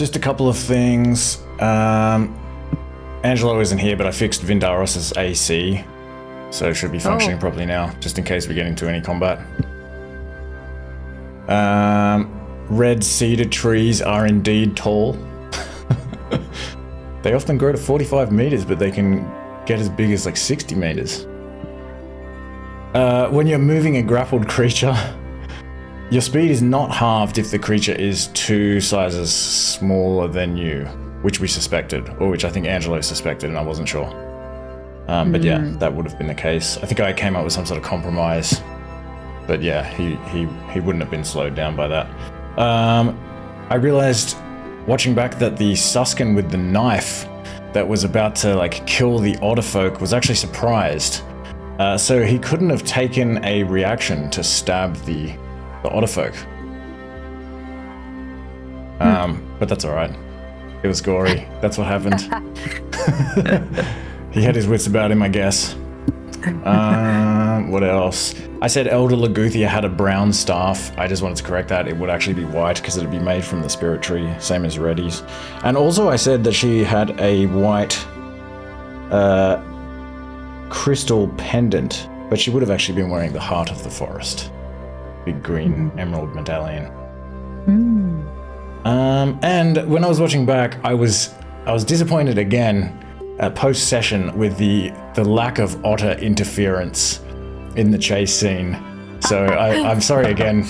Just a couple of things. Angelo isn't here, but I fixed Vindaros's AC, so it should be functioning properly now, just in case we get into any combat. Red cedar trees are indeed tall. They often grow to 45 meters, but they can get as big as like 60 meters. When you're moving a grappled creature, your speed is not halved if the creature is 2 sizes smaller than you, which we suspected, or which I think Angelo suspected, and I wasn't sure. But yeah, that would have been the case. I think I came up with some sort of compromise, but yeah, he wouldn't have been slowed down by that. I realized watching back that the Suskin with the knife that was about to like kill the Otterfolk was actually surprised. So he couldn't have taken a reaction to stab the Otterfolk. But that's alright. It was gory. That's what happened. He had his wits about him, I guess. What else? I said Elder Laguthia had a brown staff. I just wanted to correct that. It would actually be white because it would be made from the spirit tree, same as Reddy's. And also I said that she had a white crystal pendant, but she would have actually been wearing the heart of the forest. Big green emerald medallion. And when I was watching back, I was disappointed again post-session with the lack of otter interference in the chase scene. So I'm sorry again,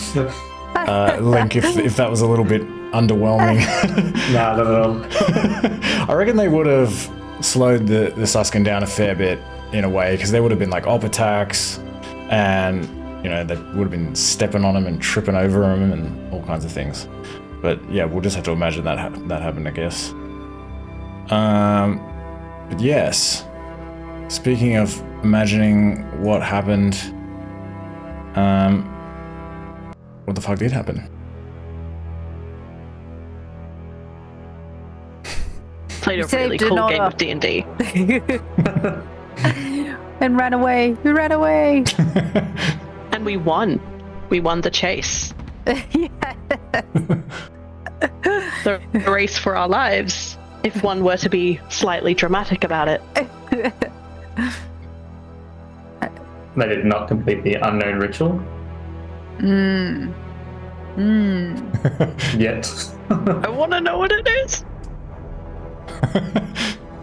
Link, if that was a little bit underwhelming. Nah, not at all. I reckon they would have slowed the Suskin down a fair bit in a way, because there would have been like op attacks, and you know, they would have been stepping on him and tripping over him and all kinds of things. But yeah, we'll just have to imagine that happened, I guess. But yes, speaking of imagining what happened, what the fuck did happen? Played a really cool game of D&D. And ran away. We ran away. And we won. We won the chase. The race for our lives, if one were to be slightly dramatic about it. They did not complete the unknown ritual. Yet. I want to know what it is.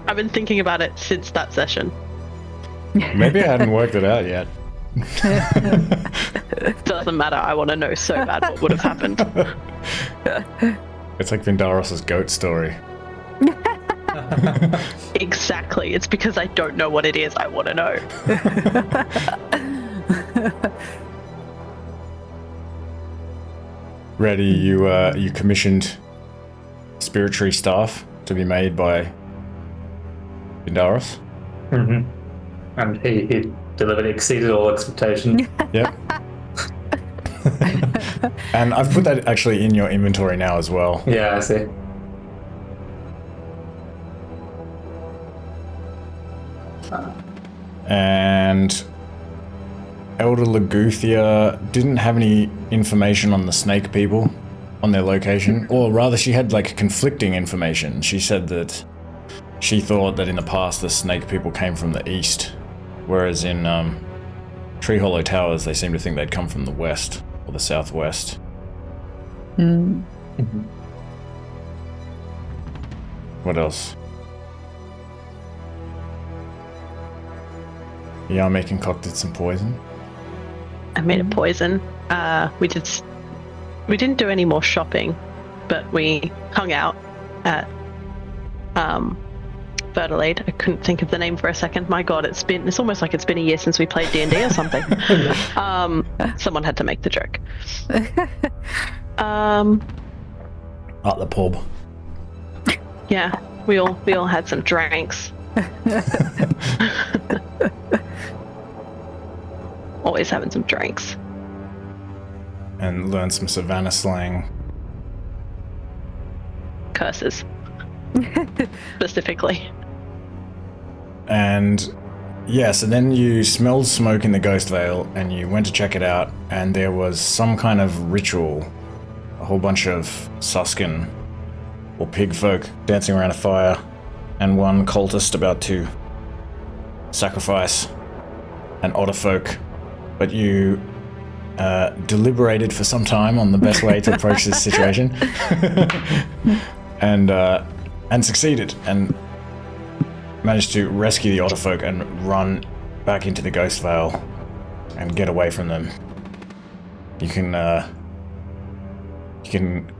I've been thinking about it since that session. Maybe I hadn't worked it out yet. Doesn't matter, I want to know so bad what would have happened. It's like Vindaros's goat story. Exactly, it's because I don't know what it is, I want to know. Reddy, you commissioned spirit tree staff to be made by Vindaros? Mm-hmm. And he delivered, exceeded all expectation. Yep. And I've put that actually in your inventory now as well. Yeah, I see. And Elder Laguthia didn't have any information on the snake people, on their location. Or rather, she had like conflicting information. She said that she thought that in the past the snake people came from the east, whereas in Treehollow Towers they seem to think they'd come from the west or the southwest. What else? Yao Mei concocted some poison. I made a poison. We didn't do any more shopping, but we hung out at Verdelade. I couldn't think of the name for a second. My god, it's almost like it's been a year since we played D&D or something. Someone had to make the joke. At the pub. Yeah, we all had some drinks. Always having some drinks. And learned some Savannah slang. Curses. Specifically. And yeah, so then you smelled smoke in the Ghost Vale and you went to check it out, and there was some kind of ritual. A whole bunch of Suskin or pig folk dancing around a fire, and one cultist about to sacrifice an Otterfolk. But you deliberated for some time on the best way to approach this situation, and succeeded, and managed to rescue the Otterfolk and run back into the Ghost Vale and get away from them. You can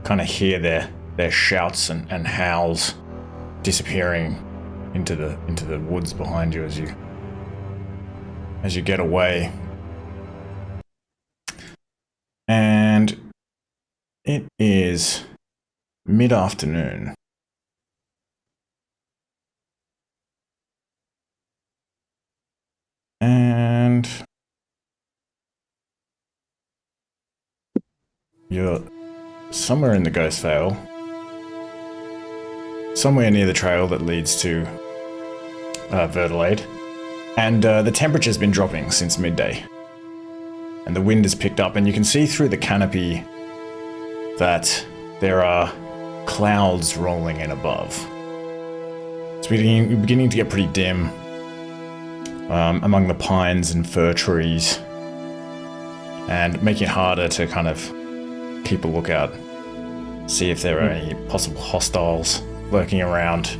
kind of hear their shouts and howls disappearing into the woods behind you as you get away. And it is mid-afternoon. And you're somewhere in the Ghost Vale, somewhere near the trail that leads to Verdelade, and the temperature's been dropping since midday, and the wind has picked up, and you can see through the canopy that there are clouds rolling in above. It's beginning to get pretty dim among the pines and fir trees, and making it harder to kind of keep a lookout, see if there are any possible hostiles lurking around.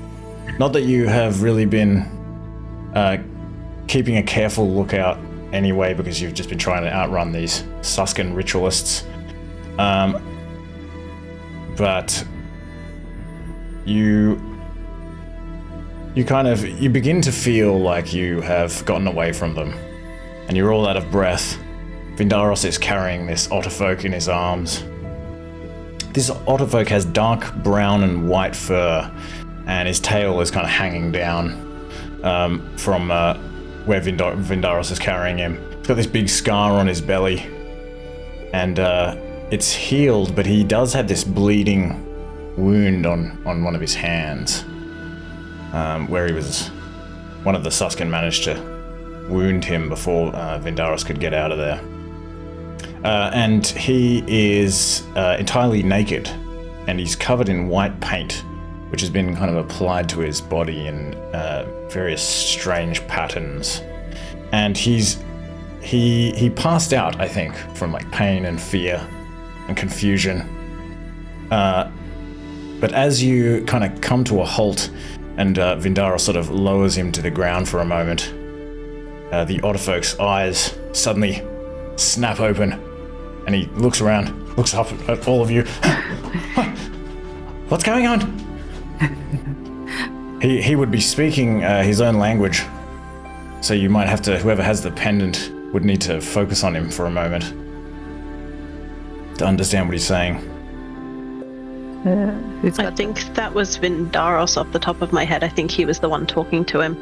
Not that you have really been keeping a careful lookout anyway, because you've just been trying to outrun these Suskin ritualists. But you begin to feel like you have gotten away from them, and you're all out of breath. Vindaros is carrying this Otterfolk in his arms. This Otterfolk has dark brown and white fur, and his tail is kind of hanging down from where Vindaros is carrying him. He's got this big scar on his belly, and it's healed, but he does have this bleeding wound on one of his hands, where he was... one of the Suskin managed to wound him before Vindaros could get out of there. And he is entirely naked, and he's covered in white paint, which has been kind of applied to his body in various strange patterns. And he passed out, I think, from like pain and fear and confusion. But as you kind of come to a halt, and Vindaros sort of lowers him to the ground for a moment, the Otterfolk's eyes suddenly snap open, and he looks around, looks up at all of you. What's going on? He would be speaking his own language, so you might have to, whoever has the pendant would need to focus on him for a moment to understand what he's saying. I think that was Vindaros off the top of my head. I think he was the one talking to him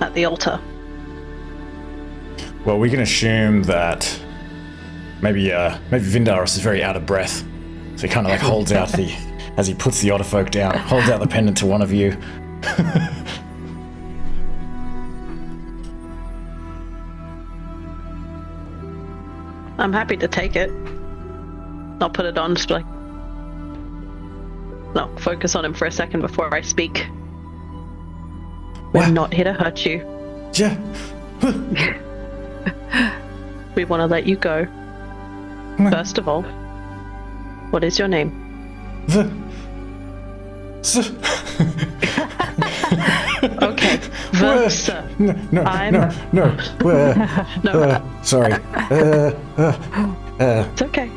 at the altar. Well, we can assume that maybe Vindaros is very out of breath, so he kind of like holds out the, as he puts the Otterfolk down, holds out the pendant to one of you. I'm happy to take it. Not put it on, just like... no, focus on him for a second before I speak. We're not here to hurt you. Yeah. We want to let you go. First of all, what is your name? Okay. Sorry. It's okay.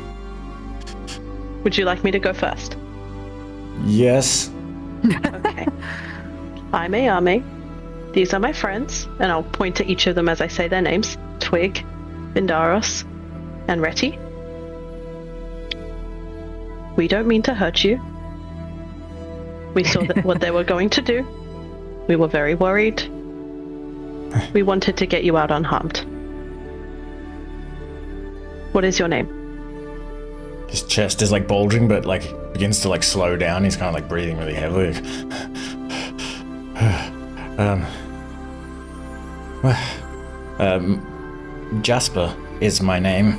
Would you like me to go first? Yes. Okay. I'm Yao Mei. These are my friends, and I'll point to each of them as I say their names. Twig, Vindaros, and Reti. We don't mean to hurt you. We saw what they were going to do. We were very worried. We wanted to get you out unharmed. What is your name? His chest is like bulging, but like begins to like slow down. He's kind of like breathing really heavily. Jasper is my name.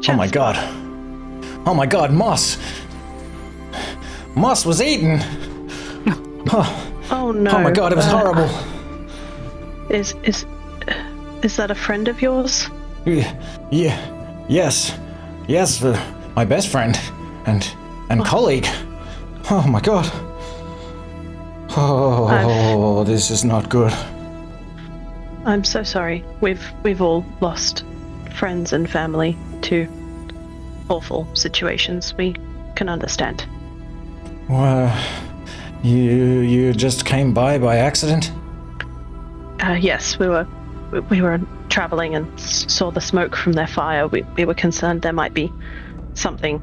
Oh my god. Oh my god, moss! Moss was eaten! Oh no. Oh my god, it was horrible! Is that a friend of yours? Yes, my best friend and colleague. Oh my god. Oh, this is not good. I'm so sorry. We've all lost friends and family to awful situations. We can understand. Well, you just came by accident? Yes, we were traveling and saw the smoke from their fire. We were concerned there might be something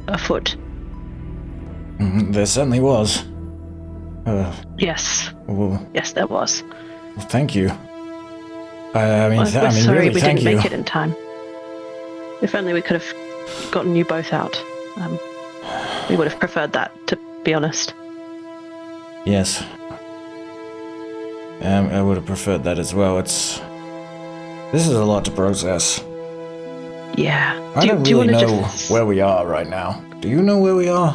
afoot. There certainly was. Yes. Well, Yes, there was. well, thank you. I mean, We're sorry really, we thank didn't you. make it in time. If only we could have gotten you both out. We would have preferred that, to be honest. Yes. I would have preferred that as well. This is a lot to process. Yeah. I don't do you really wanna know where we are right now. Do you know where we are?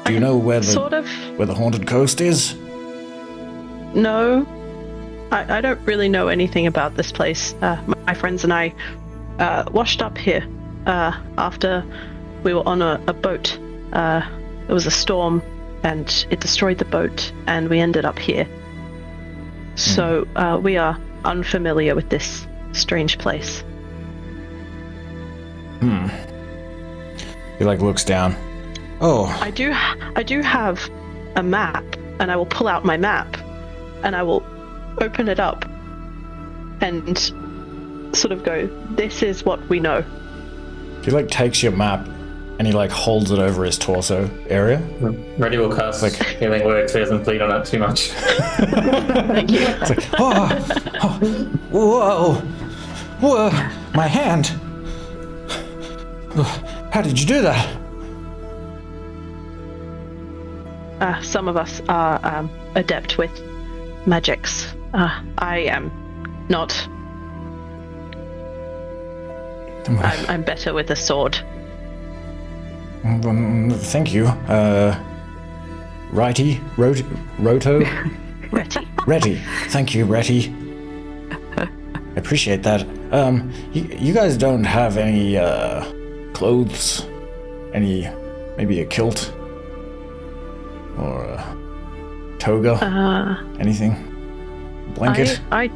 Do you know where sort of. the haunted coast is? No. I don't really know anything about this place. My friends and I washed up here after we were on a boat. There was a storm and it destroyed the boat and we ended up here. So we are unfamiliar with this strange place. He looks down. Oh, I do have a map, and I will pull out my map and I will open it up and sort of go, this is what we know. he takes your map and he holds it over his torso area. Ready will cast healing word so he doesn't bleed on it too much. Thank you. It's whoa, my hand. How did you do that? Some of us are adept with magics. I am not. I'm better with a sword. Thank you. Righty? Roto? Retty. Thank you, Retty. I appreciate that. You guys don't have any, clothes? Maybe a kilt? Or a toga? Anything? Blanket? Does I'd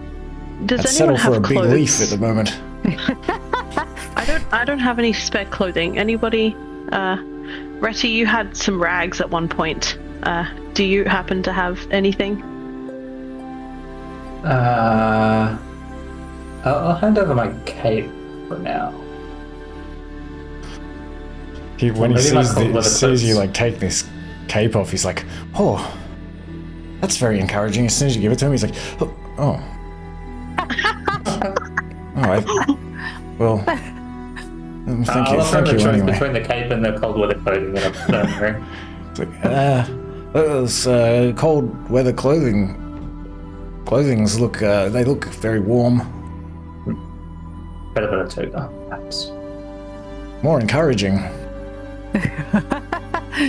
anyone settle have for a clothes? big leaf at the moment. I don't have any spare clothing. Anybody? Retty, you had some rags at one point. Do you happen to have anything? I'll hand over my cape for now. When he Maybe sees you take this cape off, he's like, oh, that's very encouraging. As soon as you give it to him, he's like, oh. Alright. Well, thank you anyway. Between the cape and the cold weather clothing that I'm wearing. It's those cold weather clothings look very warm. Better than a toga, perhaps. More encouraging.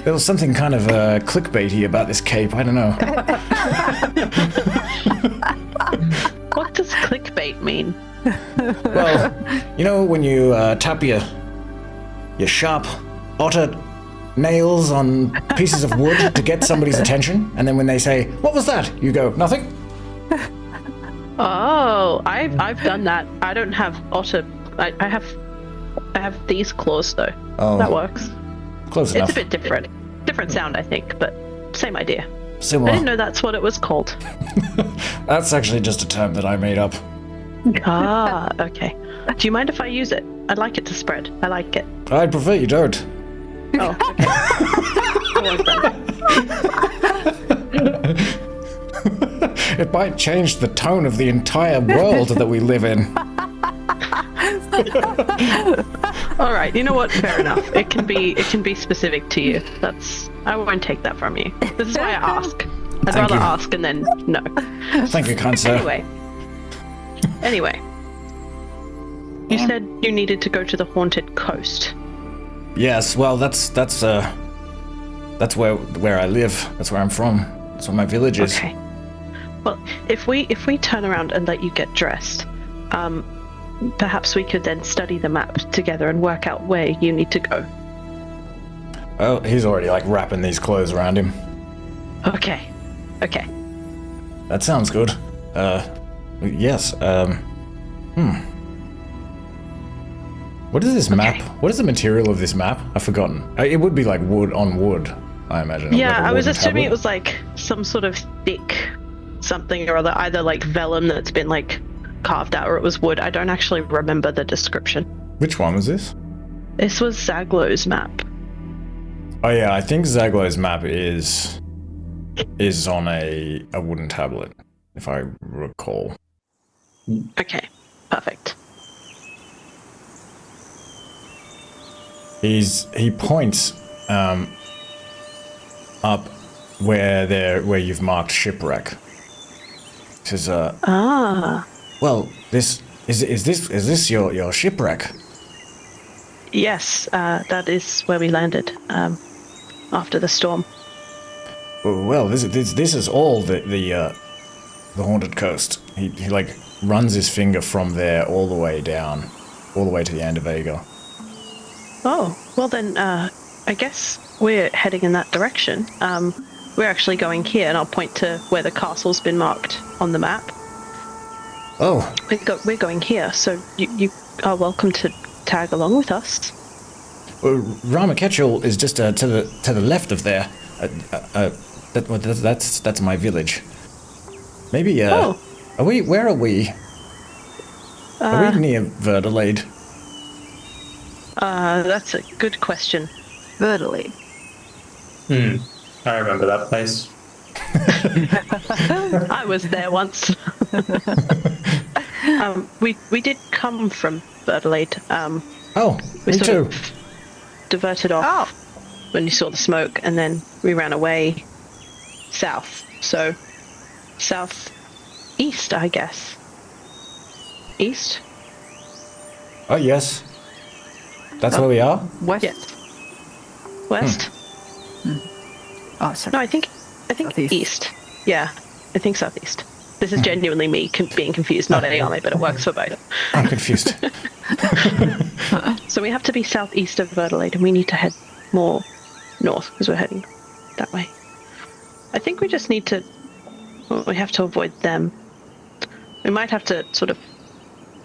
There was something kind of clickbaity about this cape. I don't know. What does clickbait mean? Well, when you tap your sharp otter nails on pieces of wood to get somebody's attention, and then when they say, "What was that?" you go, "Nothing." Oh, I've done that. I don't have otter. I have these claws though. Oh, that works. Close enough. It's a bit different. Different sound, I think, but same idea. Similar. I didn't know that's what it was called. That's actually just a term that I made up. Ah, okay. Do you mind if I use it? I'd like it to spread. I like it. I'd prefer you don't. Oh, okay. It might change the tone of the entire world that we live in. All right. You know what? Fair enough. It can be specific to you. I won't take that from you. This is why I ask. I'd rather ask and then no. Thank you, kind sir. Anyway. You said you needed to go to the haunted coast. Yes, well, that's where I live. That's where I'm from. That's where my village is. Okay. Well, if we turn around and let you get dressed, perhaps we could then study the map together and work out where you need to go. Oh, he's already like wrapping these clothes around him. Okay. That sounds good. Yes. What is this map? What is the material of this map? I've forgotten. It would be like wood on wood, I imagine. Yeah, like a I was wooden assuming tablet. it was like some sort of thick something or other, either like vellum that's been like carved out, or it was wood. I don't actually remember the description. Which one was this? This was Zaglow's map. Oh yeah, I think Zaglow's map is on a wooden tablet, if I recall. Okay, perfect. He points up where you've marked shipwreck. He says, well, this is this your shipwreck? Yes, that is where we landed after the storm. Well, this is all the haunted coast. He like runs his finger from there all the way down, all the way to the end of Vega. Oh, well then, I guess we're heading in that direction. We're actually going here, and I'll point to where the castle's been marked on the map. Oh, We're going here, so you are welcome to tag along with us. Ramaketchel is just to the left of there. That's my village. Maybe. Oh. Are we? Where are we? Are we near Verdelade? That's a good question. Verdelade. I remember that place. I was there once. We did come from Verdelade. Oh, We me sort too. of diverted off when you saw the smoke, and then we ran away south. So, southeast, I guess. East? Oh yes. That's where we are. West. Yes. West? Oh, sorry. No, I think Southeast. east. Yeah, I think southeast. This is genuinely me being confused, not Yao Mei, but it works for both. I'm confused. So we have to be southeast of Verdelade, and we need to head more north because we're heading that way. I think we just need to. Well, we have to avoid them. We might have to sort of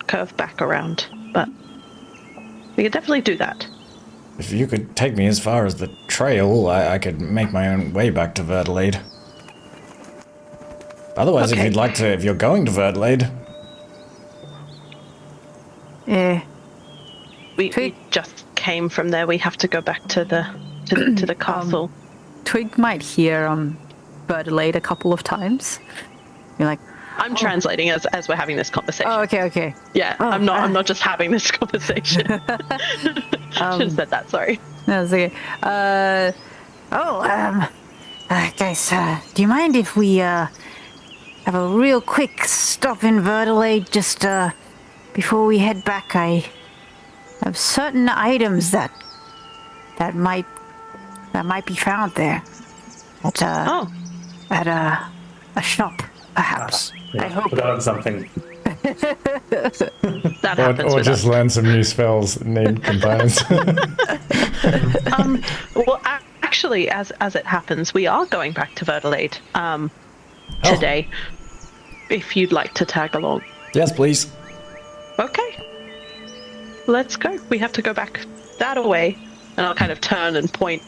curve back around, but we could definitely do that. If you could take me as far as the trail, I could make my own way back to Verdelade. Otherwise, Okay. if you're going to Verdelade, We Twig. just came from there. We have to go back to the castle. Twig might hear Verdelade a couple of times. You're like, I'm translating as we're having this conversation. oh, okay. Yeah, Oh, I'm not just having this conversation. Should have said that. Sorry. No, it's okay. Guys, do you mind if we have a real quick stop in Verdelade just before we head back? I have certain items that might be found there at a shop, perhaps. I hope. Put on something. That happens with us. learn some new spells, name components. Well, actually, as it happens, we are going back to Verdelade today. If you'd like to tag along. Yes, please. Okay. Let's go. We have to go back that way, and I'll kind of turn and point,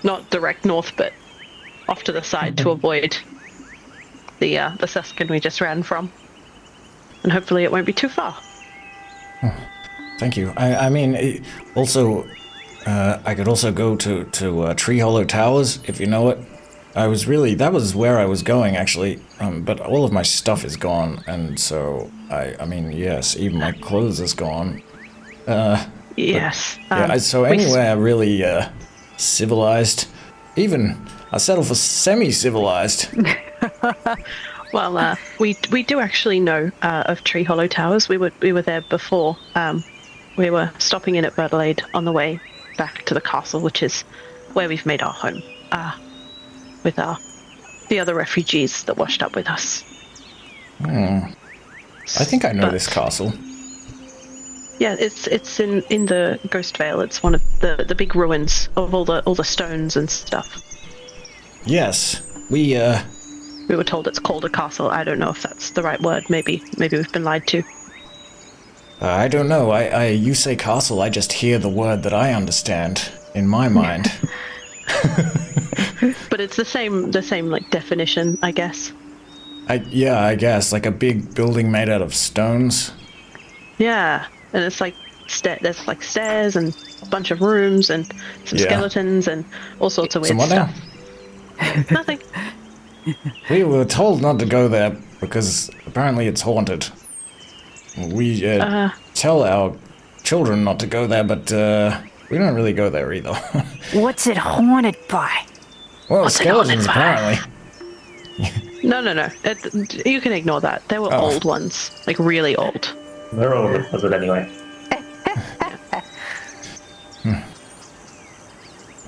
not direct north, but off to the side to avoid the Suskin we just ran from. And hopefully it won't be too far. Thank you. I mean, I could also go to Treehollow Towers, if you know it. That was where I was going, actually, but all of my stuff is gone, and so, I mean, yes, even my clothes is gone. Yes. So anywhere really civilized, even I settle for semi-civilized. Well, we do actually know of Treehollow Towers. We were there before. We were stopping in at Verdelade on the way back to the castle, which is where we've made our home with the other refugees that washed up with us. I think I know this castle. Yeah, it's in the Ghost Vale. It's one of the big ruins of all the stones and stuff. Yes, we were told it's called a castle. I don't know if that's the right word. Maybe we've been lied to. I don't know. You say castle, I just hear the word that I understand in my mind. But it's the same like definition, I guess. I guess like a big building made out of stones. Yeah, and it's like there's like stairs and a bunch of rooms and some skeletons and all sorts of weird stuff. Nothing. We were told not to go there because apparently it's haunted. We tell our children not to go there, but we don't really go there either. What's it haunted by? Well, skeletons apparently. No. You can ignore that. They were old ones, like really old. They're all of it anyway.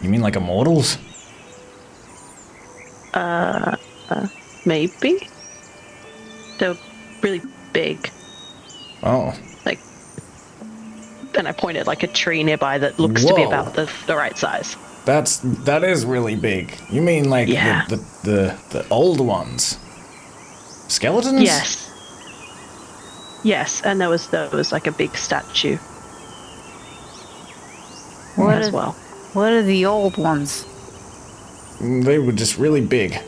You mean like immortals? Maybe. They're really big. Oh. Like, and I pointed like a tree nearby that looks to be about the right size. That is really big. You mean like the old ones? Skeletons? Yes, and there was like a big statue. What are the old ones? They were just really big.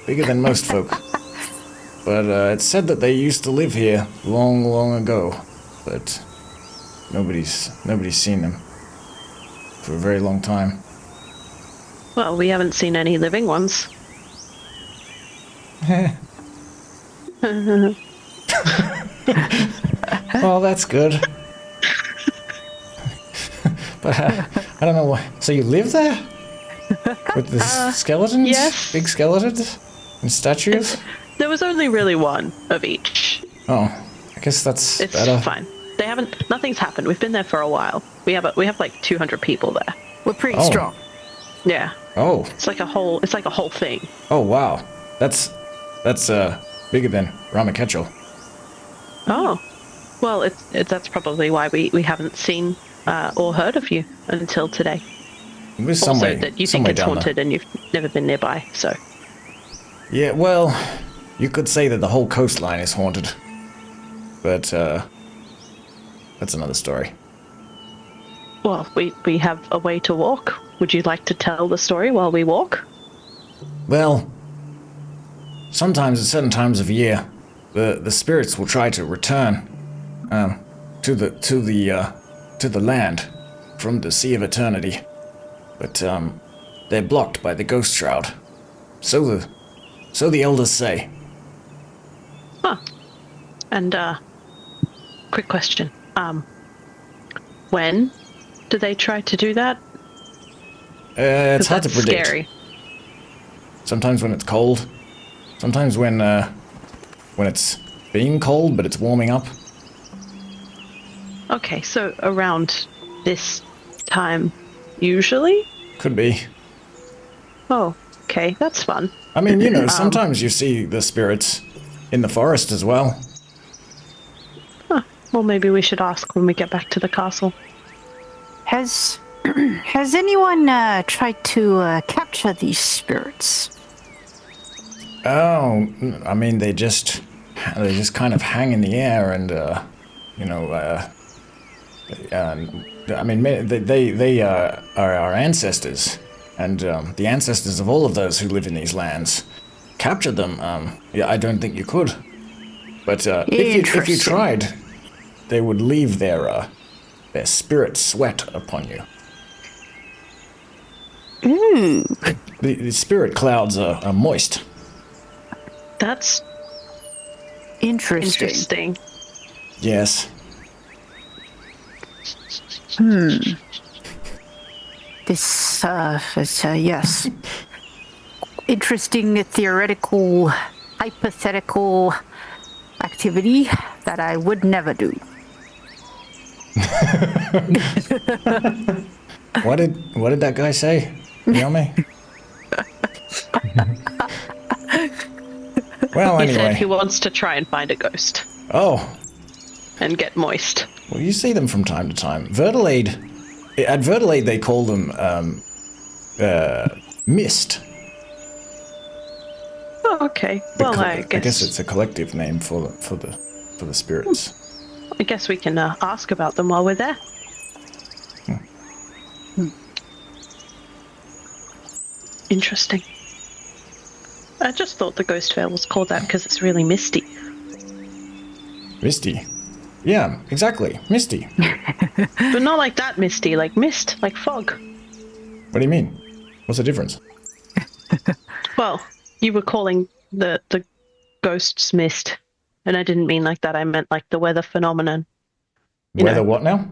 Bigger than most folk. But it's said that they used to live here long, long ago. But nobody's seen them for a very long time. Well, we haven't seen any living ones. Well, that's good. But I don't know why. So you live there? With the skeletons? Yes. Big skeletons? And statues? There was only really one of each. Oh, I guess that's it's better. Fine. Nothing's happened. We've been there for a while. We have like 200 people there. We're pretty strong. Yeah. Oh. It's like a whole thing. Oh wow. That's bigger than Ramaketchel. Oh. Well, that's probably why we haven't seen or heard of you until today. It was also that you think it's haunted and you've never been nearby, so. Yeah, well, you could say that the whole coastline is haunted. But that's another story. Well, we have a way to walk. Would you like to tell the story while we walk? Well, sometimes at certain times of year, the spirits will try to return to the land from the Sea of Eternity, but they're blocked by the Ghost Shroud. So the elders say. Huh. And quick question. When do they try to do that? It's hard to predict. Scary. Sometimes when it's cold. Sometimes when it's been cold, but it's warming up. Okay, so around this time, usually? Could be. Oh, okay, that's fun. I mean, sometimes you see the spirits in the forest as well. Huh. Well, maybe we should ask when we get back to the castle. Has anyone tried to capture these spirits? Oh, I mean, they just kind of hang in the air, and I mean, they are our ancestors, and the ancestors of all of those who live in these lands. Capture them? I don't think you could. But if you tried, they would leave their spirit sweat upon you. Ooh. The spirit clouds are moist. That's interesting. Yes. This is yes. Interesting theoretical hypothetical activity that I would never do. What did that guy say? Yao Mei? Well, He said anyway. he wants to try and find a ghost Oh, and get moist. well, you see them from time to time. Verdelade. At Verdelade, they call them mist. Oh, okay. Well, I I guess guess it's a collective name for the spirits. I guess we can ask about them while we're there. Interesting. I just thought the Ghost Vale was called that because it's really misty. Misty. Yeah, exactly. Misty. But not like that misty, like mist, like fog. What do you mean? What's the difference? Well, you were calling the ghosts mist, and I didn't mean like that. I meant like the weather phenomenon. You Weather know. what now?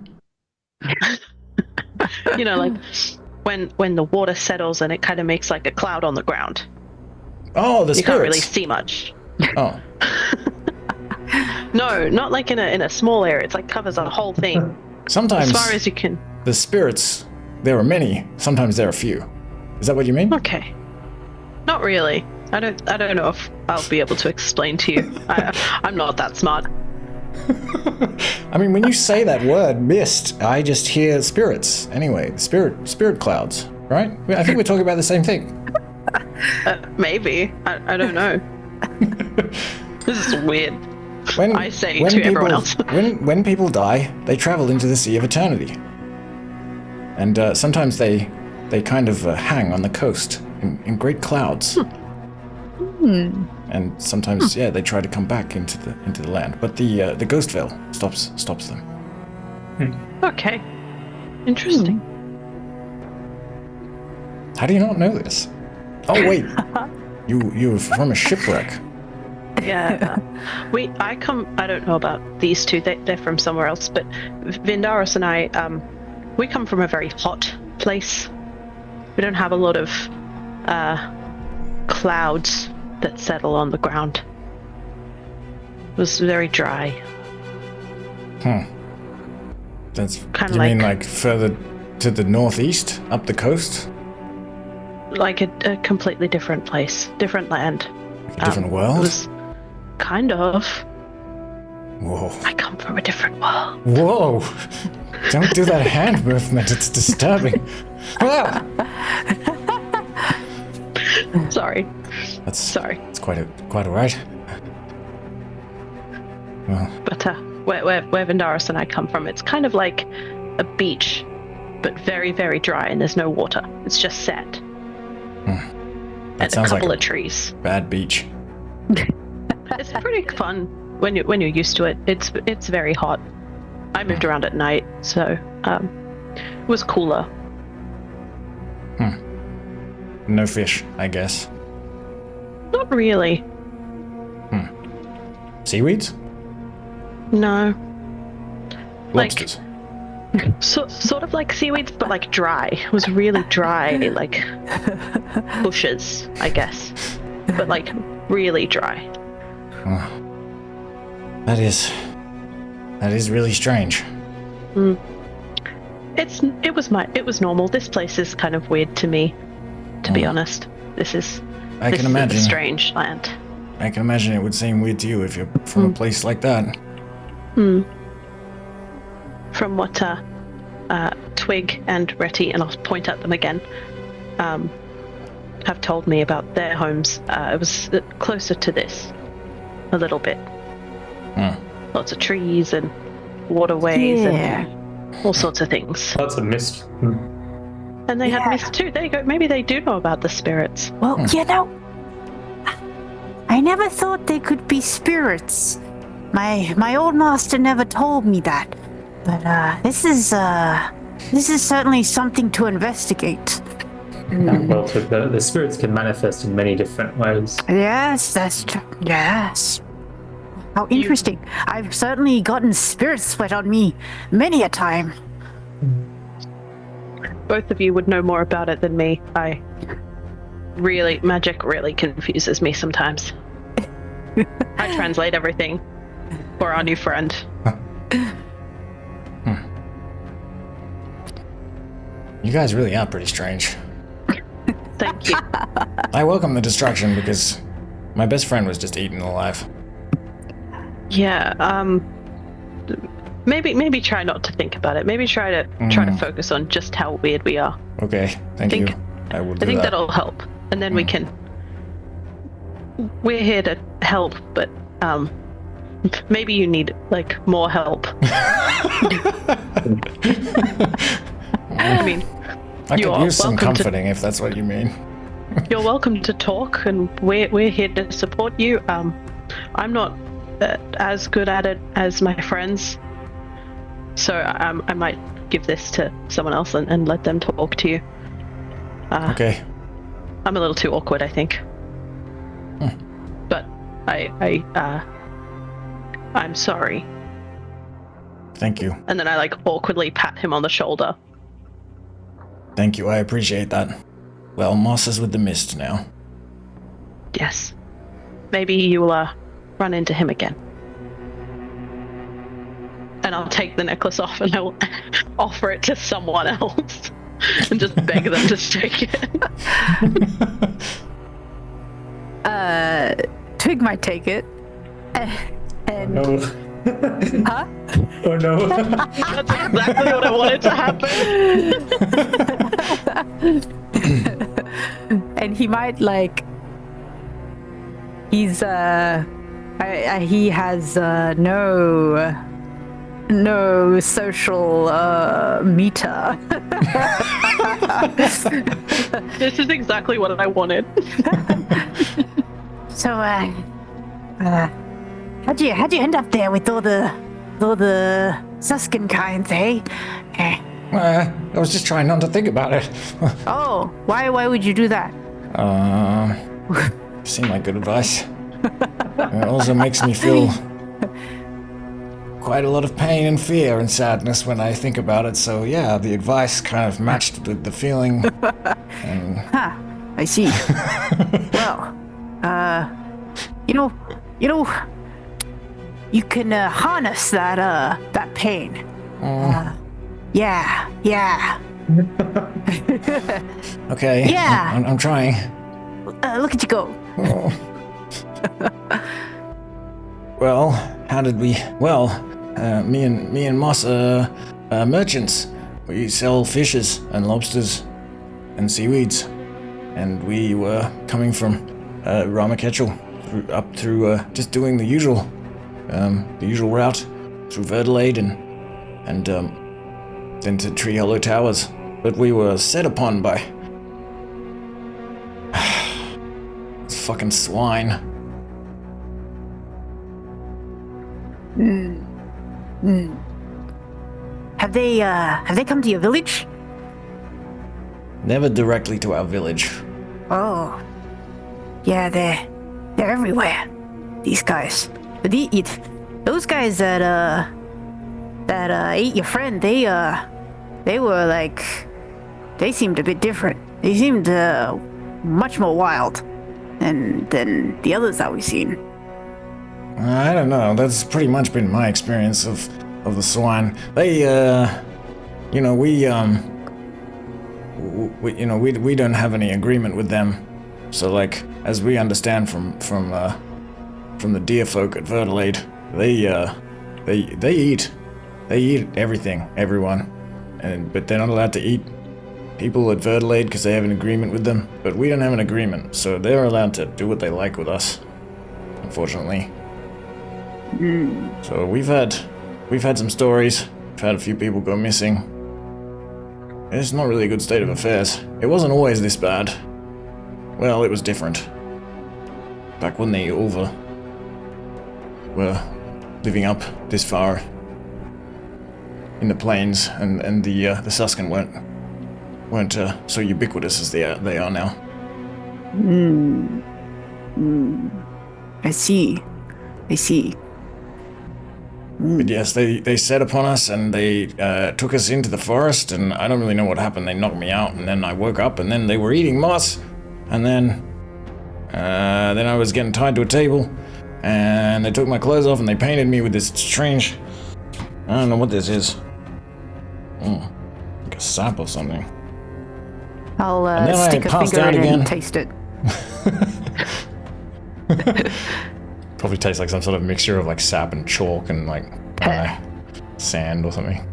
You know, like when the water settles and it kind of makes like a cloud on the ground. Oh, the You can't really spirits. see much. Oh, No, not like in a small area. It's like covers a whole thing sometimes as far as you can. the spirits, there are many. Sometimes there are few. Is that what you mean? Okay. Not really. I don't know if I'll be able to explain to you. I'm not that smart. I mean, when you say that word, mist, I just hear spirits. Anyway, spirit clouds, right? I think we're talking about the same thing. Maybe. I don't know. This is weird. When, I say when to people, everyone else. when people die, they travel into the Sea of Eternity. And sometimes they kind of hang on the coast in great clouds. And sometimes, yeah, they try to come back into the land. But the Ghost Vale stops them. Okay. Interesting. How do you not know this? Oh wait, you're from a shipwreck. Yeah. I don't know about these two. They're from somewhere else, but Vindaris and I, we come from a very hot place. We don't have a lot of clouds that settle on the ground. It was very dry. That's Kinda you mean like- like further to the northeast, up the coast, Like a completely different place, different land. like a different It world? was kind of. Whoa! I come from a different world. Whoa! Don't do that hand movement. It's disturbing. Ah! Sorry. That's Sorry. It's quite alright. Well, But where Vindaris and I come from, it's kind of like a beach, but very, very dry, and there's no water. It's just sand. And a sounds like couple a- of trees. bad beach. It's pretty fun when you're used to it. It's very hot. I moved around at night, so it was cooler. No fish, I guess. Not really. Seaweeds? No. Like- Lobsters? Sort of like seaweeds, but like dry. It was really dry, like bushes, I guess. But like really dry. That is really strange. It was normal. This place is kind of weird to me, to be honest. This is I this can is imagine. a strange land. I can imagine it would seem weird to you if you're from a place like that. From what Twig and Retty, and I'll point at them again, have told me about their homes. It was closer to this, a little bit. Lots of trees and waterways and all sorts of things. Lots of mist. And they had mist too. There you go. Maybe they do know about the spirits. Well, you know, I never thought they could be spirits. My old master never told me that. But this is certainly something to investigate. Well, the spirits can manifest in many different ways. Yes, that's true. Yes. How interesting. I've certainly gotten spirit sweat on me many a time. Both of you would know more about it than me. Magic really confuses me sometimes. I translate everything for our new friend. You guys really are pretty strange. Thank you. I welcome the distraction because my best friend was just eaten alive. Yeah, maybe try not to think about it. Maybe try to focus on just how weird we are. Okay, thank you. I will do I think that. that'll help. And then we can... We're here to help, but maybe you need, like, more help. I mean, I could use some welcome comforting if that's what you mean. You're welcome to talk, and we're here to support you. I'm not as good at it as my friends, so I might give this to someone else and let them talk to you. Okay. I'm a little too awkward, I think. But I'm sorry. Thank you. And then I like awkwardly pat him on the shoulder. Thank you, I appreciate that. Well, Moss is with the mist now. Yes. Maybe you will run into him again. And I'll take the necklace off and I'll offer it to someone else. And just beg them to take it. Twig might take it. And No. huh? Oh no. That's exactly what I wanted to happen. And he might like. He's he has no social meter. This is exactly what I wanted. So how'd you end up there with all the Suskin kinds, eh? I was just trying not to think about it. Oh, why would you do that? Seemed like good advice. It also makes me feel quite a lot of pain and fear and sadness when I think about it. So yeah, the advice kind of matched with the feeling. And... Huh, I see. Well, you can harness that pain. Yeah. Okay. Yeah. I'm trying. Look at you go. Oh. Well, how did we? Well, me and Moss are merchants. We sell fishes and lobsters and seaweeds, and we were coming from Ramaketchel up through just doing the usual route through Verdelade and then to Treehollow Towers. But we were set upon by fucking swine. Have they come to your village? Never directly to our village. Oh, yeah, they're everywhere. These guys, but those guys that ate your friend, they were like, they seemed a bit different. They seemed much more wild than the others that we've seen. I don't know. That's pretty much been my experience of the swine. They, we don't have any agreement with them. So, like, as we understand from the deer folk at Verdelade, they eat everything, everyone, but they're not allowed to eat people at Verdelade because they have an agreement with them. But we don't have an agreement, so they're allowed to do what they like with us. Unfortunately. So we've had some stories. We've had a few people go missing. It's not really a good state of affairs. It wasn't always this bad. Well, it was different. Back when the Ulva were living up this far in the plains, and the Suskin weren't so ubiquitous as they are now. I see. But yes, they set upon us and they took us into the forest, and I don't really know what happened. They knocked me out, and then I woke up, and then they were eating moss, and then I was getting tied to a table, and they took my clothes off and they painted me with this strange... I don't know what this is. Like a sap or something. I'll And then stick I a passed finger out in it again. and taste it. Probably tastes like some sort of mixture of like sap and chalk and like, I don't know, sand or something.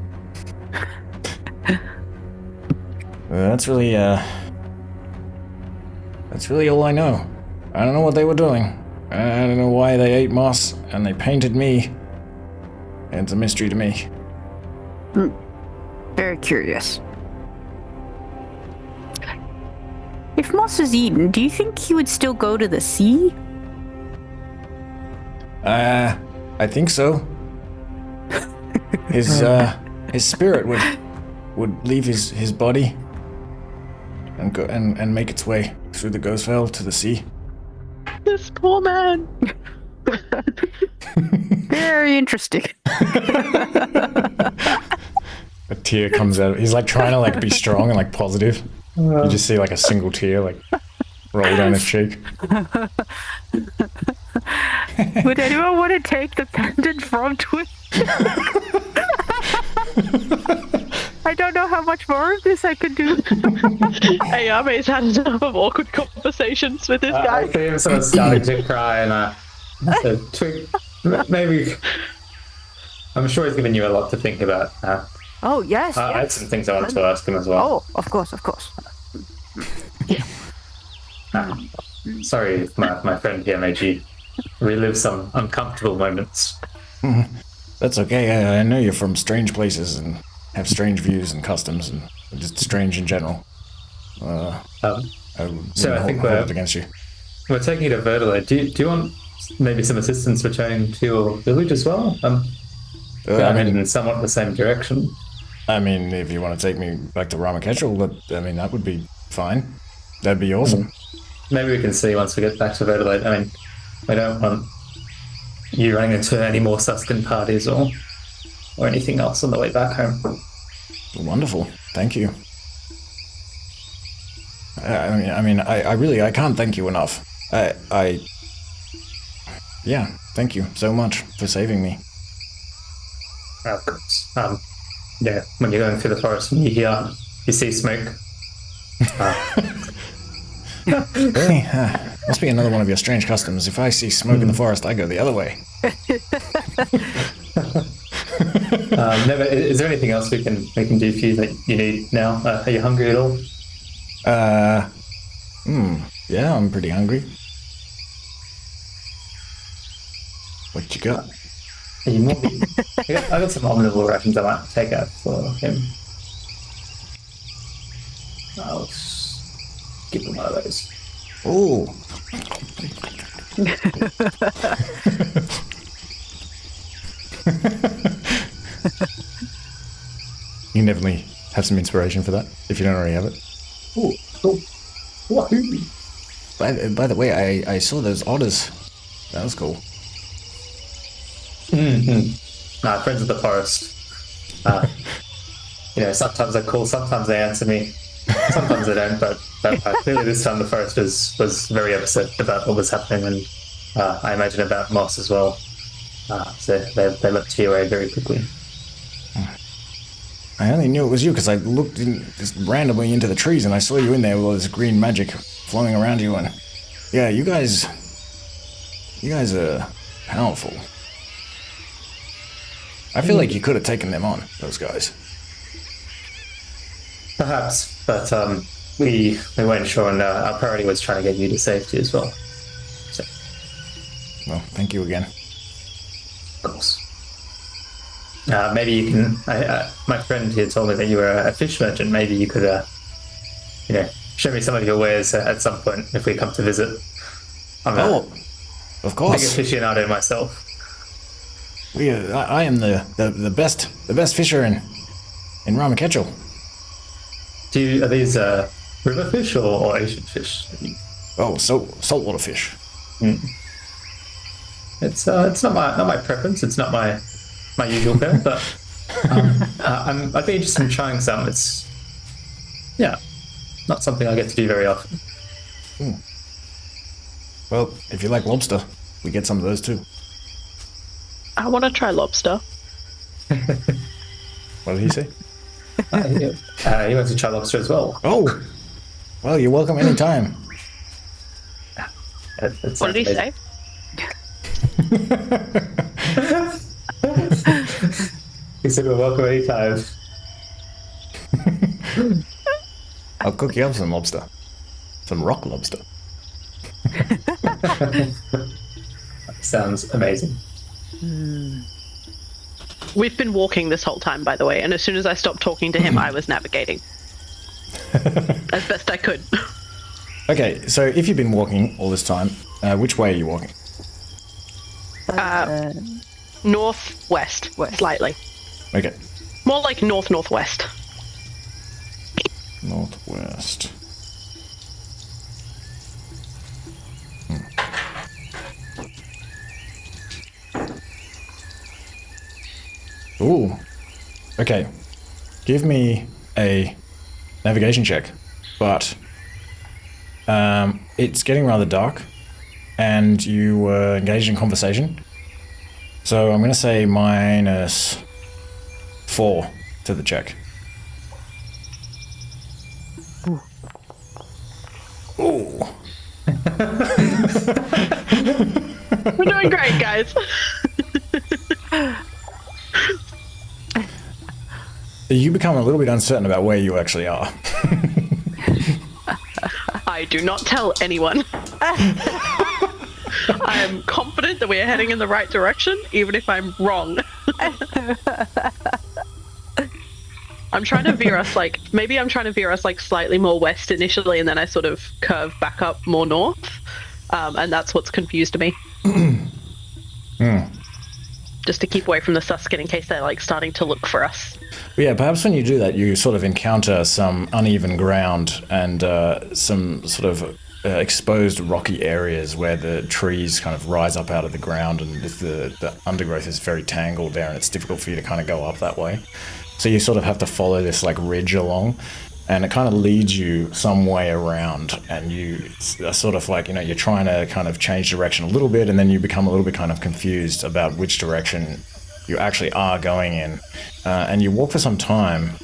That's really all I know. I don't know what they were doing. I don't know why they ate moss and they painted me. It's a mystery to me. Very curious. If moss is eaten, do you think he would still go to the sea? I think so. His spirit would leave his body and go and make its way through the Ghostvale to the sea. This poor man. Very interesting. A tear comes out. He's like trying to like be strong and like positive. You just see like a single tear like roll down his cheek. Would anyone want to take the pendant from Twig? I don't know how much more of this I could do. Hey, Yao Mei's had enough of awkward conversations with this guy. I see him sort of starting to cry, and I said, Twig, maybe. I'm sure he's given you a lot to think about. Oh, yes. I had some things I wanted to ask him as well. Oh, of course. Sorry if my friend here made you relive some uncomfortable moments. That's okay. I know you're from strange places and have strange views and customs and just strange in general. So I think hold it against you. we're taking you to Verdelade. Do you want maybe some assistance returning to your village as well? I'm headed in somewhat the same direction. I mean, if you want to take me back to Ramaketchel, that would be fine. That'd be awesome. Maybe we can see once we get back to Verdelade. I mean, we don't want you running into any more Suskin parties or anything else on the way back home. Wonderful. Thank you. I can't thank you enough. Yeah, thank you so much for saving me. Of course. Yeah, when you're going through the forest and you see smoke. Really? Must be another one of your strange customs. If I see smoke in the forest, I go the other way. Is there anything else we can do for you that you need now? Are you hungry at all? Yeah, I'm pretty hungry. What you got? Are you more? I got some omnivore rations I might take out for him. I'll give him one of those. Ooh. You definitely have some inspiration for that, if you don't already have it. Ooh, cool. Wahoo! By the way, I saw those otters. That was cool. Friends of the forest. Sometimes I call, sometimes they answer me, sometimes they don't, but clearly this time the forest was very upset about what was happening, and I imagine about Moss as well. So they left you away very quickly. I only knew it was you because I looked just randomly into the trees and I saw you in there with all this green magic flowing around you, and yeah, you guys are powerful. I feel like you could have taken them on, those guys. Perhaps, but we weren't sure, and our priority was trying to get you to safety as well. So, well, thank you again. Of course. Maybe you can. My friend here told me that you were a fish merchant. Maybe you could, show me some of your wares at some point if we come to visit. I'm of course. Big aficionado myself. I am the best fisher in Ramaketchel. Are these river fish or ocean fish? Oh, saltwater fish. It's not my preference. It's not my usual fare, but I'd be interested in trying some. It's not something I get to do very often. Well, if you like lobster, we get some of those too. I want to try lobster. What did he say? He wants to try lobster as well. Oh, well, you're welcome anytime. What did he say? He said we're welcome anytime. I'll cook you up some lobster. Some rock lobster. Sounds amazing. We've been walking this whole time, by the way, and as soon as I stopped talking to him, I was navigating. As best I could. Okay, so if you've been walking all this time, which way are you walking? Northwest, slightly. Okay. More like northwest. Northwest. Ooh. Okay. Give me a navigation check. But it's getting rather dark and you were engaged in conversation. So I'm going to say -4 to the check. Ooh. We're doing great, guys. You become a little bit uncertain about where you actually are. I do not tell anyone. I am confident that we are heading in the right direction, even if I'm wrong. I'm trying to veer us slightly more west initially, and then I sort of curve back up more north, and that's what's confused me. Just to keep away from the Suskin in case they're like starting to look for us. Yeah, perhaps when you do that, you sort of encounter some uneven ground and some sort of exposed rocky areas where the trees kind of rise up out of the ground, and the undergrowth is very tangled there, and it's difficult for you to kind of go up that way. So you sort of have to follow this like ridge along, and it kind of leads you some way around, and you are sort of like, you're trying to kind of change direction a little bit, and then you become a little bit kind of confused about which direction you actually are going in. And you walk for some time,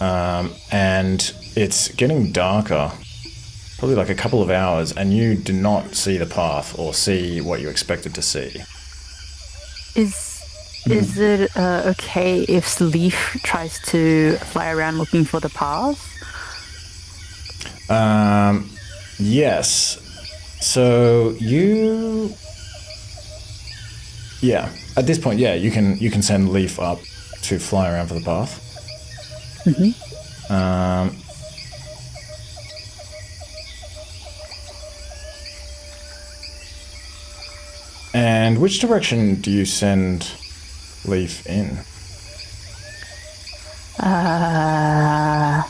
and it's getting darker, probably like a couple of hours, and you do not see the path or see what you expected to see. Is it okay if Leaf tries to fly around looking for the path? Yes. So you... Yeah. At this point, yeah, you can send Leaf up to fly around for the path. Mm-hmm. And which direction do you send Leaf in? I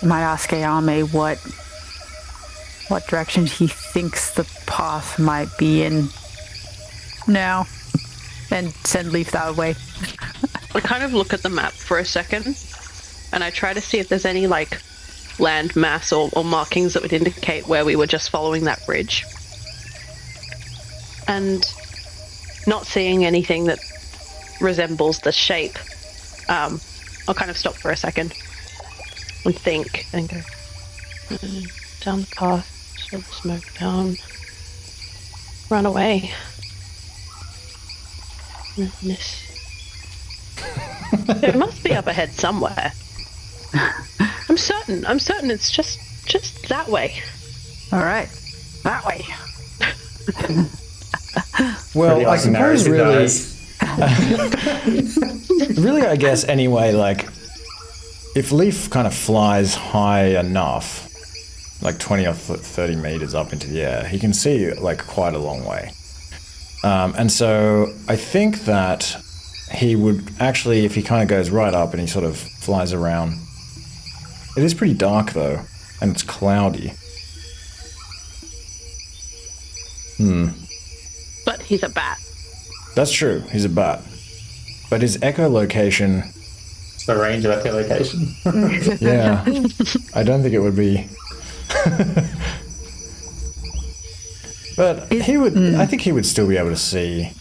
might ask Yao Mei what direction he thinks the path might be in now, and send Leaf that way. I kind of look at the map for a second, and I try to see if there's any like land mass or markings that would indicate where we were just following that bridge. And not seeing anything that resembles the shape, I'll kind of stop for a second and think and go down the path, slow the smoke down, run away. It must be up ahead somewhere. I'm certain it's just that way. All right, that way. Well, I suppose really, really, I guess anyway, like, if Leaf kind of flies high enough, like 20 or 30 meters up into the air, he can see like quite a long way. And so I think that he would actually, if he kind of goes right up and he sort of flies around, it is pretty dark though, and it's cloudy. But he's a bat. That's true, he's a bat. But his echolocation... It's the range of echolocation. Yeah, I don't think it would be... But he would. I think he would still be able to see.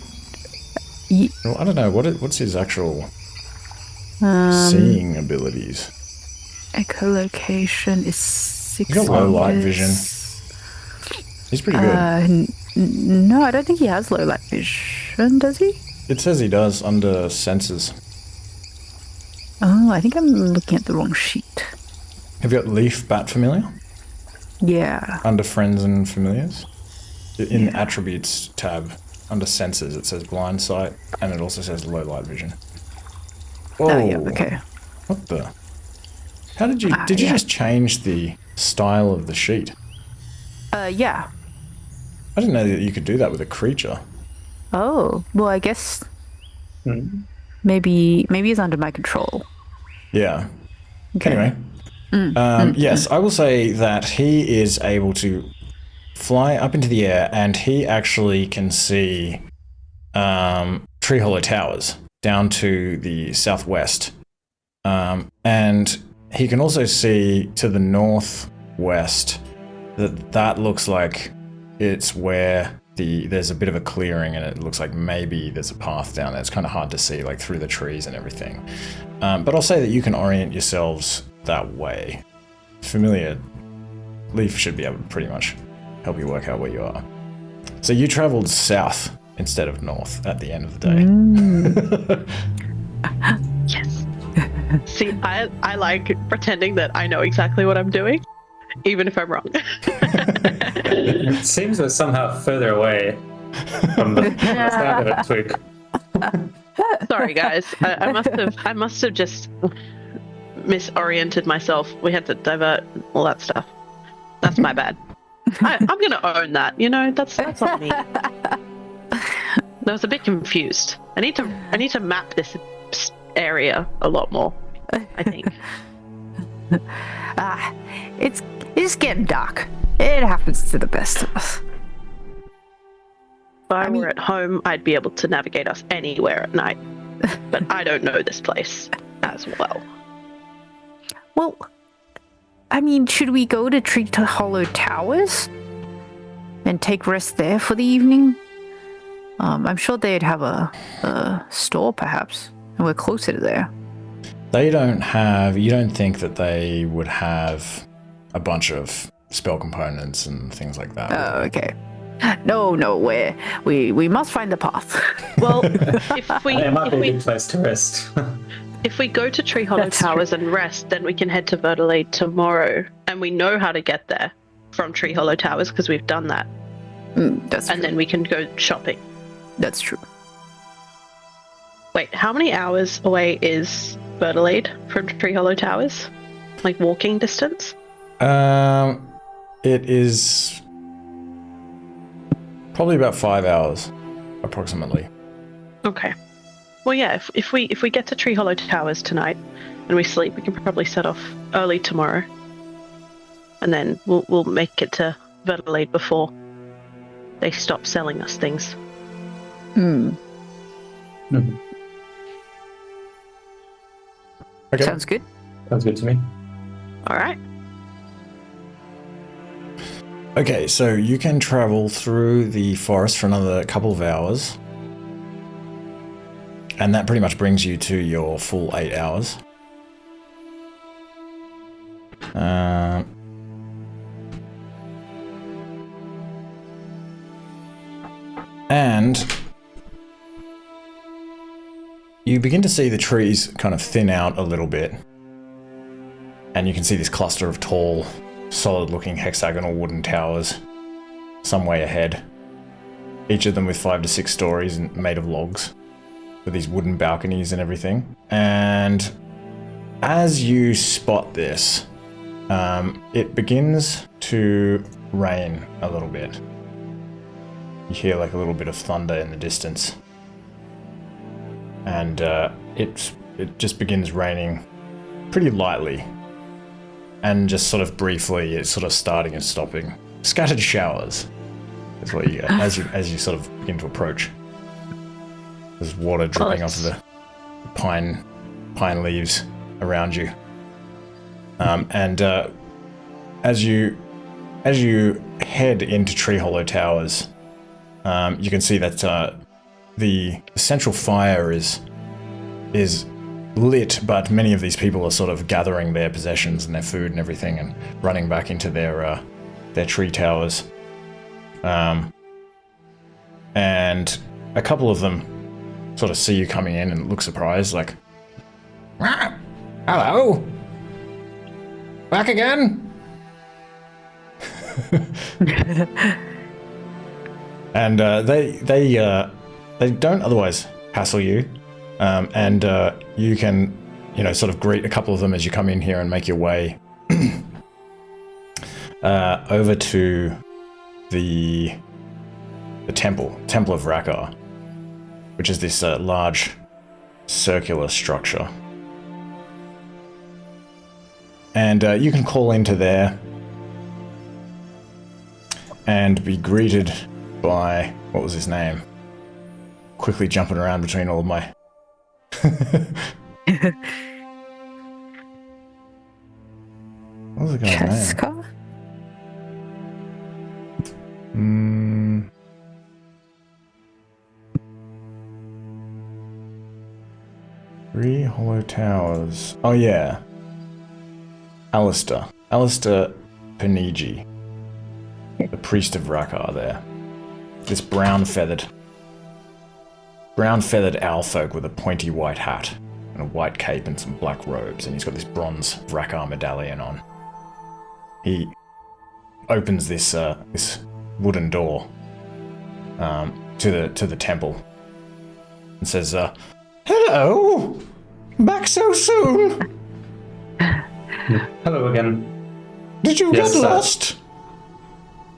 Well, I don't know what's his actual seeing abilities. Echolocation is 6. He's got low light vision. He's pretty good. No, I don't think he has low light vision, does he? It says he does under senses. Oh, I think I'm looking at the wrong sheet. Have you got Leaf Bat Familiar? Yeah. Under Friends and Familiars? In the Attributes tab, under Senses, it says Blind Sight, and it also says Low Light Vision. Whoa. Oh, yeah, okay. What the? How did you... Did you just change the style of the sheet? Yeah. I didn't know that you could do that with a creature. Oh, well, I guess maybe it's under my control. Yeah. Okay. Anyway. Yes, I will say that he is able to fly up into the air, and he actually can see Treehollow Towers down to the southwest. And he can also see to the northwest that looks like it's where there's a bit of a clearing, and it looks like maybe there's a path down there. It's kind of hard to see, like through the trees and everything. But I'll say that you can orient yourselves that way. Familiar Leaf should be able to pretty much help you work out where you are. So you traveled south instead of north at the end of the day. Yes. See, I like pretending that I know exactly what I'm doing, even if I'm wrong. It seems we're somehow further away from the sound of a twig. Sorry, guys. I must have just misoriented myself. We had to divert all that stuff. That's my bad. I'm gonna own that. You know, that's on me. I was a bit confused. I need to map this area a lot more, I think. It's getting dark. It happens to the best of us. If I were at home, I'd be able to navigate us anywhere at night. But I don't know this place as well. Well, I mean, should we go to Treehollow Towers and take rest there for the evening? I'm sure they'd have a store, perhaps, and we're closer to there. They don't have... You don't think that they would have a bunch of spell components and things like that? Oh, okay. No, we must find the path. Well, if we... It might be a good place to rest. If we go to Treehollow Towers and rest, then we can head to Verdelade tomorrow, and we know how to get there from Treehollow Towers because we've done that. That's true. And then we can go shopping. That's true. Wait, how many hours away is Verdelade from Treehollow Towers? Like walking distance? It is probably about 5 hours, approximately. Okay. Well, yeah. If we get to Treehollow Towers tonight and we sleep, we can probably set off early tomorrow, and then we'll make it to Verdelade before they stop selling us things. Mm-hmm. Okay. Sounds good. Sounds good to me. All right. Okay, so you can travel through the forest for another couple of hours. And that pretty much brings you to your full 8 hours. And you begin to see the trees kind of thin out a little bit. And you can see this cluster of tall, solid-looking hexagonal wooden towers some way ahead. Each of them with 5 to 6 stories and made of logs, with these wooden balconies and everything. And as you spot this, it begins to rain a little bit. You hear like a little bit of thunder in the distance. And it just begins raining pretty lightly. And just sort of briefly, it's sort of starting and stopping. Scattered showers is what you get as you sort of begin to approach. There's water dripping off of the pine leaves around you. And as you head into Treehollow Towers, you can see that the central fire is lit, but many of these people are sort of gathering their possessions and their food and everything and running back into their tree towers. And a couple of them sort of see you coming in and look surprised, like, "Ah, hello, back again." And they don't otherwise hassle you, and you can, sort of greet a couple of them as you come in here and make your way over to the Temple of Rakar, which is this large circular structure. And you can call into there and be greeted by, what was his name? Quickly jumping around between all of my... What was the guy's name? Treehollow Towers. Oh yeah. Alistair Panigi. The priest of Rakar there. This brown-feathered owlfolk with a pointy white hat and a white cape and some black robes, and he's got this bronze Rakar medallion on. He opens this wooden door to the temple and says, "Hello! Back so soon? Hello again. Did you get lost?"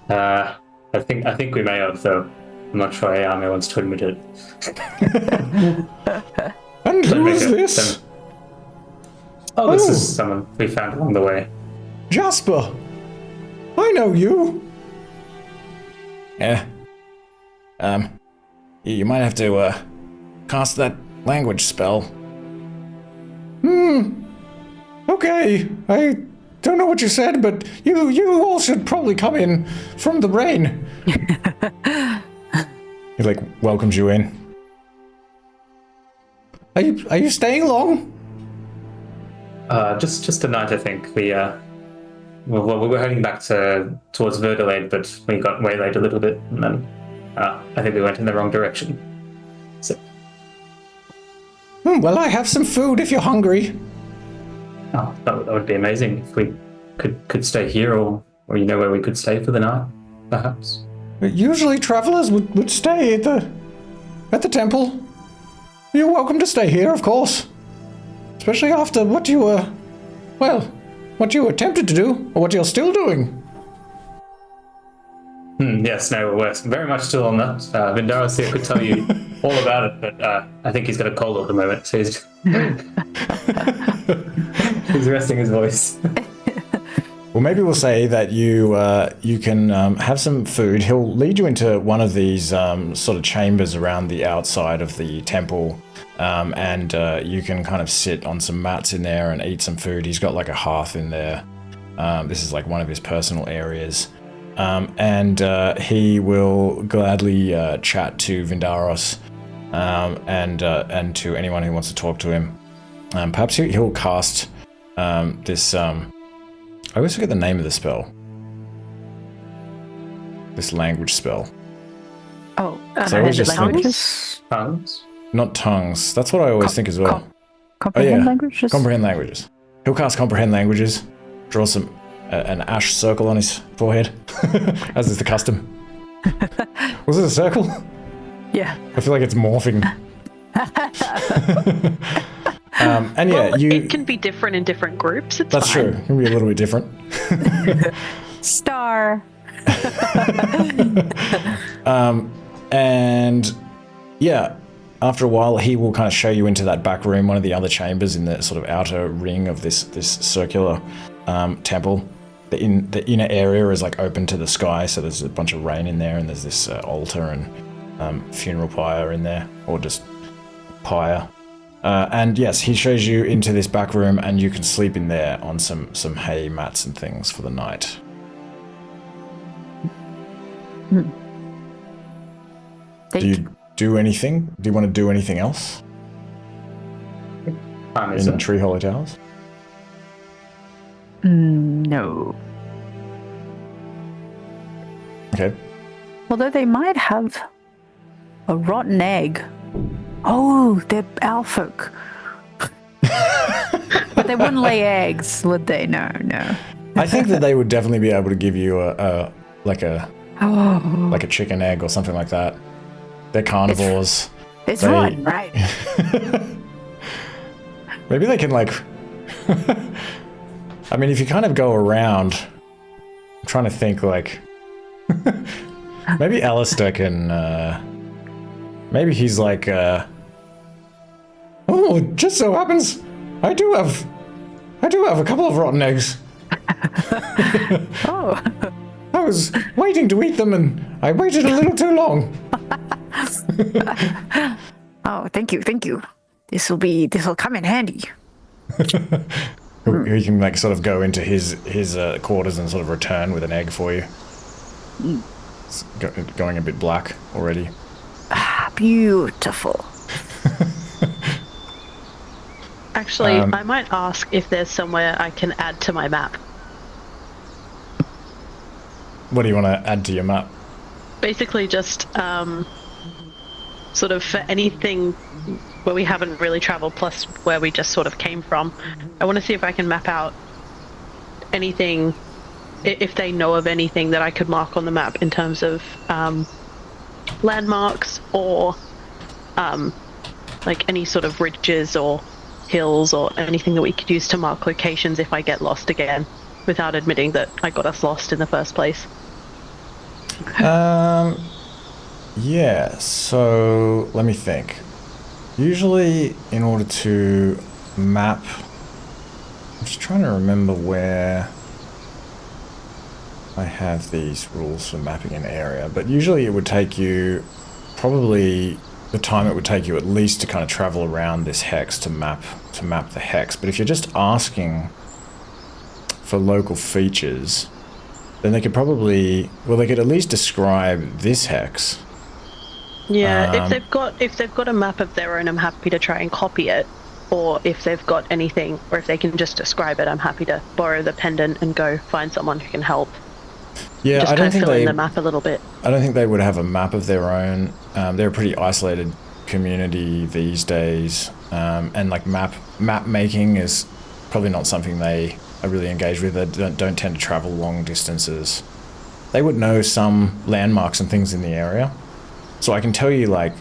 I think we may have, though. I'm not sure Yao Mei wants to admit it. And who is this? This is someone we found along the way. Jasper! I know you! Yeah. You might have to, cast that language spell. Okay. I don't know what you said, but you all should probably come in from the rain. He, welcomes you in. Are you staying long? Just a night, I think. We were heading back towards Verdelade, but we got waylaid a little bit, and then I think we went in the wrong direction. So. Well, I have some food if you're hungry. Oh, that would be amazing if we could stay here, or where we could stay for the night, perhaps. Usually travelers would stay at the temple. You're welcome to stay here, of course. Especially after what you attempted to do, or what you're still doing. Yes, no, we're very much still on that. Vindaros here could tell you all about it, but I think he's got a cold at the moment, so he's resting his voice. Well, maybe we'll say that you can have some food. He'll lead you into one of these sort of chambers around the outside of the temple, and you can kind of sit on some mats in there and eat some food. He's got a hearth in there. This is one of his personal areas. And he will gladly chat to Vindaros and to anyone who wants to talk to him. Perhaps he'll cast this... I always forget the name of the spell. This language spell. Oh, so I always just languages? Tongues? Not tongues. That's what I always think as well. Comprehend languages? Comprehend languages. He'll cast comprehend languages, draw an ash circle on his forehead, as is the custom. Was it a circle? Yeah. I feel like it's morphing. And yeah, well, it can be different in different groups. That's fine. true. It can be a little bit different. Star. And yeah, after a while, he will kind of show you into that back room, one of the other chambers in the sort of outer ring of this circular temple. The inner area is open to the sky, so there's a bunch of rain in there, and there's this altar and funeral pyre in there, or just pyre. And yes, he shows you into this back room, and you can sleep in there on some hay mats and things for the night. Do you do anything? Do you want to do anything else in Treehollow Towers? No. Okay. Although they might have a rotten egg. Oh, they're Alfolk. But they wouldn't lay eggs, would they? No. I think that they would definitely be able to give you a chicken egg or something like that. They're carnivores. It's rotten, right? Maybe they can like. I mean, if you kind of go around, I'm trying to think like. Maybe Alistair can. Maybe he's like. Oh, just so happens, I do have a couple of rotten eggs. Oh. I was waiting to eat them, and I waited a little too long. Oh, thank you. This'll come in handy. He can like sort of go into his quarters and sort of return with an egg for you. It's going a bit black already. Beautiful. Actually, I might ask if there's somewhere I can add to my map. What do you want to add to your map? Basically just sort of for anything where we haven't really traveled, plus where we just sort of came from. I want to see if I can map out anything, if they know of anything that I could mark on the map in terms of landmarks or like any sort of ridges or hills or anything that we could use to mark locations if I get lost again, without admitting that I got us lost in the first place. Yeah, so let me think. Usually in order to map, I'm just trying to remember where I have these rules for mapping an area, but usually it would take you probably the time it would take you at least to kind of travel around this hex to map the hex. But if you're just asking for local features, then they could probably, well, they could at least describe this hex. Yeah, if they've got a map of their own, I'm happy to try and copy it. Or if they've got anything, or if they can just describe it, I'm happy to borrow the pendant and go find someone who can help. Yeah, just I don't think fill in the map a little bit. I don't think they would have a map of their own. They're a pretty isolated community these days, and like map making is probably not something they are really engaged with. They don't tend to travel long distances. They would know some landmarks and things in the area, so I can tell you like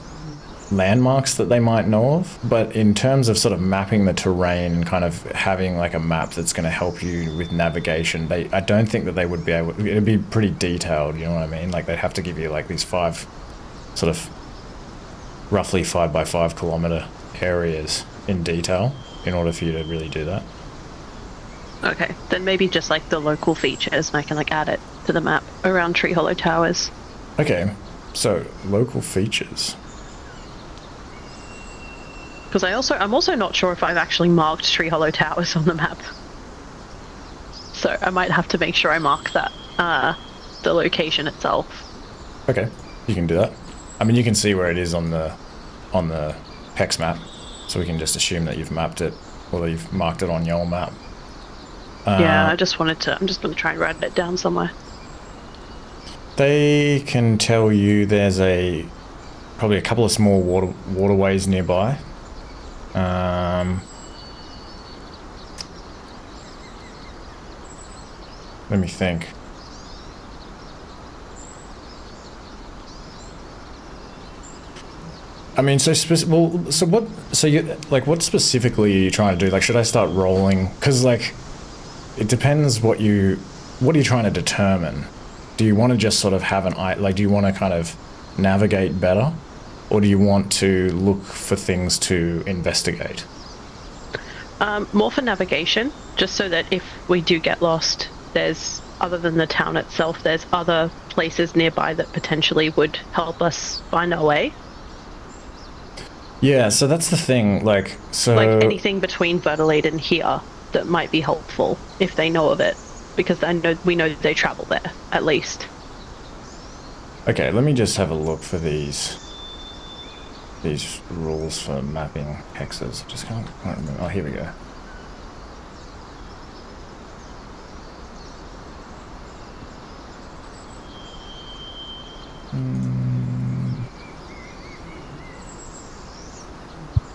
landmarks that they might know of, but in terms of sort of mapping the terrain and kind of having like a map that's going to help you with navigation, I don't think that they would be able. It'd be pretty detailed, you know what I mean? Like they'd have to give you like these 5 sort of roughly 5 by 5 kilometer areas in detail in order for you to really do that. Okay, then maybe just like the local features, and I can like add it to the map around Treehollow Towers. Okay, so local features. Because I'm also not sure if I've actually marked Treehollow Towers on the map. So I might have to make sure I mark that, the location itself. Okay, you can do that. I mean, you can see where it is on the hex map, so we can just assume that you've mapped it, or that you've marked it on your map. Yeah, I'm just going to try and write it down somewhere. They can tell you there's probably a couple of small waterways nearby. Let me think. I mean, what specifically are you trying to do? Like, should I start rolling? Because, like, it depends what are you trying to determine? Do you want to just sort of have do you want to kind of navigate better? Or do you want to look for things to investigate? More for navigation, just so that if we do get lost, there's, other than the town itself, there's other places nearby that potentially would help us find our way. Yeah, so that's the thing, like anything between Verdelade and here that might be helpful if they know of it, because we know they travel there, at least. Okay, let me just have a look for these rules for mapping hexes. Just can't remember. Oh, here we go.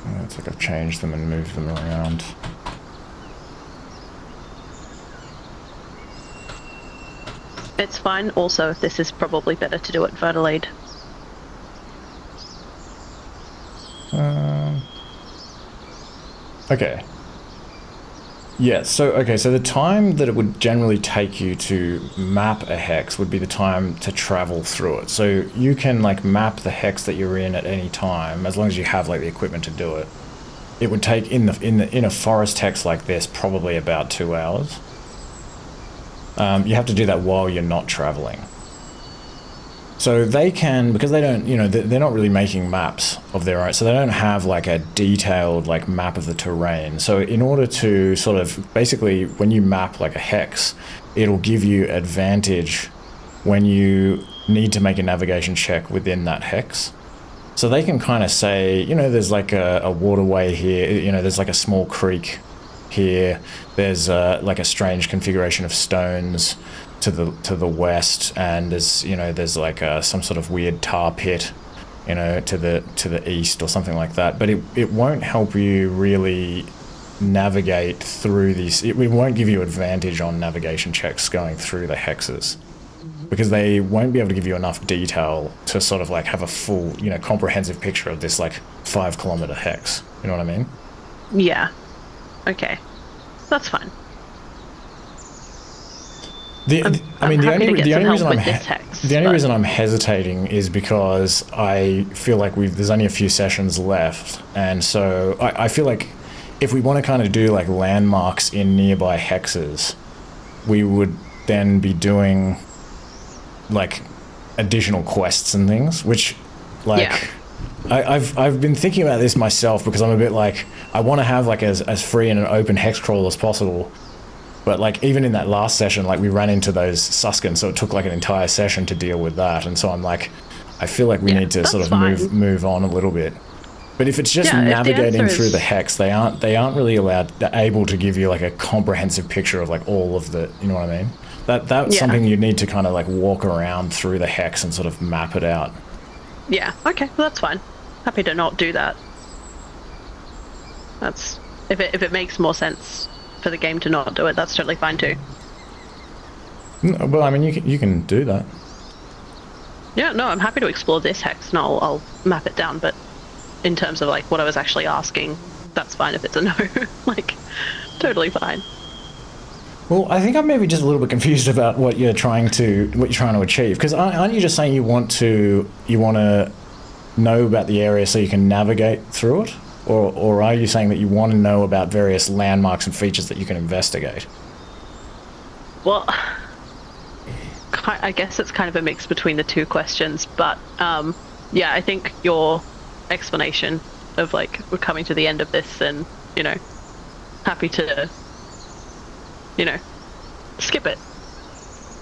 Yeah, it's like I've changed them and moved them around. It's fine. Also, this is probably better to do at Verdelade. Okay. Yeah, so the time that it would generally take you to map a hex would be the time to travel through it. So you can like map the hex that you're in at any time, as long as you have like the equipment to do it. It would take in a forest hex like this probably about 2 hours. You have to do that while you're not traveling. So they can, because they don't, you know, they're not really making maps of their own, so they don't have like a detailed like map of the terrain. So in order to sort of, basically when you map like a hex, it'll give you advantage when you need to make a navigation check within that hex. So they can kind of say, you know, there's like a waterway here, you know, there's like a small creek here, there's like a strange configuration of stones to the west, and there's like some sort of weird tar pit, you know, to the east or something like that. But it won't help you really navigate through these. It won't give you advantage on navigation checks going through the hexes, because they won't be able to give you enough detail to sort of like have a full, you know, comprehensive picture of this like 5 kilometer hex. You know what I mean? Yeah. Okay. That's fine. The only reason I'm hesitating is because I feel like there's only a few sessions left, and so I feel like if we want to kind of do like landmarks in nearby hexes, we would then be doing like additional quests and things, which like I've been thinking about this myself, because I'm a bit like, I want to have like as free and an open hexcrawl as possible. But like even in that last session, like we ran into those Suskin, so it took like an entire session to deal with that. And so I'm like, I feel like we need to sort of move on a little bit. But if it's just navigating through the hex, they aren't really able to give you like a comprehensive picture of like all of the, you know what I mean? That's something you need to kind of like walk around through the hex and sort of map it out. Yeah. Okay. Well, that's fine. Happy to not do that. That's if it makes more sense for the game to not do it, that's totally fine too. Well, I mean, you can do that. Yeah, no, I'm happy to explore this hex, and I'll map it down. But in terms of like what I was actually asking, that's fine if it's a no. Like, totally fine. Well, I think I'm maybe just a little bit confused about what you're trying to achieve. Because aren't you just saying you want to know about the area so you can navigate through it? Or are you saying that you want to know about various landmarks and features that you can investigate? Well, I guess it's kind of a mix between the two questions, but yeah, I think your explanation of like, we're coming to the end of this and, you know, happy to, you know, skip it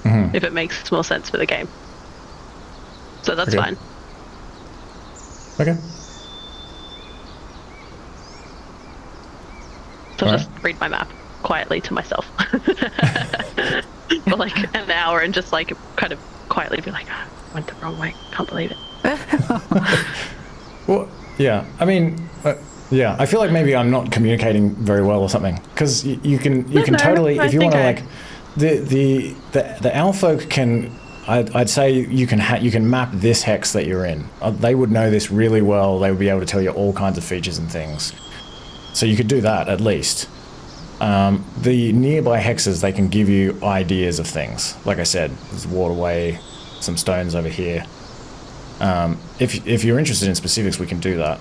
if it makes more sense for the game. So that's fine. Okay. So I'll just read my map quietly to myself for like an hour and just like kind of quietly be like, oh, I went the wrong way. Can't believe it. Well, yeah. I mean, yeah. I feel like maybe I'm not communicating very well or something, because you can totally, if you want to like, the Animalfolk can. I'd say you can map this hex that you're in. They would know this really well. They would be able to tell you all kinds of features and things. So you could do that at least. The nearby hexes, they can give you ideas of things. Like I said, there's a waterway, some stones over here. If you're interested in specifics, we can do that.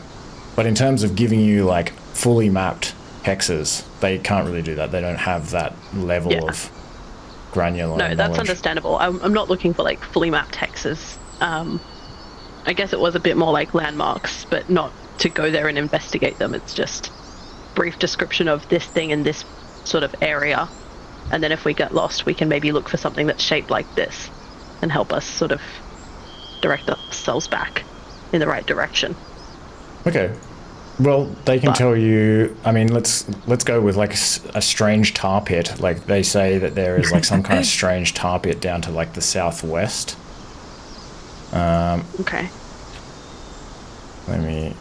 But in terms of giving you like fully mapped hexes, they can't really do that. They don't have that level of granular knowledge. That's understandable. I'm not looking for like fully mapped hexes. I guess it was a bit more like landmarks, but not to go there and investigate them. It's just brief description of this thing in this sort of area, and then if we get lost, we can maybe look for something that's shaped like this and help us sort of direct ourselves back in the right direction. Okay. Well, they can tell you. I mean, let's go with like a strange tar pit. Like they say that there is like some kind of strange tar pit down to like the southwest. Okay. Let me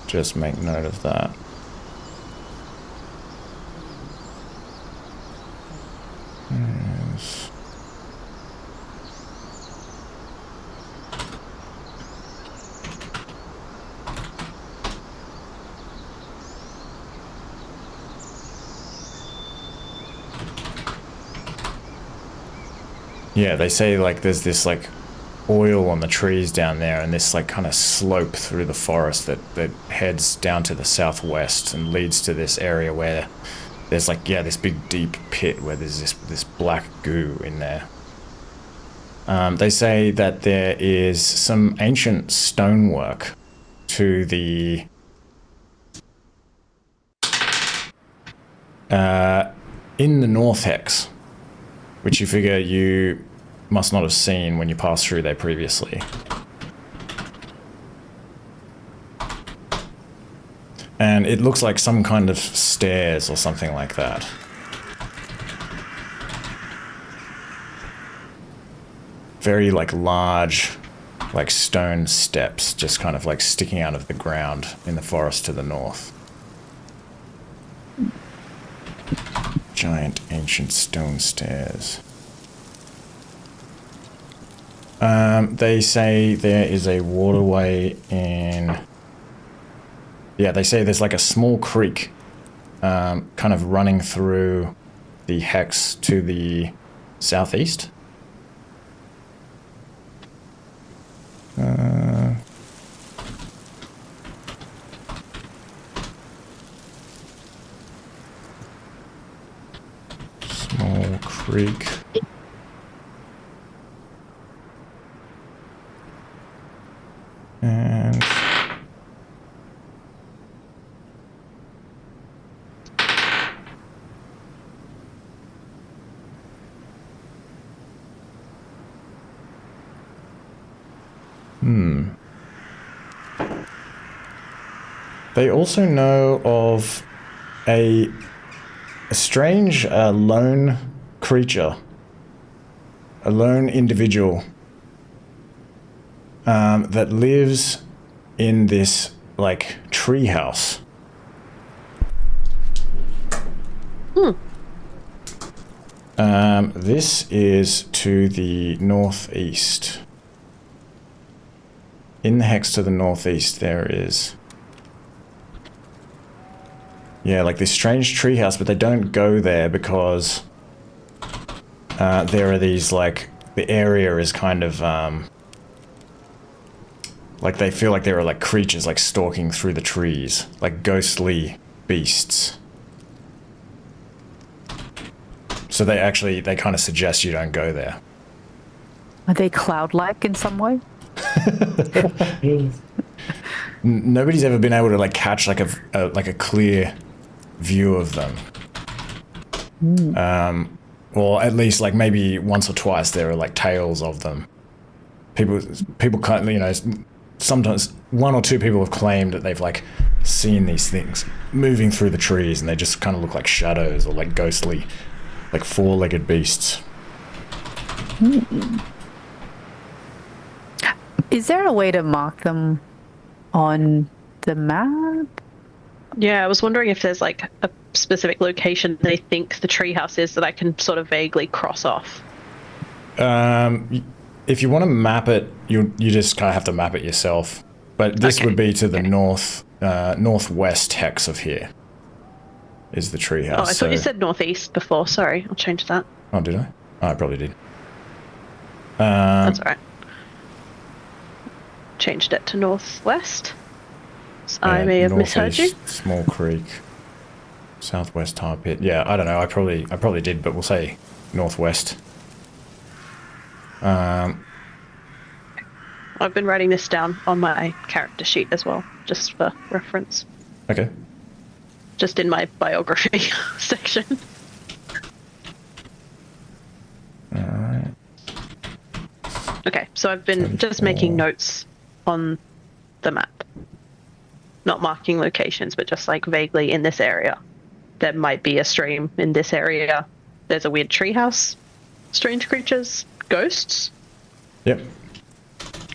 just make note of that. Yes. Yeah, they say like there's this like oil on the trees down there and this like kind of slope through the forest that heads down to the southwest and leads to this area where there's like, yeah, this big deep pit where there's this black goo in there. They say that there is some ancient stonework to the in the North Hex, which you figure you must not have seen when you passed through there previously. And it looks like some kind of stairs or something like that. Very like large, like stone steps just kind of like sticking out of the ground in the forest to the north. Giant ancient stone stairs. They say there is a waterway in... Yeah, they say there's like a small creek kind of running through the hex to the southeast. Small creek. And they also know of a strange lone creature, a lone individual that lives in this like tree house. This is to the northeast. In the hex to the northeast there is, yeah, like this strange treehouse, but they don't go there because there are these like, the area is kind of like they feel like there are like creatures like stalking through the trees, like ghostly beasts. So they kind of suggest you don't go there. Are they cloud-like in some way? Nobody's ever been able to like catch like a clear view of them. Or at least like maybe once or twice there are like tales of them. People kind of, you know, sometimes one or two people have claimed that they've like seen these things moving through the trees and they just kind of look like shadows or like ghostly, like four-legged beasts. Is there a way to mark them on the map? Yeah, I was wondering if there's like a specific location they think the treehouse is that I can sort of vaguely cross off. If you want to map it, you just kind of have to map it yourself. But this would be to the northwest hex of here. Is the treehouse. Oh, I thought you said northeast before. Sorry, I'll change that. Oh, did I? Oh, I probably did. That's all right. Changed it to northwest. So I may have misheard you. Small creek. Southwest tar pit. Yeah, I don't know. I probably did, but we'll say northwest. I've been writing this down on my character sheet as well, just for reference. Okay. Just in my biography section. Alright. Okay, so I've been just 34. making notes on the map. Not marking locations, but just like vaguely in this area. There might be a stream in this area. There's a weird treehouse. Strange creatures. Ghosts. Yep.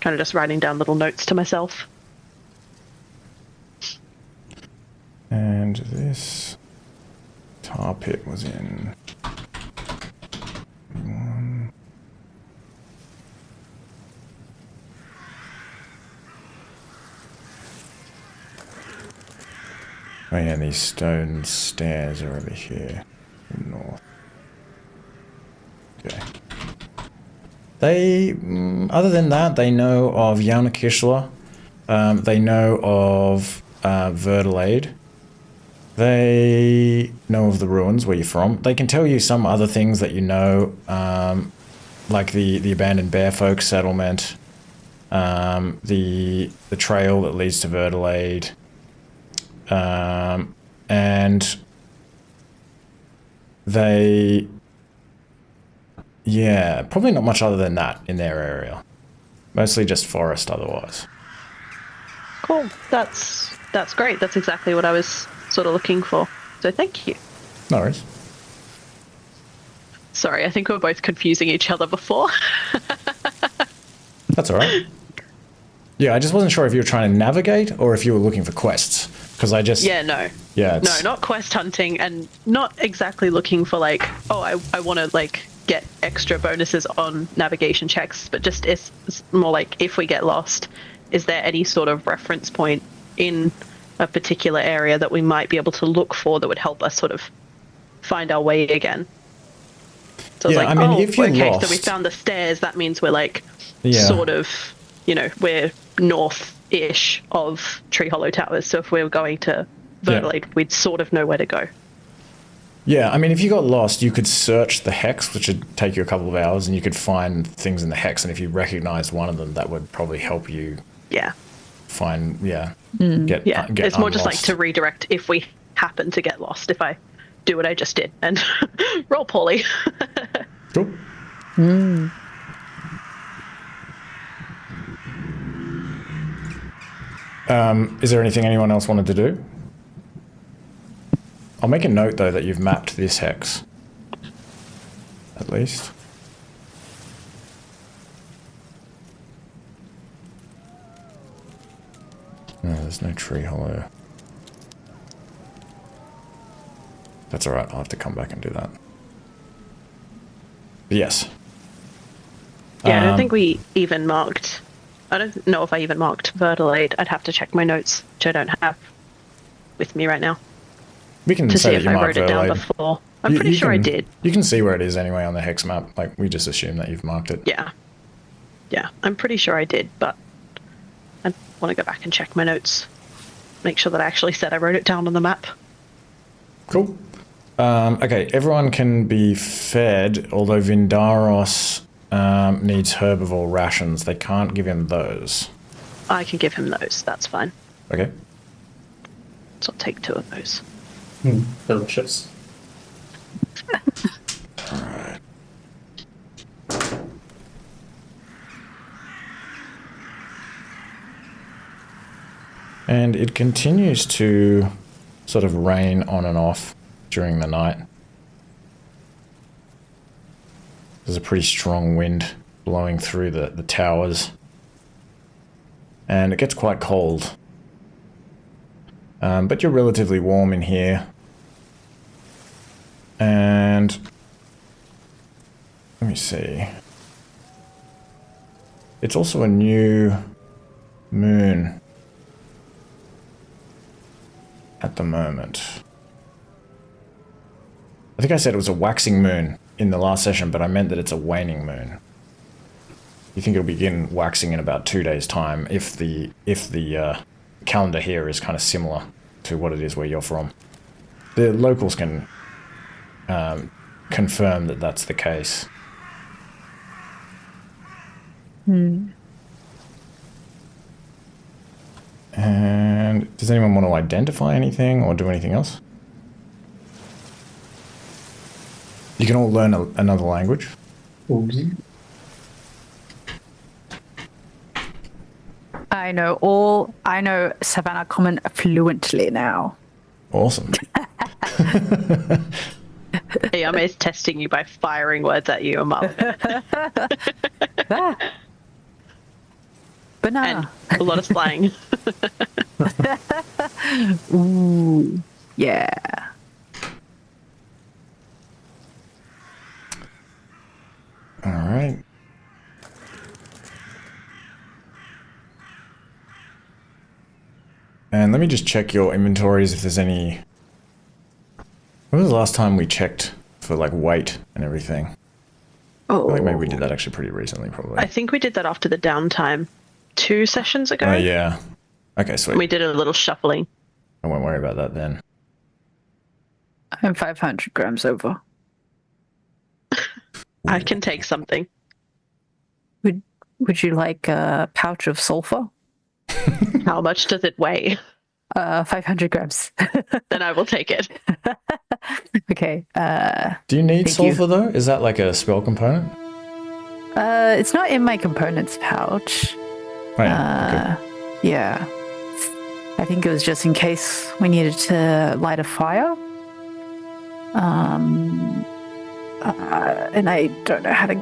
Kind of just writing down little notes to myself. And this tar pit was in... Oh yeah, these stone stairs are over here, north. Okay. They, other than that, they know of Yao Mei. They know of Verdelade. They know of the ruins where you're from. They can tell you some other things that you know, like the abandoned bearfolk settlement, the trail that leads to Verdelade. And they, yeah, probably not much other than that in their area. Mostly just forest otherwise. Cool. That's great. That's exactly what I was sort of looking for. So thank you. No worries. Sorry, I think we were both confusing each other before. That's all right. Yeah, I just wasn't sure if you were trying to navigate or if you were looking for quests. Because I just... Yeah, no. Yeah, No, not quest hunting, and not exactly looking for like, oh, I want to like get extra bonuses on navigation checks, but just it's more like if we get lost, is there any sort of reference point in a particular area that we might be able to look for that would help us sort of find our way again? So yeah, it's like, I mean, oh, if you're okay, lost... so we found the stairs, that means we're like Yeah. sort of, you know, we're north-ish of Treehollow Towers, so if we were going to Verdelade, we'd sort of know where to go. Yeah, I mean, if you got lost, you could search the hex, which would take you a couple of hours, and you could find things in the hex, and if you recognized one of them, that would probably help you find, get it's more just like unlost. to redirect if we happen to get lost, if I do what I just did and roll poorly. Cool. Is there anything anyone else wanted to do? I'll make a note, though, that you've mapped this hex. At least. No, there's no tree hollow. That's alright, I'll have to come back and do that. But yes. Yeah, I don't think we even marked... I don't know if I even marked Verdelade. I'd have to check my notes, which I don't have with me right now. We can to say see that if you I marked wrote it down Verdelade. before. I'm pretty sure I did. You can see where it is anyway on the hex map. Like, we just assume that you've marked it. Yeah. Yeah, I'm pretty sure I did, but I want to go back and check my notes. Make sure that I actually said I wrote it down on the map. Cool. Okay, everyone can be fed, although Vindaros needs herbivore rations. They can't give him those. I can give him those, that's fine. Okay. So I'll take 2 of those. Delicious. Alright. And it continues to sort of rain on and off during the night. There's a pretty strong wind blowing through the towers. And it gets quite cold. But you're relatively warm in here. And let me see. It's also a new moon at the moment. I think I said it was a waxing moon in the last session, but I meant that it's a waning moon. You think it'll begin waxing in about 2 days' time if the calendar here is kind of similar to what it is where you're from. The locals can confirm that that's the case. And does anyone want to identify anything or do anything else? You can all learn another language. know Savannah Common fluently now. Awesome. Yao Mei's testing you by firing words at you a mile Ah. Banana. and a lot of slang. Ooh, yeah. All right. And let me just check your inventories if there's any... When was the last time we checked for like weight and everything? I feel like maybe we did that actually pretty recently, probably. I think we did that after the downtime 2 sessions ago. Oh, yeah. Okay, sweet. We did a little shuffling. I won't worry about that then. I'm 500 grams over. I can take something. Would you like a pouch of sulfur? How much does it weigh? 500 grams. Then I will take it. Okay. Do you need thank sulfur though? Is that like a spell component? It's not in my components pouch. Oh, yeah. Okay. Yeah. I think it was just in case we needed to light a fire. And I don't know how to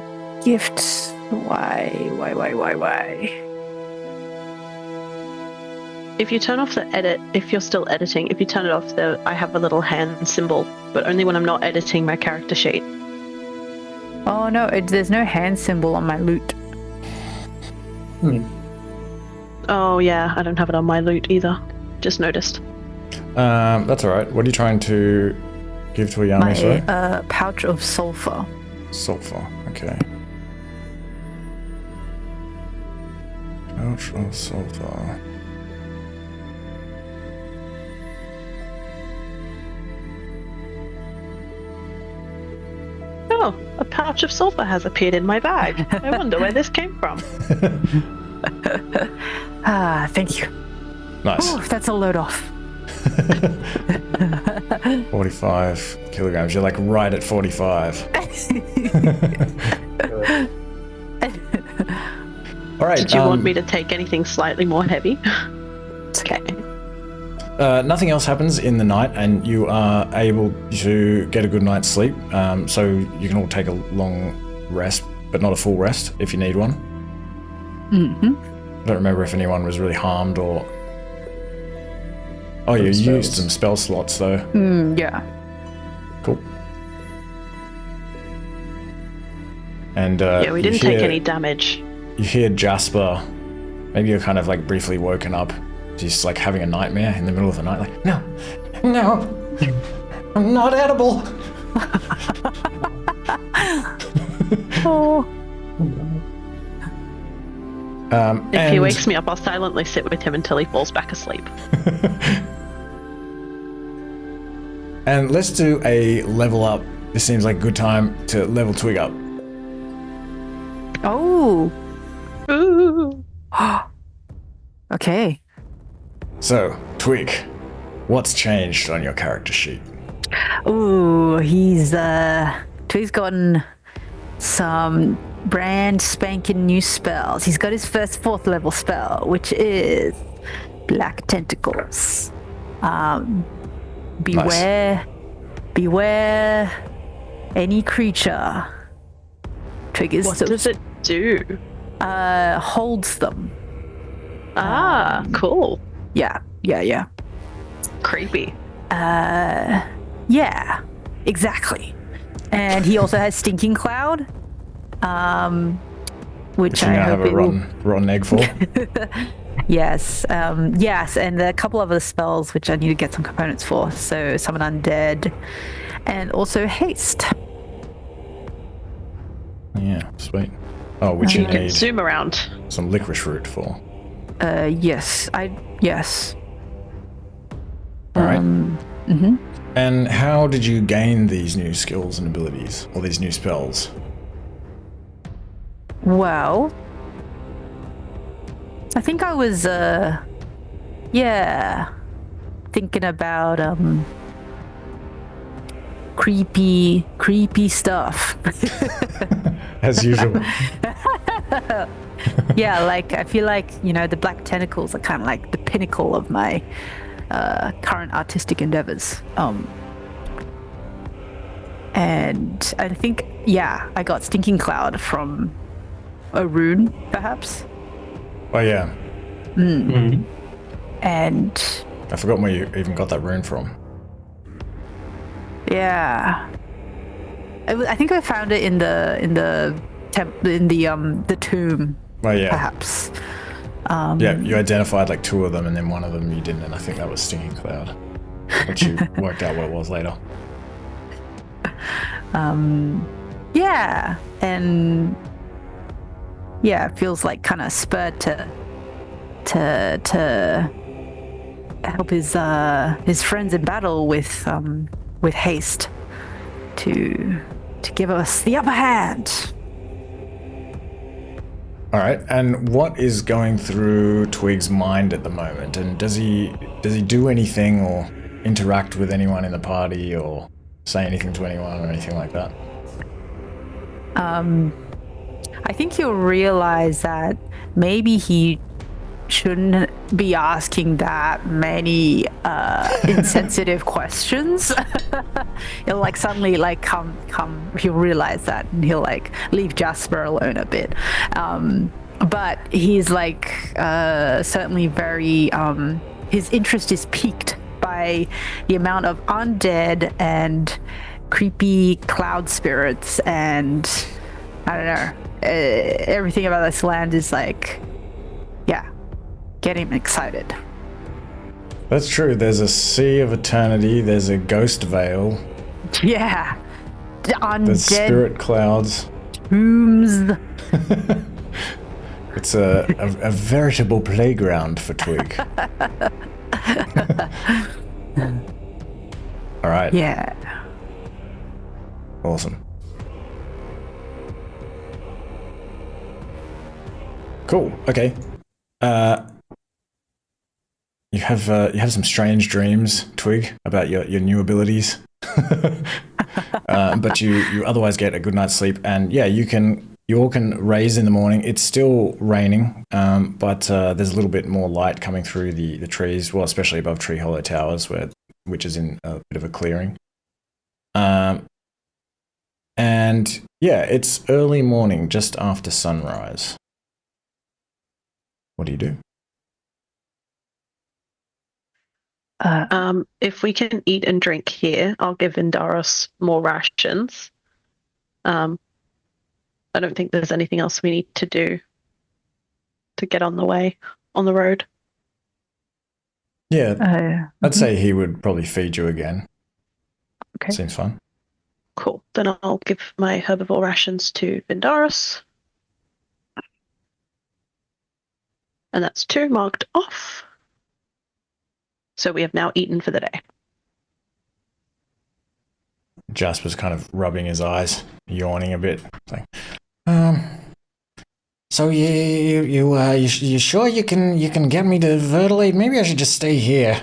gift. Why? If you turn off the edit, if you're still editing, if you turn it off, I have a little hand symbol, but only when I'm not editing my character sheet. Oh no, there's no hand symbol on my loot. Oh yeah, I don't have it on my loot either. Just noticed. That's alright. What are you trying to give to a Yao Mei, sorry? My pouch of sulfur. Sulfur, okay. Pouch of sulfur. Oh, a pouch of sulfur has appeared in my bag. I wonder where this came from. Thank you. Nice. Oh, that's a load off. 45 kilograms. You're like right at 45. All right. Did you want me to take anything slightly more heavy? It's okay. Nothing else happens in the night, and you are able to get a good night's sleep. So you can all take a long rest, but not a full rest if you need one. Mm-hmm. I don't remember if anyone was really harmed or... Oh, you used some spell slots though. Yeah. Cool. And Yeah, we didn't take any damage. You hear Jasper. Maybe you're kind of like briefly woken up, just like having a nightmare in the middle of the night. Like, no, I'm not edible. Oh. If he wakes me up, I'll silently sit with him until he falls back asleep. And let's do a level up. This seems like a good time to level Twig up. Oh. Ooh. Okay. So, Twig, what's changed on your character sheet? Ooh, Twig's gotten some brand spanking new spells. He's got his first 4th level spell, which is Black Tentacles. Beware any creature triggers. What does it do? Holds them. Cool. Yeah. Creepy. Yeah, exactly. And he also has Stinking Cloud, which you I now hope have a rotten egg for. Yes, and a couple of other spells which I need to get some components for. So Summon Undead, and also Haste. Yeah, sweet. Oh, which you You can need zoom around. some licorice root for. Yes. All right. Mm-hmm. And how did you gain these new skills and abilities, or these new spells? Well, I think I was, thinking about, creepy stuff. As usual. Yeah, like I feel like the black tentacles are kind of like the pinnacle of my current artistic endeavors. And I think I got Stinking Cloud from a rune, perhaps. Oh yeah. And I forgot where you even got that rune from. yeah, I think I found it in the tomb. Oh yeah. Perhaps. Yeah, you identified like 2 of them, and then one of them you didn't, and I think that was Stinging Cloud, which you worked out what it was later. Yeah, and it feels like kind of spurred to help his friends in battle with haste to give us the upper hand. All right, and what is going through Twig's mind at the moment? And does he do anything or interact with anyone in the party or say anything to anyone or anything like that? I think he'll realize that maybe he shouldn't be asking that many insensitive questions. He'll like suddenly like come he'll realize that, and he'll like leave Jasper alone a bit. But he's like certainly very his interest is piqued by the amount of undead and creepy cloud spirits, and I don't know, everything about this land is like get him excited. That's true. There's a Sea of Eternity, there's a Ghost Veil, Yeah. Undead there's Spirit Clouds. tombs. It's a veritable playground for Twig. All right. Yeah. Awesome. Cool. Okay. You have some strange dreams, Twig, about your new abilities. But you otherwise get a good night's sleep, and you all can raise in the morning. It's still raining, but there's a little bit more light coming through the trees, well, especially above Treehollow Towers, which is in a bit of a clearing. And it's early morning, just after sunrise. What do you do? If we can eat and drink here, I'll give Indaros more rations. I don't think there's anything else we need to do to get on the road. Yeah, I'd say he would probably feed you again. Okay. Seems fun. Cool. Then I'll give my herbivore rations to Indaros. And that's 2 marked off. So we have now eaten for the day. Jasper's kind of rubbing his eyes, yawning a bit. Like, so you sure you can get me to Verdelade? Maybe I should just stay here.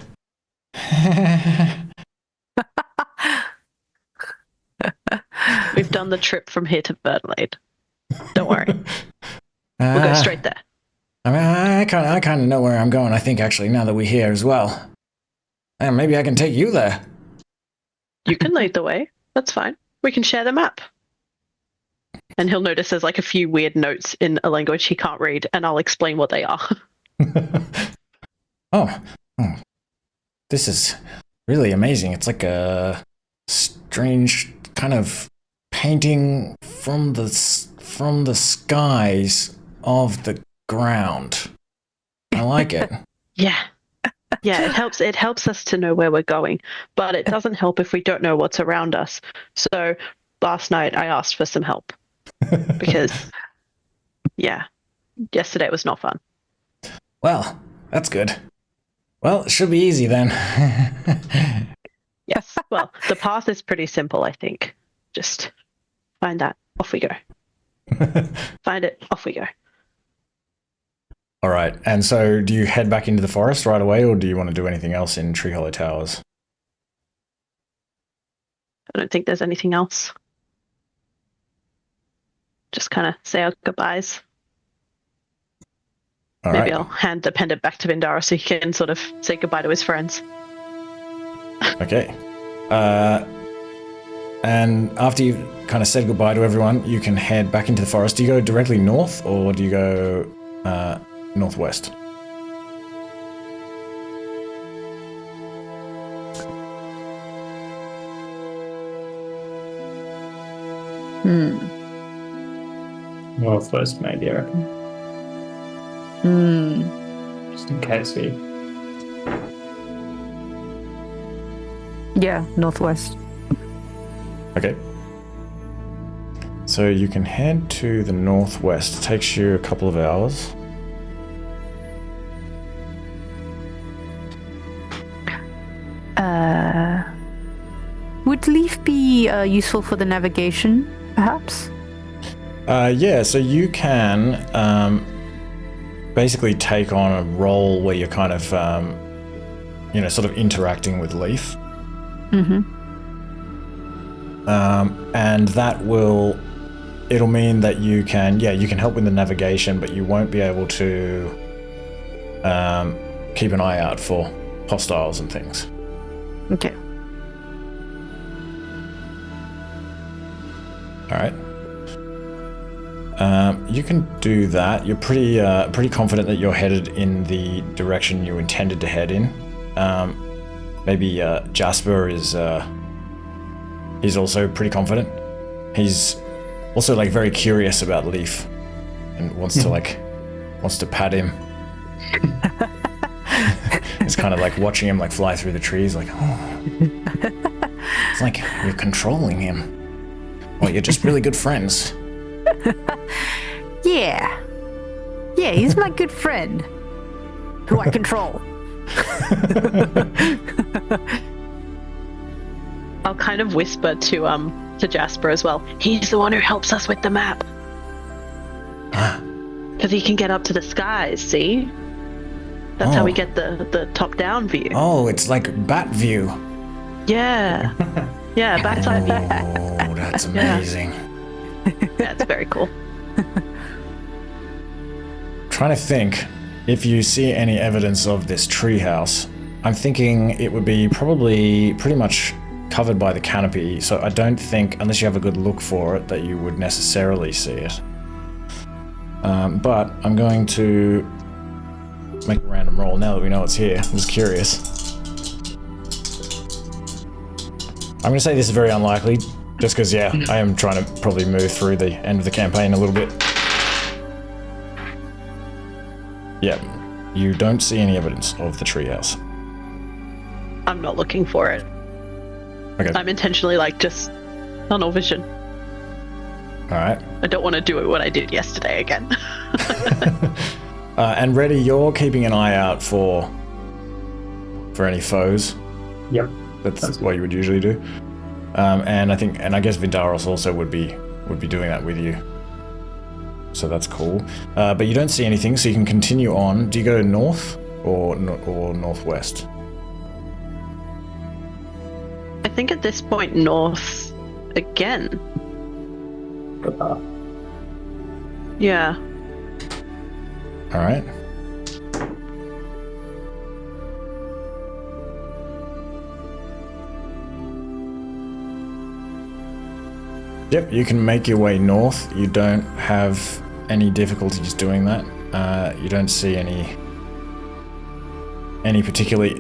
We've done the trip from here to Verdelade. Don't worry. We'll go straight there. I mean, I kind of know where I'm going, I think, actually, now that we're here as well. And maybe I can take you there. You can lead the way. That's fine. We can share the map. And he'll notice there's like a few weird notes in a language he can't read, and I'll explain what they are. Oh, this is really amazing. It's like a strange kind of painting from the skies of the ground. I like it. Yeah, it helps us to know where we're going, but it doesn't help if we don't know what's around us. So last night I asked for some help because yesterday was not fun. Well, that's good. Well, it should be easy then. Yes. Well, the path is pretty simple, I think. Just find that. Off we go. Find it. Off we go. All right. And so do you head back into the forest right away, or do you want to do anything else in Treehollow Towers? I don't think there's anything else. Just kind of say our goodbyes. Maybe right. I'll hand the pendant back to Vindara so he can sort of say goodbye to his friends. Okay. And after you've kind of said goodbye to everyone, you can head back into the forest. Do you go directly north or do you go northwest? Northwest, maybe, I reckon. Just in case we... Yeah, northwest. Okay. So you can head to the northwest. It takes you a couple of hours. Would leaf be useful for the navigation, perhaps? Yeah, so you can basically take on a role where you're kind of, sort of interacting with Leaf. And that it'll mean that you can help with the navigation, but you won't be able to keep an eye out for hostiles and things. Okay. All right. You can do that. You're pretty confident that you're headed in the direction you intended to head in. Maybe Jasper is. He's also pretty confident. He's also like very curious about Leaf, and wants to pat him. It's kind of like watching him like fly through the trees, like, oh. It's like you're controlling him. Well, you're just really good friends. Yeah, he's my good friend, who I control. I'll kind of whisper to Jasper as well. He's the one who helps us with the map. Because he can get up to the skies, see? That's how we get the top-down view. Oh, it's like bat view. Yeah. Yeah, bat's eye view. Oh, that's amazing. Yeah, it's very cool. Trying to think if you see any evidence of this treehouse. I'm thinking it would be probably pretty much covered by the canopy, so I don't think, unless you have a good look for it, that you would necessarily see it. But I'm going to make a random roll now that we know it's here. I'm just curious. I'm going to say this is very unlikely, just because, I am trying to probably move through the end of the campaign a little bit. Yeah, you don't see any evidence of the treehouse. I'm not looking for it. Okay. I'm intentionally just tunnel vision. Alright. I don't want to do what I did yesterday again. And Reddy, you're keeping an eye out for any foes. Yep. That's what you would usually do. And I guess Vindaros also would be doing that with you. So that's cool. But you don't see anything, so you can continue on. Do you go north or northwest? I think at this point north again. Yeah. All right. Yep, you can make your way north. You don't have any difficulties doing that. You don't see any particularly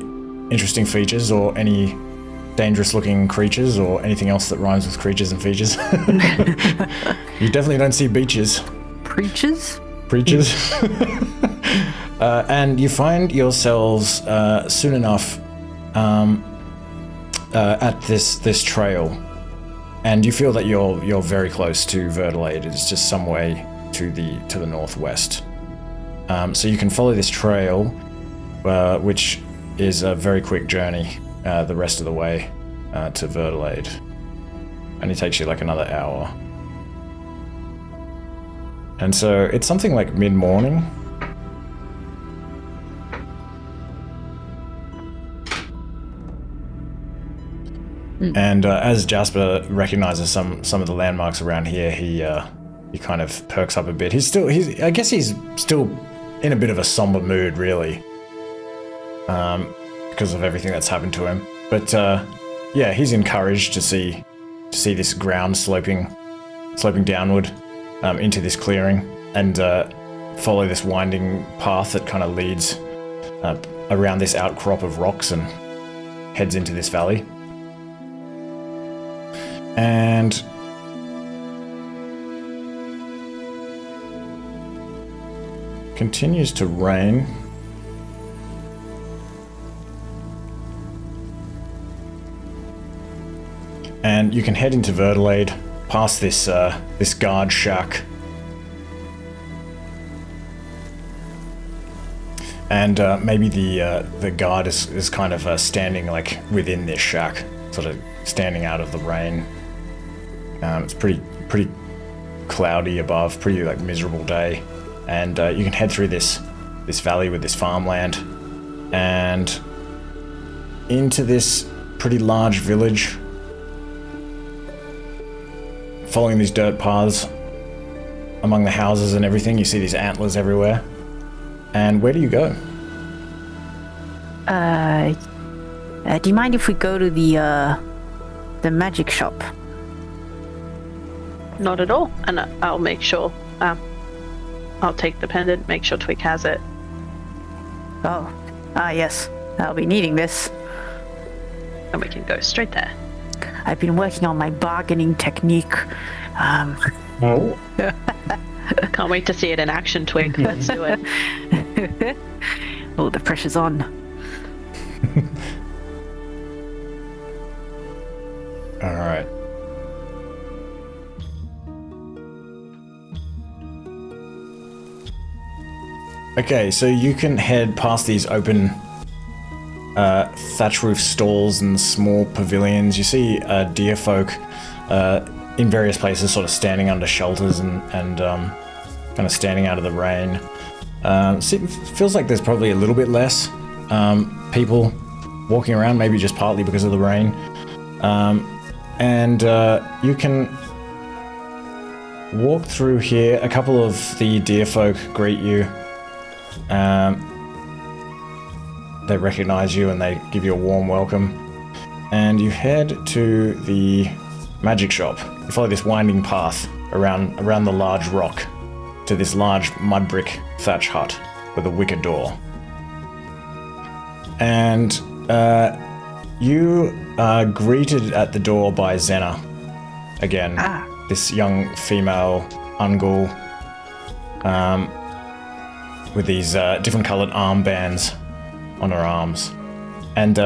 interesting features or any dangerous looking creatures or anything else that rhymes with creatures and features. You definitely don't see beaches. Preachers? And you find yourselves soon enough at this trail. And you feel that you're very close to Verdelade. It's just some way to the northwest. So you can follow this trail, which is a very quick journey the rest of the way to Verdelade. Only takes you like another hour. And so it's something like mid-morning. And as Jasper recognizes some of the landmarks around here, he kind of perks up a bit. I guess he's still in a bit of a somber mood, really, because of everything that's happened to him. But yeah, he's encouraged to see this ground sloping downward into this clearing, and follow this winding path that kind of leads around this outcrop of rocks and heads into this valley. And continues to rain. And you can head into Verdelade, past this guard shack. And maybe the guard is kind of standing like within this shack, sort of standing out of the rain. It's pretty cloudy above, pretty like miserable day, and you can head through this valley with this farmland, and into this pretty large village, following these dirt paths among the houses and everything. You see these antlers everywhere. And where do you go? Do you mind if we go to the magic shop? Not at all. And I'll make sure. I'll take the pendant, make sure Twig has it. Oh, yes. I'll be needing this. And we can go straight there. I've been working on my bargaining technique. Oh. Can't wait to see it in action, Twig. Let's do it. Oh, the pressure's on. All right. Okay, so you can head past these open thatch roof stalls and small pavilions. You see deer folk in various places, sort of standing under shelters and kind of standing out of the rain. Feels like there's probably a little bit less people walking around, maybe just partly because of the rain. And you can walk through here. A couple of the deer folk greet you. They recognize you and they give you a warm welcome. And you head to the magic shop. You follow this winding path around the large rock to this large mud brick thatch hut with a wicker door. And you are greeted at the door by Zena again. This young female Ungul with these different colored armbands on her arms. And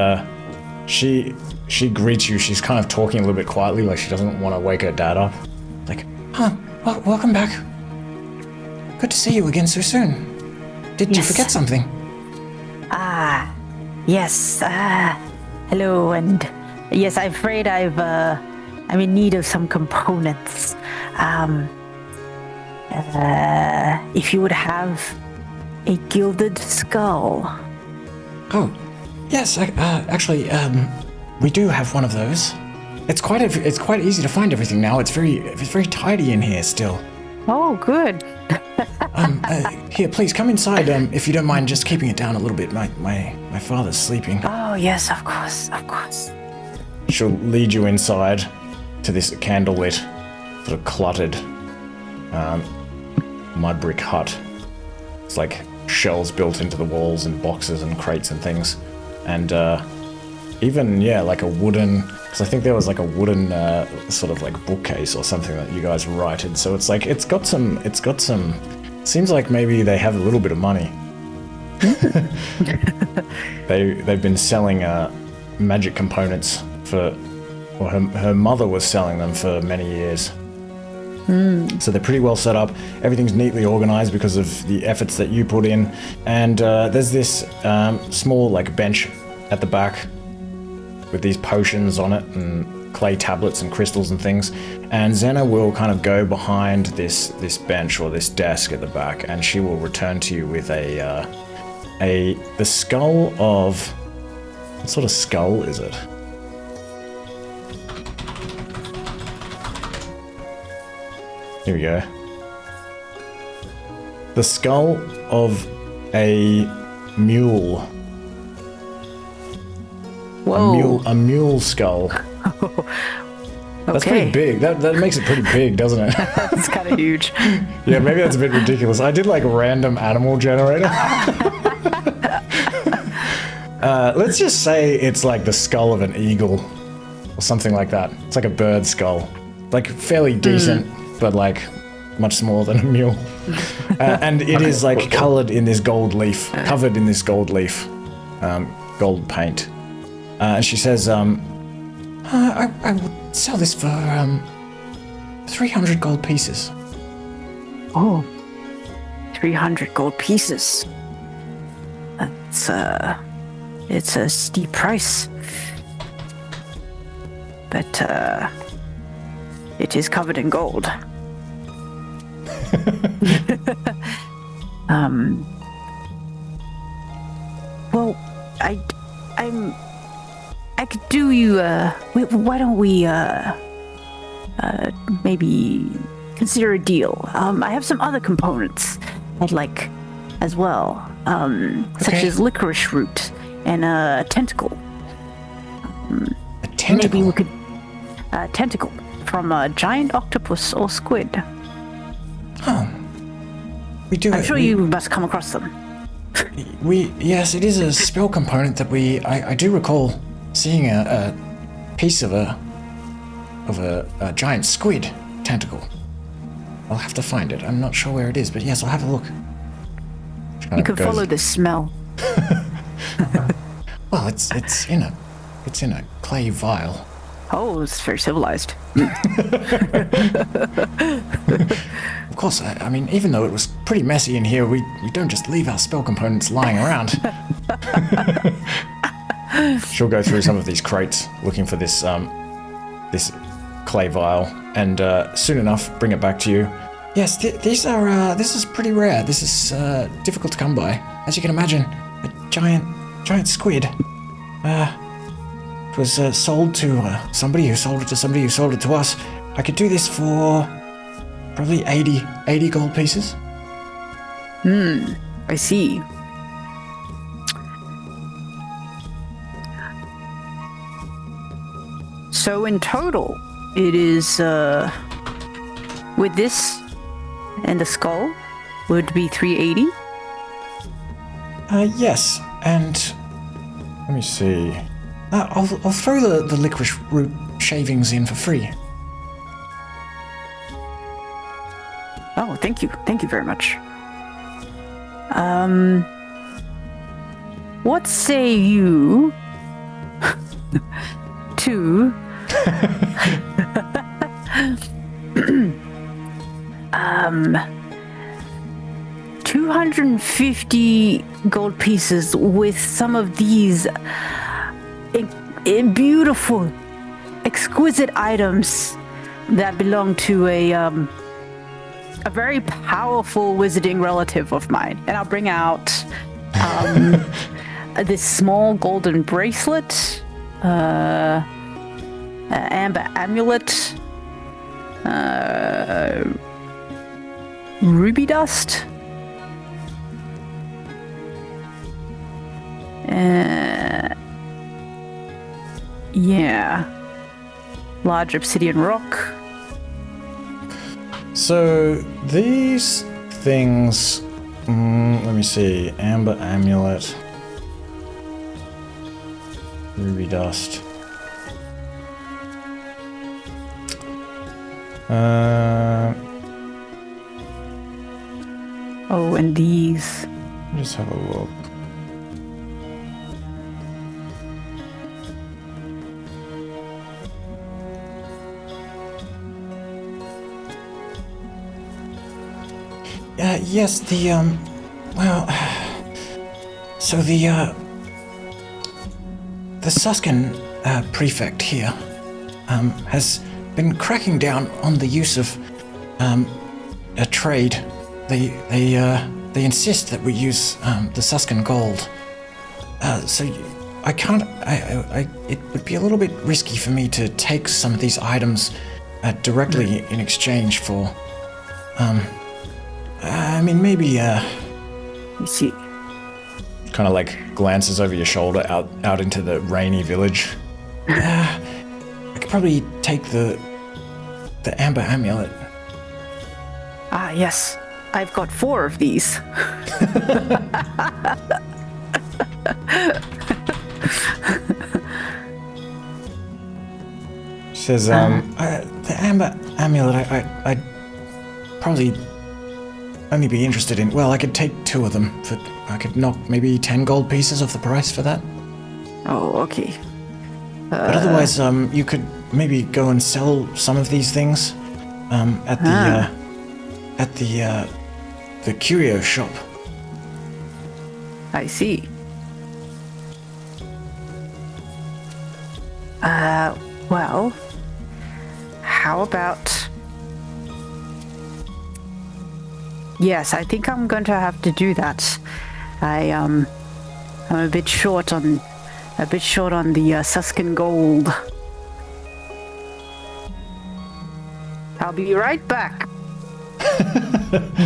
she greets you. She's kind of talking a little bit quietly, like she doesn't want to wake her dad up. Like, well, welcome back. Good to see you again so soon. Did you forget something? Yes. Hello, and yes, I'm afraid I'm in need of some components. If you would have a gilded skull. Oh, yes. Actually, we do have one of those. It's quite easy to find everything now. It's very tidy in here still. Oh, good. Here, please come inside. If you don't mind, just keeping it down a little bit. My father's sleeping. Oh, yes, of course. She'll lead you inside to this candlelit, sort of cluttered, mud brick hut. It's like shelves built into the walls and boxes and crates and things, and even like a wooden. Because I think there was like a wooden sort of like bookcase or something that you guys righted. So it's like it's got some. Seems like maybe they have a little bit of money. They've been selling magic components her mother was selling them for many years. So they're pretty well set up. Everything's neatly organized because of the efforts that you put in. And there's this small like bench at the back with these potions on it and clay tablets and crystals and things. And Zena will kind of go behind this bench or this desk at the back, and she will return to you with the skull of... What sort of skull is it? Here we go. The skull of a mule. Whoa. A mule skull. That's pretty big. That makes it pretty big, doesn't it? That's kind of huge. Yeah, maybe that's a bit ridiculous. I did like random animal generator. Let's just say it's like the skull of an eagle or something like that. It's like a bird skull. Like fairly decent, but like much smaller than a mule. And it is like covered in this gold leaf, gold paint. And she says, I would sell this for 300 gold pieces. Oh, 300 gold pieces. It's a steep price. But it is covered in gold. Well, I could do you, why don't we, maybe consider a deal? I have some other components I'd like as well, such as licorice root and a tentacle. A tentacle? Maybe we could, tentacle from a giant octopus or squid. Oh. We do. I'm sure you must come across them. Yes, it is a spell component that I do recall seeing a piece of a giant squid tentacle. I'll have to find it. I'm not sure where it is, but yes, I'll have a look. You can follow the smell. Well, it's in a clay vial. Oh, it's very civilized. Of course, I mean, even though it was pretty messy in here, we don't just leave our spell components lying around. She'll go through some of these crates looking for this this clay vial, and soon enough bring it back to you. Yes, these are this is pretty rare. This is difficult to come by, as you can imagine. A giant squid. It was sold to somebody who sold it to somebody who sold it to us. I could do this for probably 80 gold pieces. I see. So in total, it is, with this and the skull, would be 380? Yes, and let me see. I'll throw the licorice root shavings in for free. Oh, thank you. Thank you very much. What say you to 250 gold pieces with some of these beautiful, exquisite items that belong to a very powerful wizarding relative of mine. And I'll bring out this small golden bracelet, amber amulet, ruby dust, large obsidian rock. So these things, let me see, amber amulet, ruby dust. Oh, and these. Just have a look. Yes, so the Suskin prefect here has been cracking down on the use of a trade. They insist that we use the Suskin gold. So I can't. It would be a little bit risky for me to take some of these items directly in exchange for. I mean, maybe. You see. kind of like glances over your shoulder out into the rainy village. I could probably take the amber amulet. Ah, yes. I've got 4 of these. She says, the amber amulet, I'd probably only be interested in. Well, I could take 2 of them. I could knock maybe 10 gold pieces off the price for that. Oh, okay. But otherwise, you could maybe go and sell some of these things at the curio shop. I see. Well, how about... Yes, I think I'm going to have to do that. I'm a bit short on the Suskin gold. I'll be right back.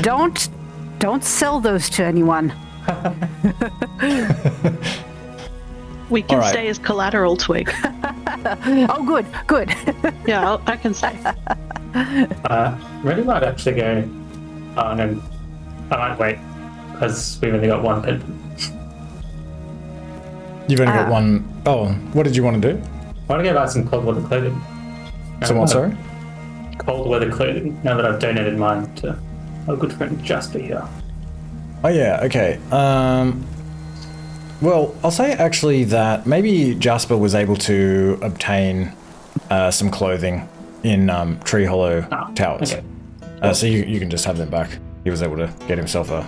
Don't sell those to anyone. We can Alright. stay as collateral, Twig. Oh, good. Yeah, I can stay. Really might actually go. Oh no, I might wait because we've only got 1 pin. You've only got 1... Oh, what did you want to do? I want to go buy some cold weather clothing. Some what, sorry? Cold weather clothing. Now that I've donated mine to our good friend Jasper here. Oh yeah, okay. Well, I'll say actually that maybe Jasper was able to obtain some clothing in Treehollow Towers. Okay. So you can just have them back. He was able to get himself a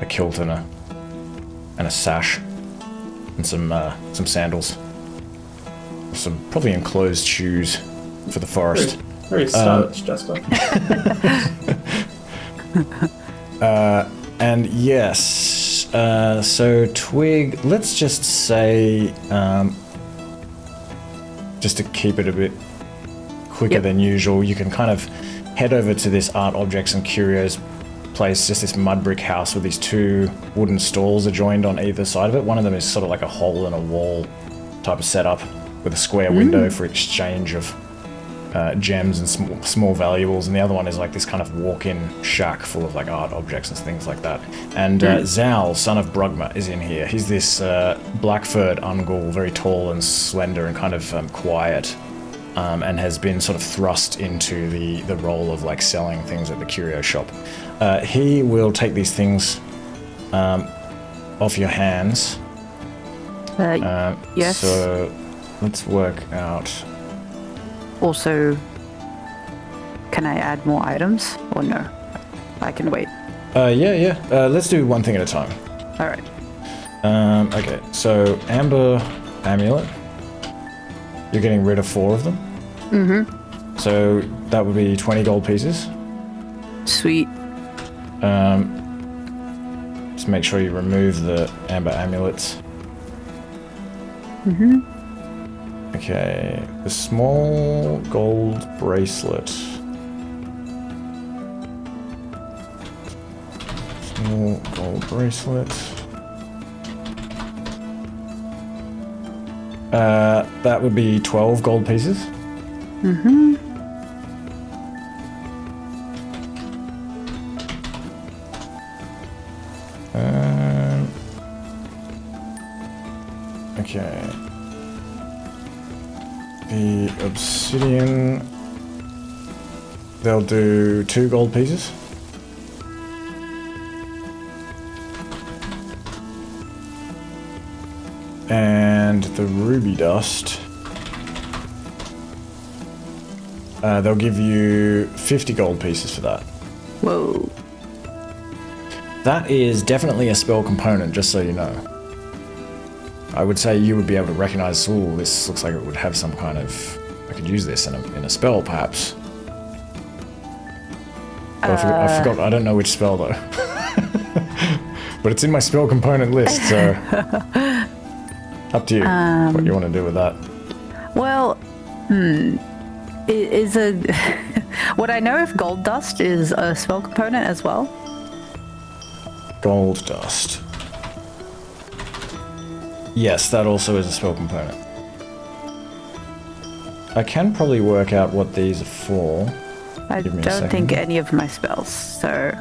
kilt and a sash and some sandals. Some probably enclosed shoes for the forest. Very stylish, Jasper. And yes, so Twig, let's just say, just to keep it a bit quicker than usual, you can kind of head over to this art objects and curios place, just this mud brick house with these 2 wooden stalls adjoined on either side of it. One of them is sort of like a hole in a wall type of setup with a square window for exchange of gems and small valuables, and the other one is like this kind of walk-in shack full of like art objects and things like that. And Zal, son of Brugma, is in here. He's this black-furred ungul, very tall and slender and kind of quiet, and has been sort of thrust into the role of like selling things at the curio shop. He will take these things off your hands. Yes. So let's work out. Also, can I add more items or no? I can wait. Yeah. Let's do one thing at a time. All right. Okay, so amber amulet. You're getting rid of 4 of them. Mm-hmm. So that would be 20 gold pieces. Sweet. Just make sure you remove the amber amulets. Mm-hmm. Okay, the small gold bracelet. Small gold bracelet. That would be 12 gold pieces. Mm-hmm. Okay. The obsidian, they'll do 2 gold pieces. And the ruby dust, they'll give you 50 gold pieces for that. Whoa. That is definitely a spell component, just so you know. I would say you would be able to recognize, ooh, this looks like it would have some kind of... I could use this in a spell, perhaps. Oh, I forgot, I don't know which spell, though. But it's in my spell component list, so... Up to you, what you want to do with that. Well, is a... Would I know if gold dust is a spell component as well? Gold dust. Yes, that also is a spell component. I can probably work out what these are for. I Give me a don't second. think any of my spells, so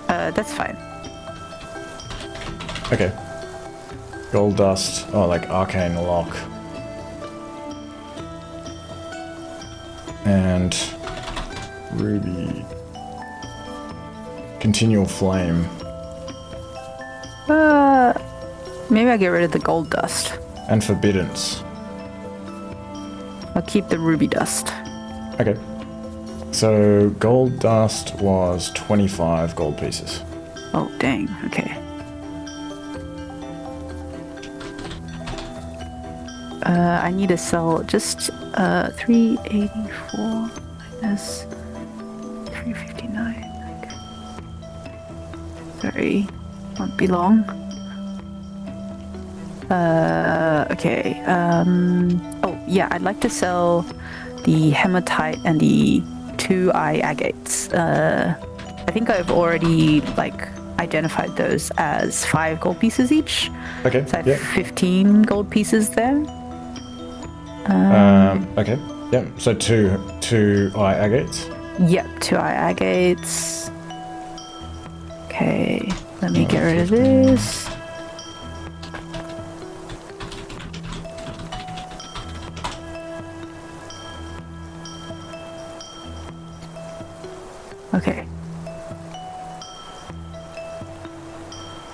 that's fine. Okay. Gold dust. Oh, like arcane lock. And ruby. Continual flame. Maybe I'll get rid of the gold dust. And forbiddance. I'll keep the ruby dust. Okay. So gold dust was 25 gold pieces. Oh, dang. Okay. I need to sell just 384 minus 359. Sorry, won't be long. Okay. Oh, yeah, I'd like to sell the hematite and the 2-eye agates. I think I've already, identified those as 5 gold pieces each. Okay. So I have Yeah. 15 gold pieces there. Okay. Yeah. So two eye agates. Yep, 2-eye agates. Okay, let me get rid of 15. this. Okay.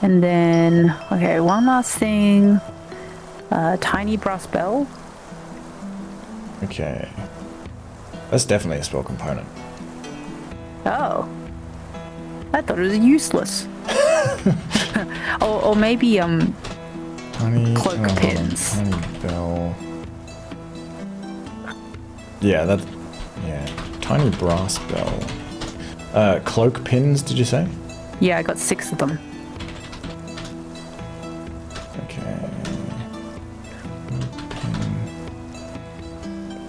And then, okay, one last thing. Tiny brass bell. Okay. That's definitely a spell component. Oh. I thought it was useless. or maybe, Tiny Cloak hold on, pins. Tiny bell. Yeah, tiny brass bell. Cloak pins, did you say? yeah, I got 6 of them. Okay.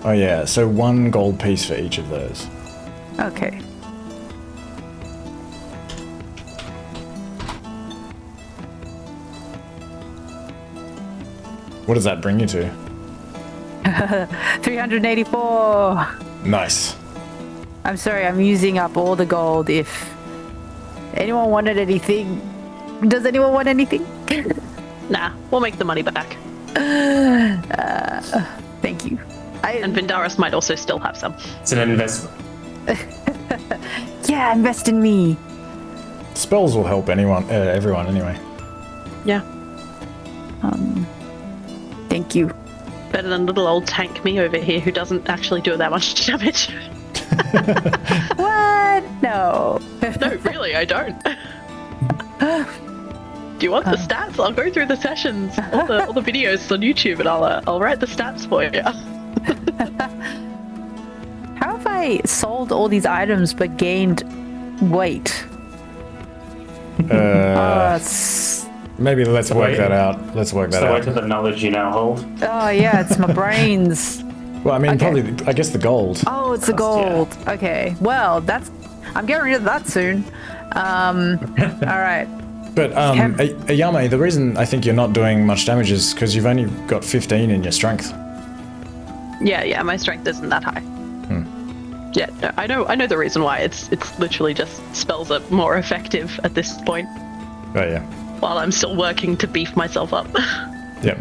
Oh yeah, so 1 gold piece for each of those. Okay. What does that bring you to? 384! Nice. I'm sorry, I'm using up all the gold. If anyone wanted anything... Does anyone want anything? Nah, we'll make the money back. Thank you. And Vindaris might also still have some. It's an investment. Yeah, invest in me. Spells will help everyone anyway. Yeah, Thank you. better than little old tank me over here who doesn't actually do that much damage. What? No. No, really, I don't. Do you want the stats? I'll go through the sessions, all the videos on YouTube, and I'll write the stats for you. How have I sold all these items but gained weight? Maybe let's work that out. Let's work that So out. wait to the knowledge you now hold. Oh yeah, it's my brains. Well, I mean, Okay. probably, I guess the gold. Oh, it's the gold. Okay. Well, I'm getting rid of that soon. All right. But, Yao Mei, the reason I think you're not doing much damage is because you've only got 15 in your strength. Yeah, my strength isn't that high. Yeah, no, I know the reason why. It's literally just spells are more effective at this point, Oh, yeah. while I'm still working to beef myself up. Yep.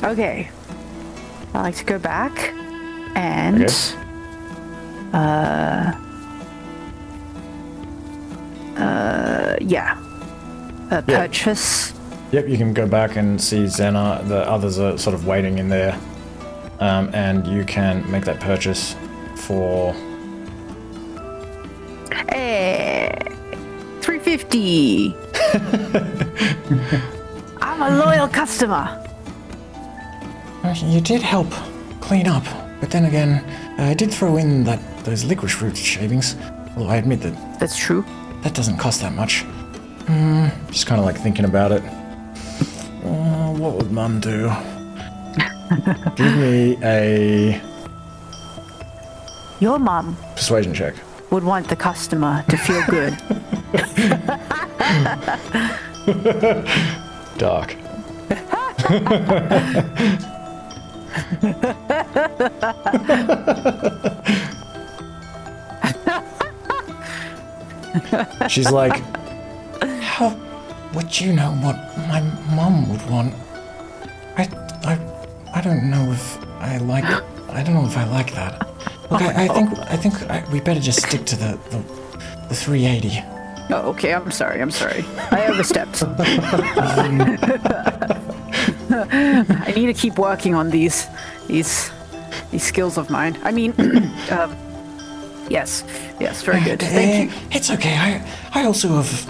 Okay. I like to go back and purchase. Yep, you can go back and see Zena. The others are sort of waiting in there. And you can make that purchase for... Hey, 350. I'm a loyal customer. You did help clean up, but then again, I did throw in those licorice fruit shavings. Although I admit That's true. that doesn't cost that much. Just kind of like thinking about it. What would Mum do? Give me a Your mum persuasion check. would want the customer to feel good. Dark. She's like, how would you know what my mom would want? I don't know if I like that. Look, I think we better just stick to the 380. Oh, okay, I'm sorry. I overstepped. I need to keep working on these skills of mine. I mean, yes, very good. Thank you. It's okay. I also have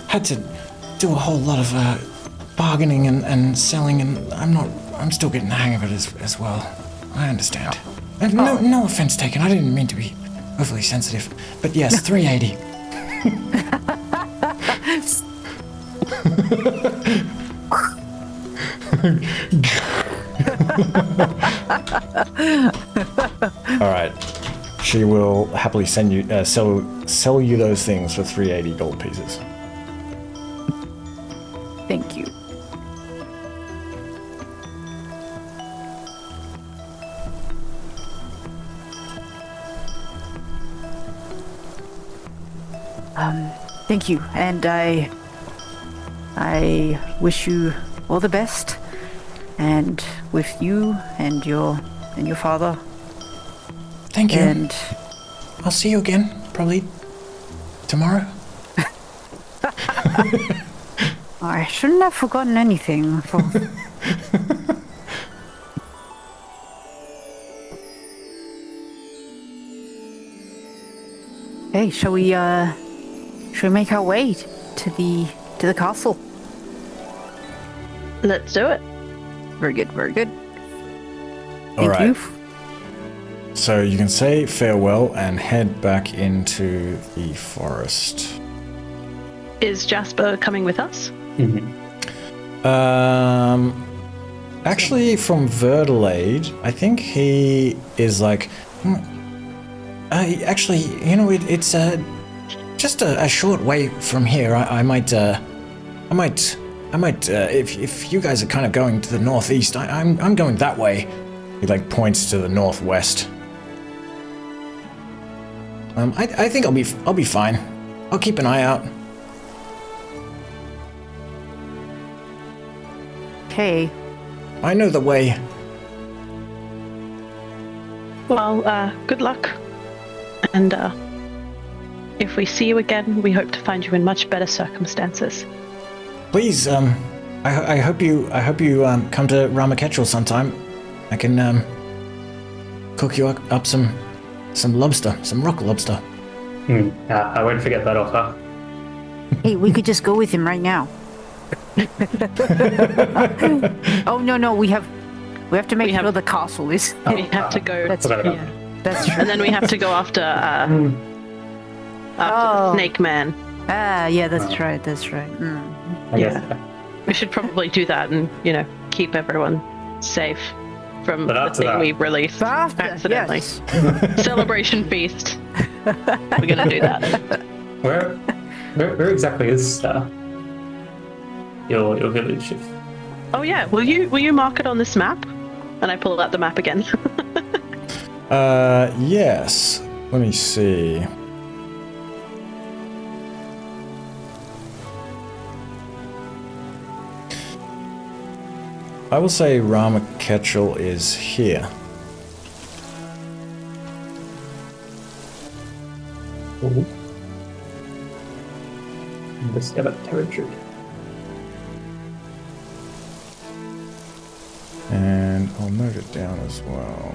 had to do a whole lot of bargaining and selling, and I'm still getting the hang of it as well. I understand. And no offense taken. I didn't mean to be overly sensitive, but yes, 380. All right. She will happily send you sell you those things for 380 gold pieces. Thank you. Thank you, and I wish you all the best, and with you and your father. Thank you. And I'll see you again, probably tomorrow. I shouldn't have forgotten anything. Hey, shall we make our way to the castle? Let's do it. Very good. All right. You. So you can say farewell and head back into the forest. Is Jasper coming with us? Actually, from Verdelade, I think he is like. Actually, you know, it's just a short way from here. I might, if you guys are kind of going to the northeast, I'm going that way. He like points to the northwest. I think I'll be fine. I'll keep an eye out. Okay. I know the way. Well, good luck. And if we see you again, we hope to find you in much better circumstances. Please, I hope you come to Ramaketral sometime. I can cook you up some lobster, some rock lobster. I won't forget that offer. Hey, we could just go with him right now. Oh no, we have to make sure the castle is. We have to go. That's true. And then we have to go after the Snake Man. Yeah, that's right. I guess. We should probably do that and keep everyone safe from the thing we released accidentally. Yes. Celebration feast. We're gonna do that. Where exactly is your village? Oh yeah, will you mark it on this map? And I pull out the map again. Yes. Let me see. I will say Ramaketral is here. Discover territory. And I'll note it down as well.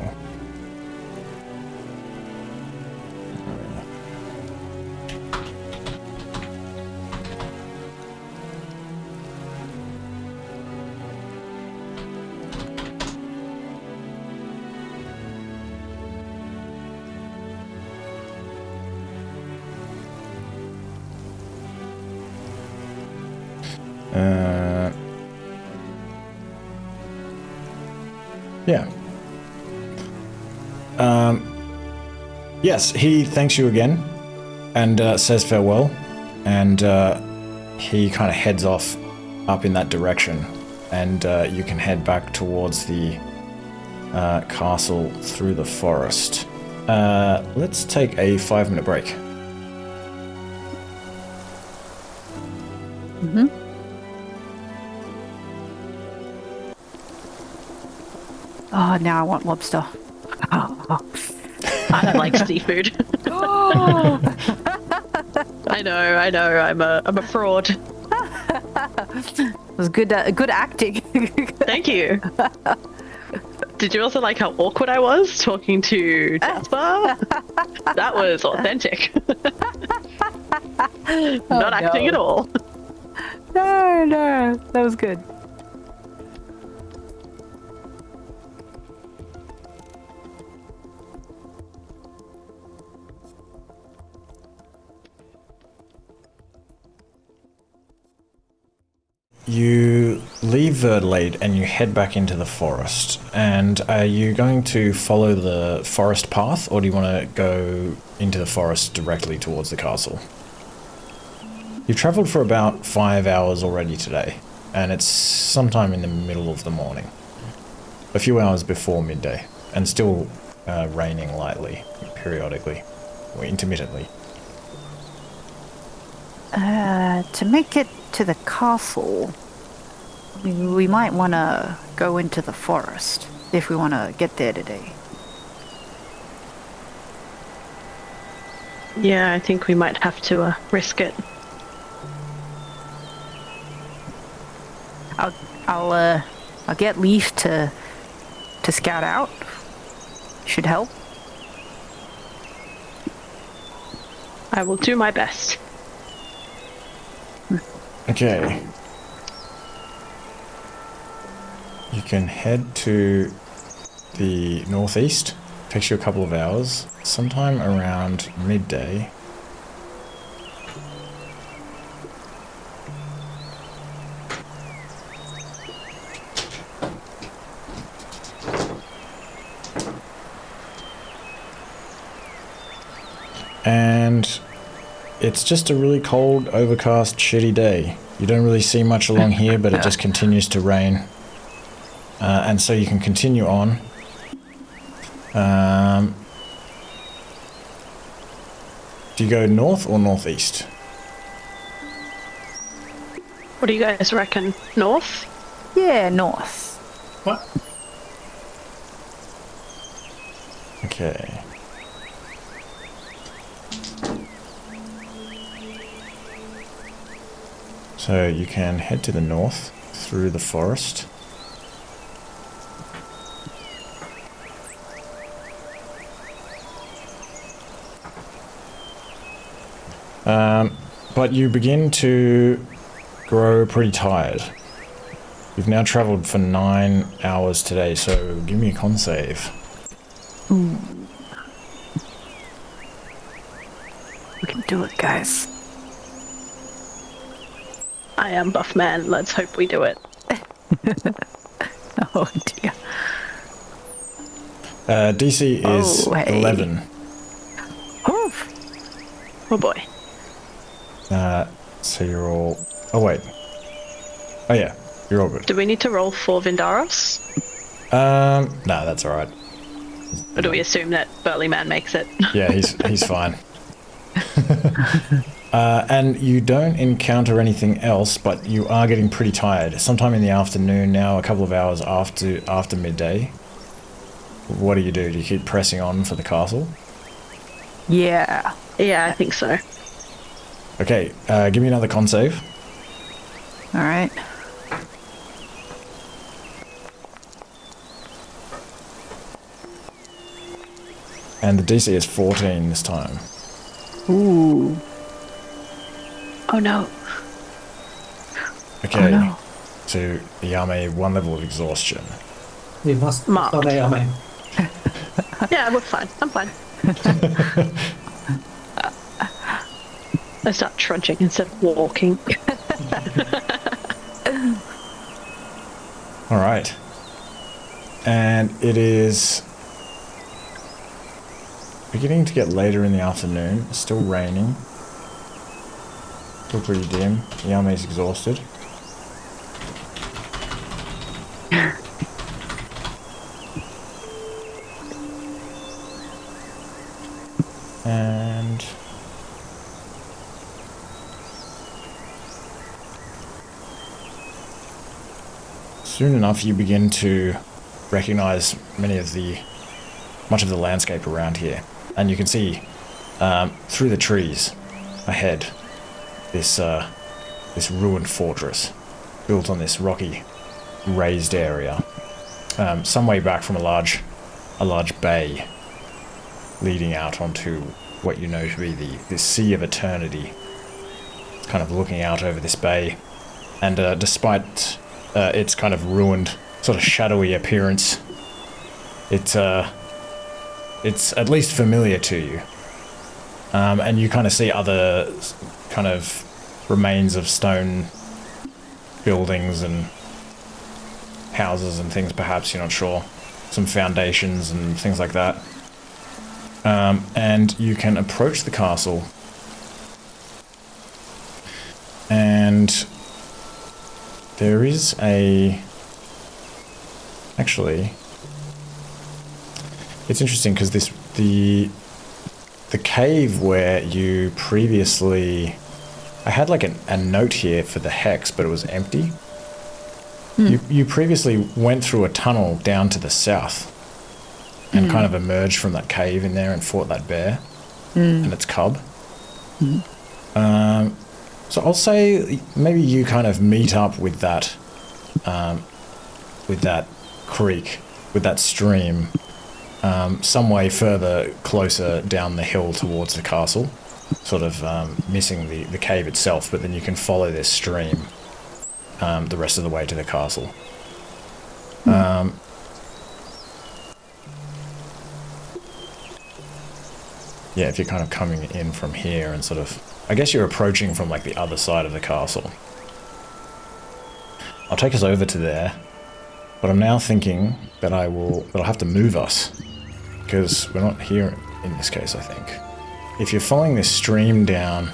Yeah. Yes, he thanks you again and says farewell, and he kind of heads off up in that direction, and you can head back towards the castle through the forest. Let's take a 5-minute break. Mm-hmm. Oh, now I want lobster. Oh. I don't like seafood. I know. I'm a fraud. It was good acting. Thank you. Did you also like how awkward I was talking to Jasper? That was authentic. Not acting at all. No, that was good. You leave Verdelade and you head back into the forest. And are you going to follow the forest path, or do you want to go into the forest directly towards the castle? You've travelled for about 5 hours already today, and it's sometime in the middle of the morning. A few hours before midday, and still raining lightly, periodically, or intermittently. To make it to the castle, we might want to go into the forest if we want to get there today. Yeah, I think we might have to risk it. I'll get Leaf to scout out. Should help. I will do my best. Okay. You can head to the northeast. Takes you a couple of hours. Sometime around midday. And it's just a really cold, overcast, shitty day. You don't really see much along here, but it just continues to rain. And so you can continue on. Do you go north or northeast? What do you guys reckon? North? Yeah, north. What? Okay. So you can head to the north through the forest. But you begin to grow pretty tired. You've now travelled for 9 hours today, so give me a con save. Ooh. We can do it, guys. I am buff man. Let's hope we do it. Oh dear. DC is 11. Oof. Oh boy. So you're all... Oh wait. Oh yeah, you're all good. Do we need to roll for Vindaros? No, that's alright. Or do we assume that Burly Man makes it? Yeah, he's fine. And you don't encounter anything else, but you are getting pretty tired. Sometime in the afternoon now, a couple of hours after midday. What do? Do you keep pressing on for the castle? Yeah. Yeah, I think so. Okay, give me another con save. Alright. And the DC is 14 this time. Ooh. Oh no. Okay, Oh, no. so Yao Mei, 1 level of exhaustion. We must Marked. follow Yao Mei. Yeah, we're fine. I'm fine. I start trudging instead of walking. Alright. And it is beginning to get later in the afternoon. It's still raining. Still pretty dim. Yao Mei's exhausted. And soon enough you begin to recognize much of the landscape around here, and you can see through the trees ahead this ruined fortress built on this rocky raised area, some way back from a large bay leading out onto what you know to be the Sea of Eternity. It's kind of looking out over this bay, and despite its kind of ruined, sort of shadowy appearance, it's at least familiar to you. And you kind of see other kind of remains of stone buildings and houses and things, perhaps, you're not sure. Some foundations and things like that. And you can approach the castle, and there is actually, it's interesting because the cave where you previously, I had like a note here for the hex, but it was empty. You previously went through a tunnel down to the south and kind of emerged from that cave in there and fought that bear and its cub. So I'll say maybe you kind of meet up with that creek, with that stream, some way further closer down the hill towards the castle, sort of missing the cave itself, but then you can follow this stream the rest of the way to the castle. Yeah, if you're kind of coming in from here and sort of, I guess you're approaching from like the other side of the castle. I'll take us over to there, but I'm now thinking that I'll have to move us, because we're not here in this case, I think. If you're following this stream down,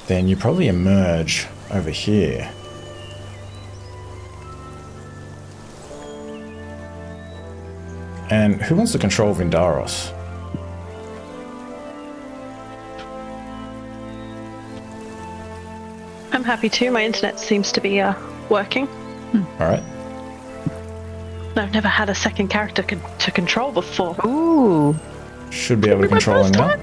then you probably emerge over here. And who wants to control Vindaros? I'm happy to. My internet seems to be working. Alright. I've never had a second character to control before. Ooh. Should be able to control him now.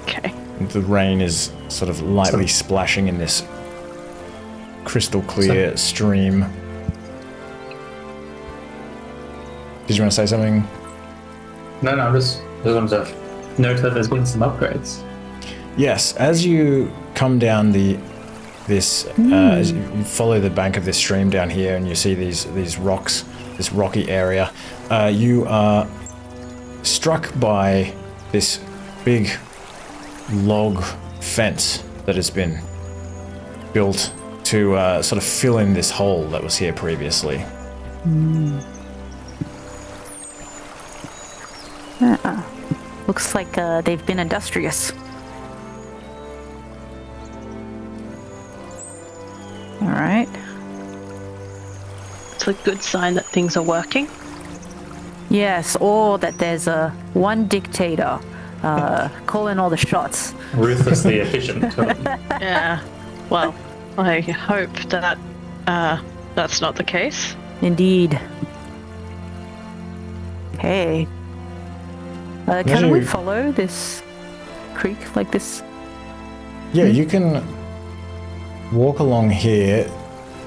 Okay. The rain is sort of lightly splashing in this crystal clear stream. Did you want to say something? No, I just wanted to note that there's been some upgrades. Yes, as you come down as you follow the bank of this stream down here, and you see these rocks, this rocky area, you are struck by this big log fence that has been built to sort of fill in this hole that was here previously. Looks like they've been industrious. All right. It's a good sign that things are working. Yes, or that there's one dictator calling all the shots. Ruthlessly efficient. Yeah. Well, I hope that that's not the case. Indeed. Okay. Can we follow this creek like this? Yeah, you can walk along here.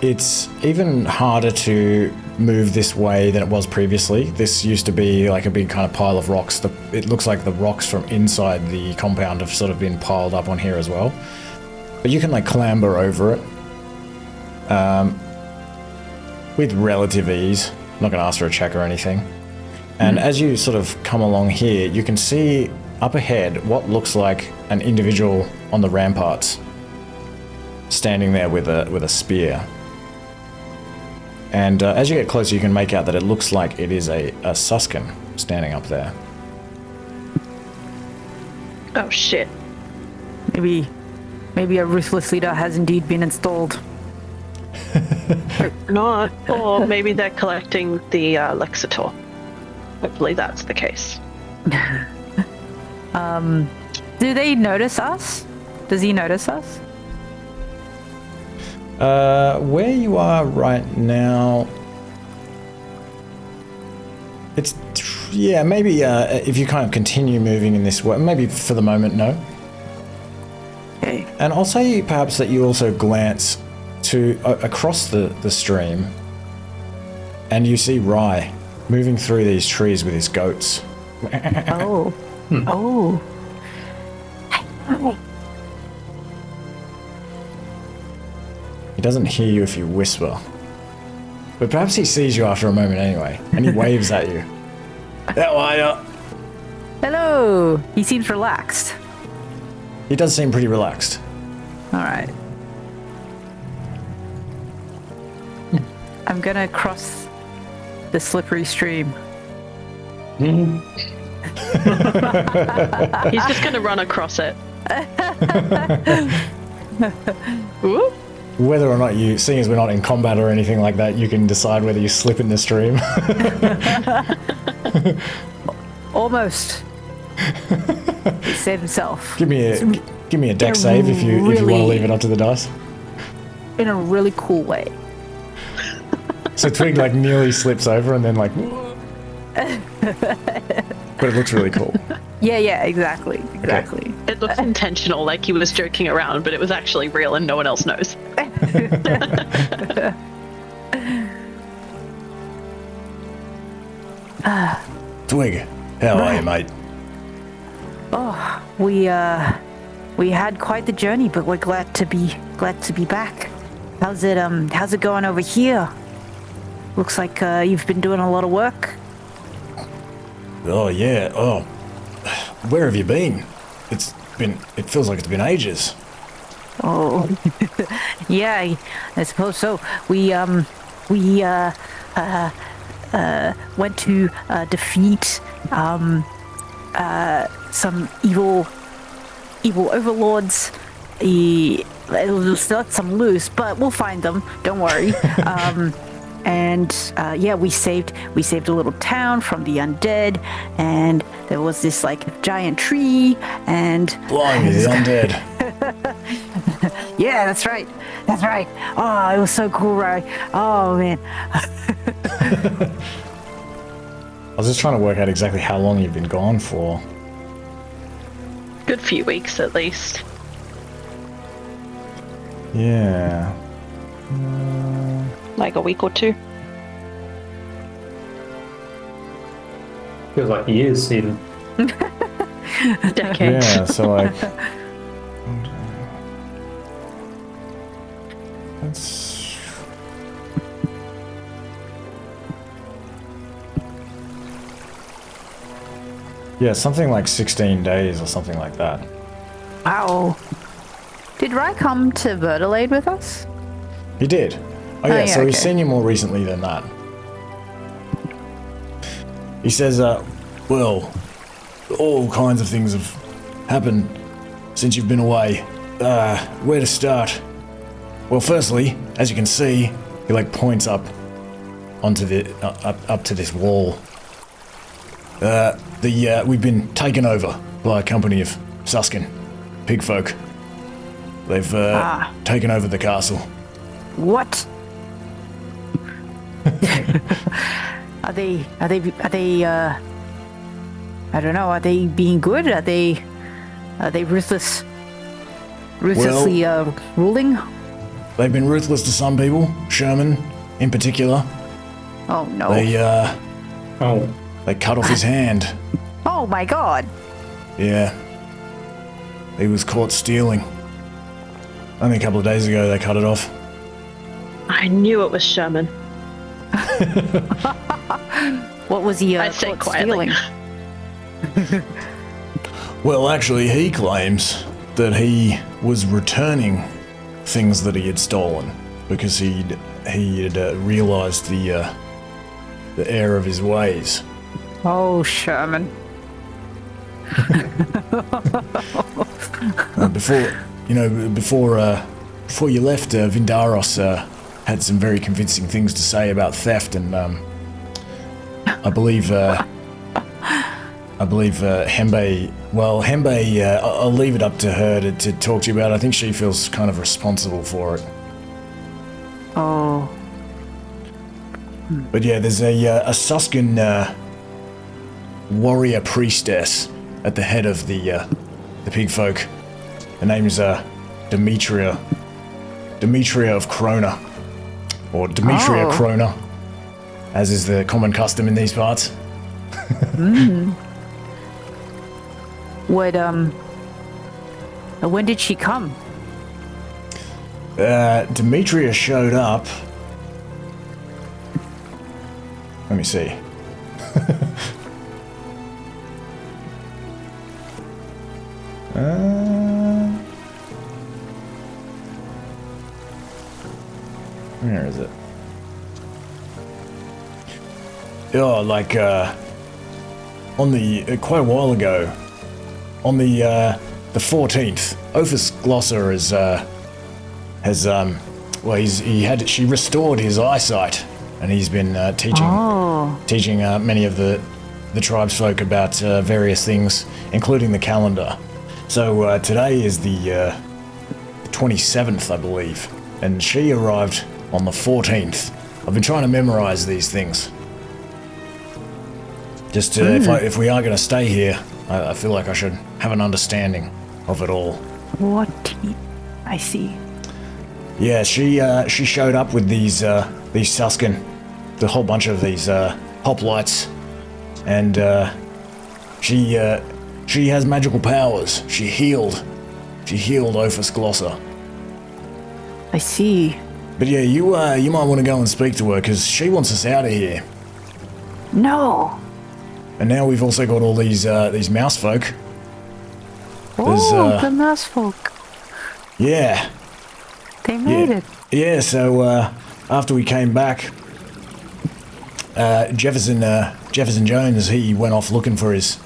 It's even harder to move this way than it was previously. This used to be like a big kind of pile of rocks. It looks like the rocks from inside the compound have sort of been piled up on here as well. But you can like clamber over it with relative ease. I'm not going to ask for a check or anything. And as you sort of come along here, you can see up ahead what looks like an individual on the ramparts standing there with a spear. And as you get closer, you can make out that it looks like it is a Suskin standing up there. Oh shit. Maybe a ruthless leader has indeed been installed. Not. Or maybe they're collecting the Lexitor. Hopefully that's the case. Do they notice us? Does he notice us? Where you are right now, it's maybe if you kind of continue moving in this way, maybe for the moment, no. Okay. And I'll say perhaps that you also glance to across the stream, and you see Rye moving through these trees with his goats. Oh. Oh. He doesn't hear you if you whisper, but perhaps he sees you after a moment anyway, and he waves at you. How are you? Hello. He seems relaxed. He does seem pretty relaxed. All right. I'm gonna cross the slippery stream. He's just gonna run across it. Ooh. Whether or not you, seeing as we're not in combat or anything like that, you can decide whether you slip in the stream. Almost. He saved himself. Give me a deck save if you want to leave it up to the dice. In a really cool way. So Twig like nearly slips over and then like, but it looks really cool. Yeah, exactly. It looks intentional, like he was joking around, but it was actually real and no one else knows. Twig, how are you, mate? Oh, we had quite the journey, but we're glad to be back. How's it going over here? Looks like you've been doing a lot of work. Oh yeah. Oh, where have you been? It feels like it's been ages. Oh, yeah, I suppose so. We went to defeat some evil overlords. Let some loose, but we'll find them. Don't worry. We saved a little town from the undead, and there was this like giant tree, and Blimey, the undead. Yeah, that's right. Oh, it was so cool, right? Oh man. I was just trying to work out exactly how long you've been gone for. Good few weeks at least. Yeah. Like a week or two. Feels like years even. Decades. Yeah, so like that's something like 16 days or something like that. Wow. Did Rai come to Verdelade with us? He did. Oh yeah, so okay. he's seen you more recently than that. He says, well, all kinds of things have happened since you've been away. Where to start? Well, firstly, as you can see, he like points up onto the up to this wall. We've been taken over by a company of Suskin, pig folk. They've taken over the castle. What? Are they I don't know, are they being good? Are they ruthlessly ruling? They've been ruthless to some people, Sherman in particular. Oh no. They cut off his hand. Oh my god. Yeah. He was caught stealing. Only a couple of days ago they cut it off. I knew it was Sherman. What was he I say caught quietly. stealing? Well, actually, he claims that he was returning things that he had stolen because he had realized the error of his ways. Oh, Sherman. Before you left, Vindaros had some very convincing things to say about theft, and I believe Hembe. Well, Hembe, I'll leave it up to her to talk to you about. I think she feels kind of responsible for it. Oh. But yeah, there's a Suskin warrior priestess at the head of the pig folk. Her name's Demetria. Demetria of Krona. Or Demetria Krona, as is the common custom in these parts. When did she come? Demetria showed up. Let me see. Where is it? Oh, like on the quite a while ago, on the 14th, Ophis Glosser she restored his eyesight, and he's been teaching many of the tribesfolk about various things, including the calendar. So today is the 27th, I believe, and she arrived on the 14th. I've been trying to memorize these things. Just if we are going to stay here, I feel like I should have an understanding of it all. I see. Yeah, she showed up with these Suskin, the whole bunch of these hoplites, and she has magical powers. She healed Ophis Glosser. I see. But yeah, you might want to go and speak to her, because she wants us out of here. No. And now we've also got all these Mousefolk. The Mousefolk. Yeah. They made it. Yeah, so after we came back, Jefferson Jones, he went off looking for his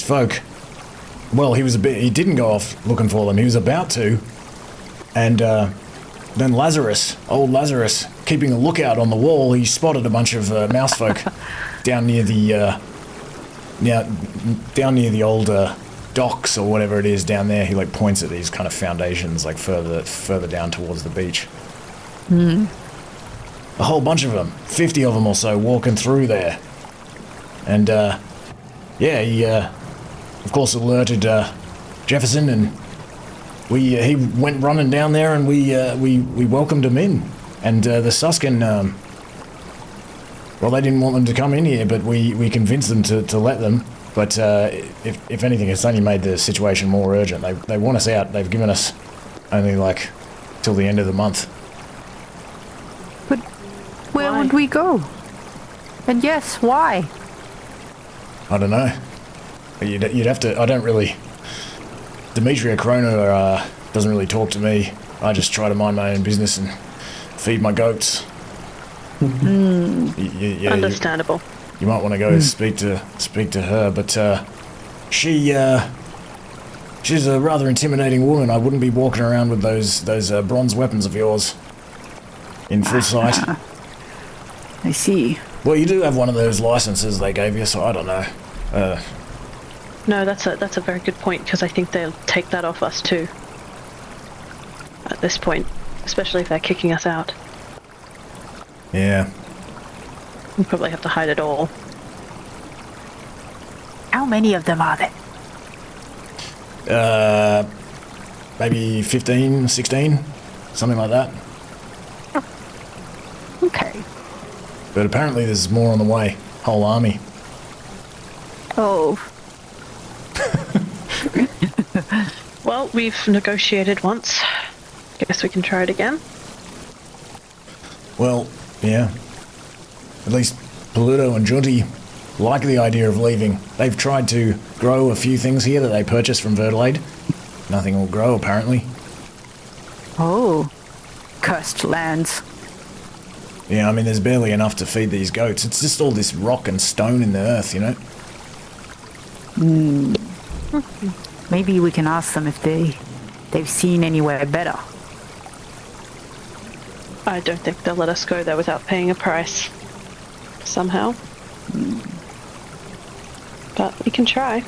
folk. Well, he didn't go off looking for them. He was about to. And then old Lazarus, keeping a lookout on the wall, he spotted a bunch of Mousefolk down near the old docks or whatever it is down there. He like points at these kind of foundations like further down towards the beach. A whole bunch of them, 50 of them or so, walking through there. And he of course alerted Jefferson, and he went running down there, and we welcomed him in. And the Suskin, well, they didn't want them to come in here, but we convinced them to let them. But if anything, it's only made the situation more urgent. They want us out. They've given us only like till the end of the month. But where would we go? And yes, why? I don't know. You'd have to. I don't really. Demetria Krona doesn't really talk to me. I just try to mind my own business and feed my goats. Understandable. You might want to go speak to her, but she's a rather intimidating woman. I wouldn't be walking around with those bronze weapons of yours in full sight. I see. Well, you do have one of those licenses they gave you, so I don't know. No, that's a very good point, because I think they'll take that off us too. At this point, especially if they're kicking us out. Yeah. We'll probably have to hide it all. How many of them are there? Maybe 15, 16, something like that. Okay. But apparently there's more on the way. Whole army. Oh. Well, we've negotiated once. Guess we can try it again. Well, yeah. At least Paluto and Junti like the idea of leaving. They've tried to grow a few things here that they purchased from Verdelade. Nothing will grow, apparently. Oh. Cursed lands. Yeah, I mean, there's barely enough to feed these goats. It's just all this rock and stone in the earth, you know? Maybe we can ask them if they've seen anywhere better. I don't think they'll let us go there without paying a price. Somehow. But we can try.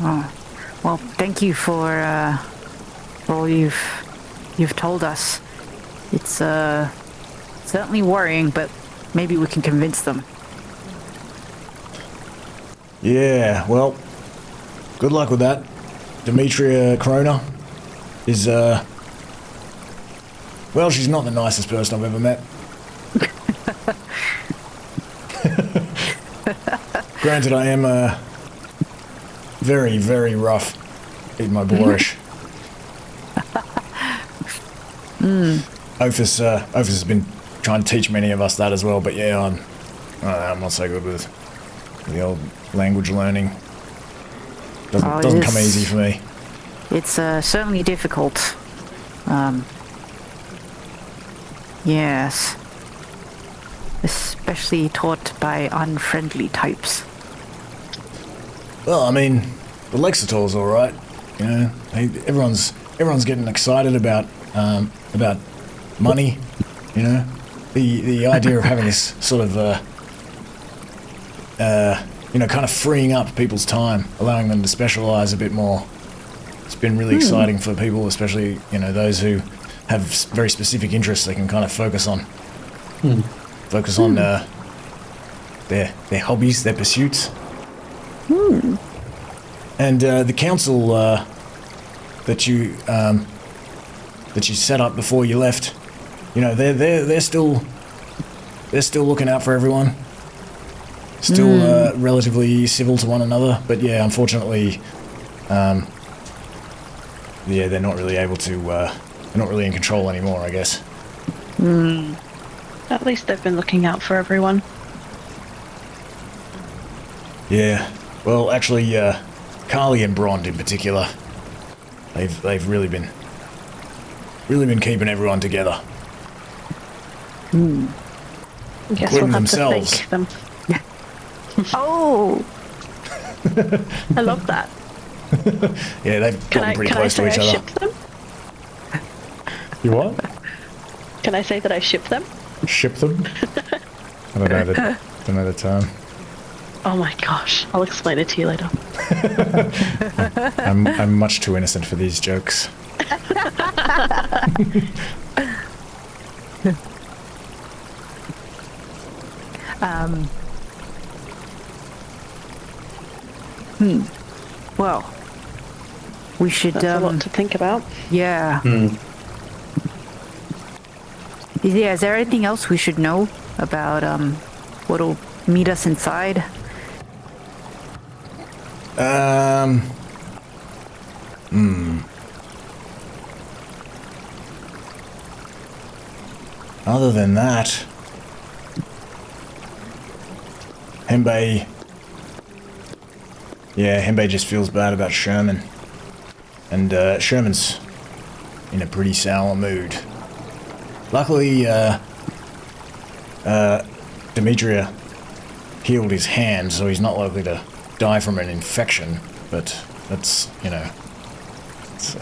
Oh. Well, thank you for all you've told us. It's certainly worrying, but maybe we can convince them. Yeah, well, good luck with that. Demetria Krona is, well, she's not the nicest person I've ever met. Granted, I am, very, very rough in my boorish. Ophis has been trying to teach many of us that as well, but yeah, I'm not so good with the old language learning. Doesn't come easy for me. It's certainly difficult. Yes. Especially taught by unfriendly types. Well, I mean, the Lexator's all right. You know, everyone's getting excited about money. You know, the idea of having this sort of you know, kind of freeing up people's time, allowing them to specialize a bit more. It's been really exciting for people, especially, you know, those who have very specific interests they can kind of focus on. Focus on their hobbies, their pursuits. And the council that you set up before you left, you know, they're still looking out for everyone. Still relatively civil to one another, but yeah, unfortunately, yeah, they're not really able to. They're not really in control anymore, I guess. At least they've been looking out for everyone. Yeah. Well, actually, Carly and Brond in particular, they've really been keeping everyone together. Guess Including we'll have themselves. to thank them. Oh! I love that. Yeah, they've gotten pretty close to each I other. ship them? You what? Can I say that I ship them? Ship them? I don't know the term. Oh my gosh, I'll explain it to you later. I'm much too innocent for these jokes. Well, we should, That's a lot to think about. yeah. Is there anything else we should know about, what'll meet us inside? Other than that, Hembe just feels bad about Sherman. And Sherman's in a pretty sour mood. Luckily, Demetria healed his hand, so he's not likely to die from an infection. But that's, you know, it's a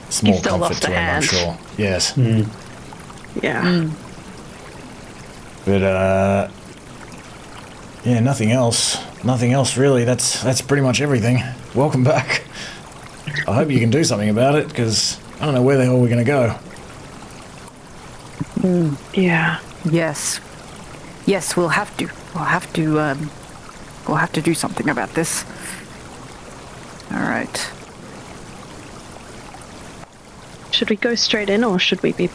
small still comfort lost to a him, I'm hand. sure. Yes. Yeah. But, yeah, nothing else. Nothing else, really. That's pretty much everything. Welcome back. I hope you can do something about it, because I don't know where the hell we're going to go. Yeah. Yes. Yes, we'll have to. We'll have to do something about this. Alright. Should we go straight in, or should we be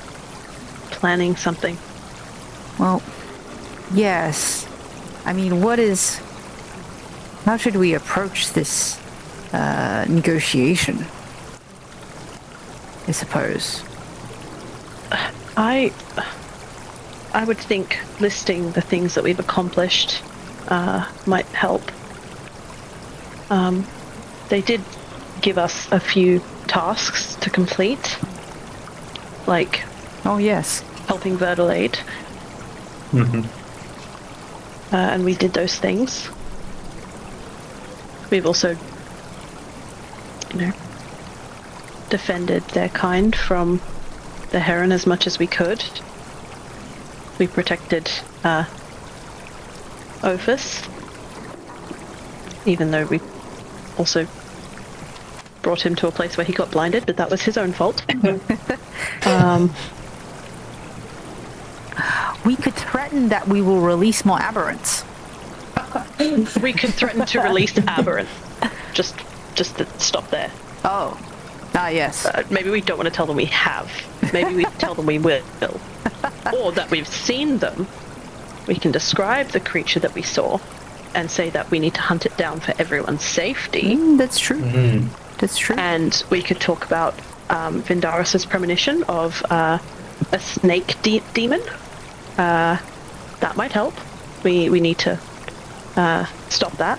planning something? Well, yes. I mean, how should we approach this, negotiation? I suppose. I would think listing the things that we've accomplished might help. They did give us a few tasks to complete, like Oh, yes. helping Verdelade. and we did those things. We've also, defended their kind from the heron as much as we could. We protected Ophis, even though we also brought him to a place where he got blinded, but that was his own fault. We could threaten that we will release more aberrants. We could threaten to release aberrant. Just to stop there. Oh. Ah, yes. Maybe we don't want to tell them we have. Maybe we tell them we will. Or that we've seen them. We can describe the creature that we saw and say that we need to hunt it down for everyone's safety. That's true. That's true. And we could talk about Vindarus's premonition of a snake demon. That might help. We need to stop that.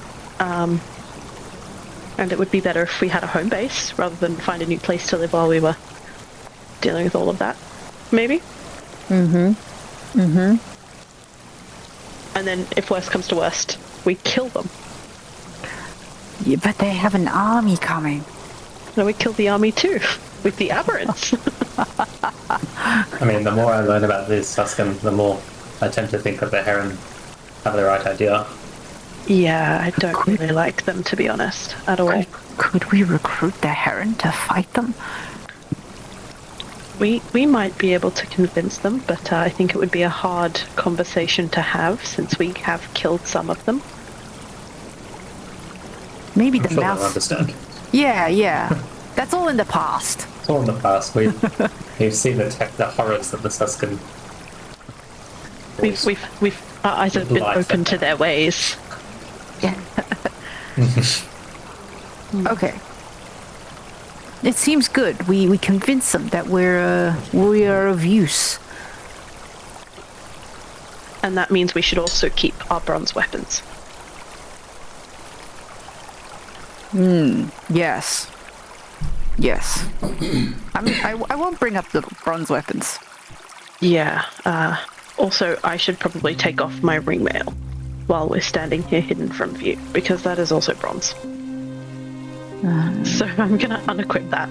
And it would be better if we had a home base rather than find a new place to live while we were dealing with all of that. Maybe? And then if worst comes to worst, we kill them. Yeah, but they have an army coming. No, we kill the army too, with the aberrants. I mean, the more I learn about this Suskin, the more I tend to think that the heron have the right idea. Yeah, I don't really like them, to be honest, at all. Could we recruit the heron to fight them? We might be able to convince them, but I think it would be a hard conversation to have since we have killed some of them. Maybe I'm the sure they'll mouse. understand. Yeah. That's all in the past. It's all in the past. We've seen the horrors that the Suskin. Our eyes have been Life. open to their ways. Yeah. Okay. It seems good. We convince them that we are of use. And that means we should also keep our bronze weapons. Yes. I won't bring up the bronze weapons. Yeah. Also, I should probably take off my ringmail while we're standing here hidden from view, because that is also bronze. So I'm gonna unequip that.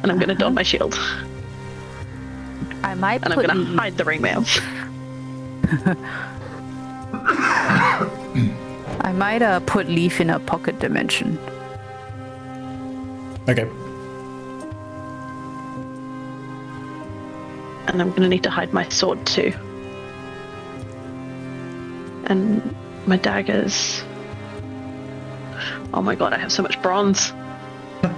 And I'm gonna don my shield. I might And I'm put gonna hide the ringmail. I might put Leaf in a pocket dimension. Okay. And I'm gonna need to hide my sword too. And my daggers. Oh my god, I have so much bronze. Do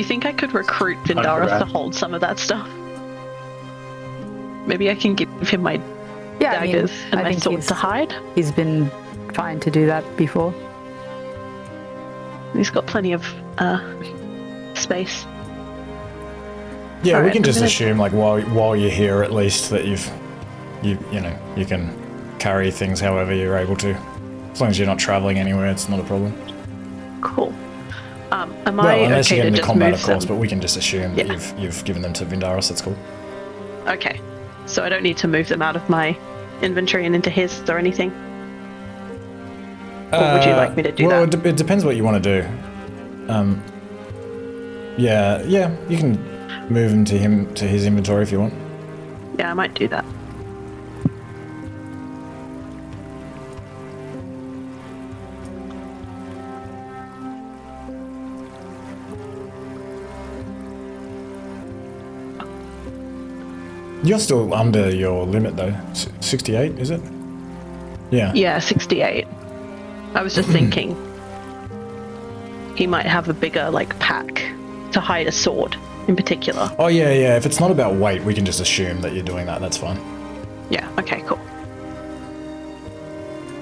you think I could recruit Vindarus to hold some of that stuff? Maybe I can give him my daggers and my sword to hide? He's been trying to do that before. He's got plenty of space. Yeah, we Alright, can just I'm gonna- assume, like, while you're here, at least, that you can carry things however you're able to. As long as you're not traveling anywhere, it's not a problem. Cool. Am Well, I unless okay you get to into just combat, move of course, them? but we can just assume Yeah. that you've given them to Vindarus. That's cool. Okay. So I don't need to move them out of my inventory and into his or anything? Or would you like me to do well, that? it depends what you want to do. Yeah, you can move them to his inventory if you want. Yeah, I might do that. You're still under your limit though. 68, is it? Yeah. Yeah, 68. I was just thinking he might have a bigger, pack to hide a sword in particular. Oh yeah. If it's not about weight, we can just assume that you're doing that. That's fine. Yeah, okay, cool.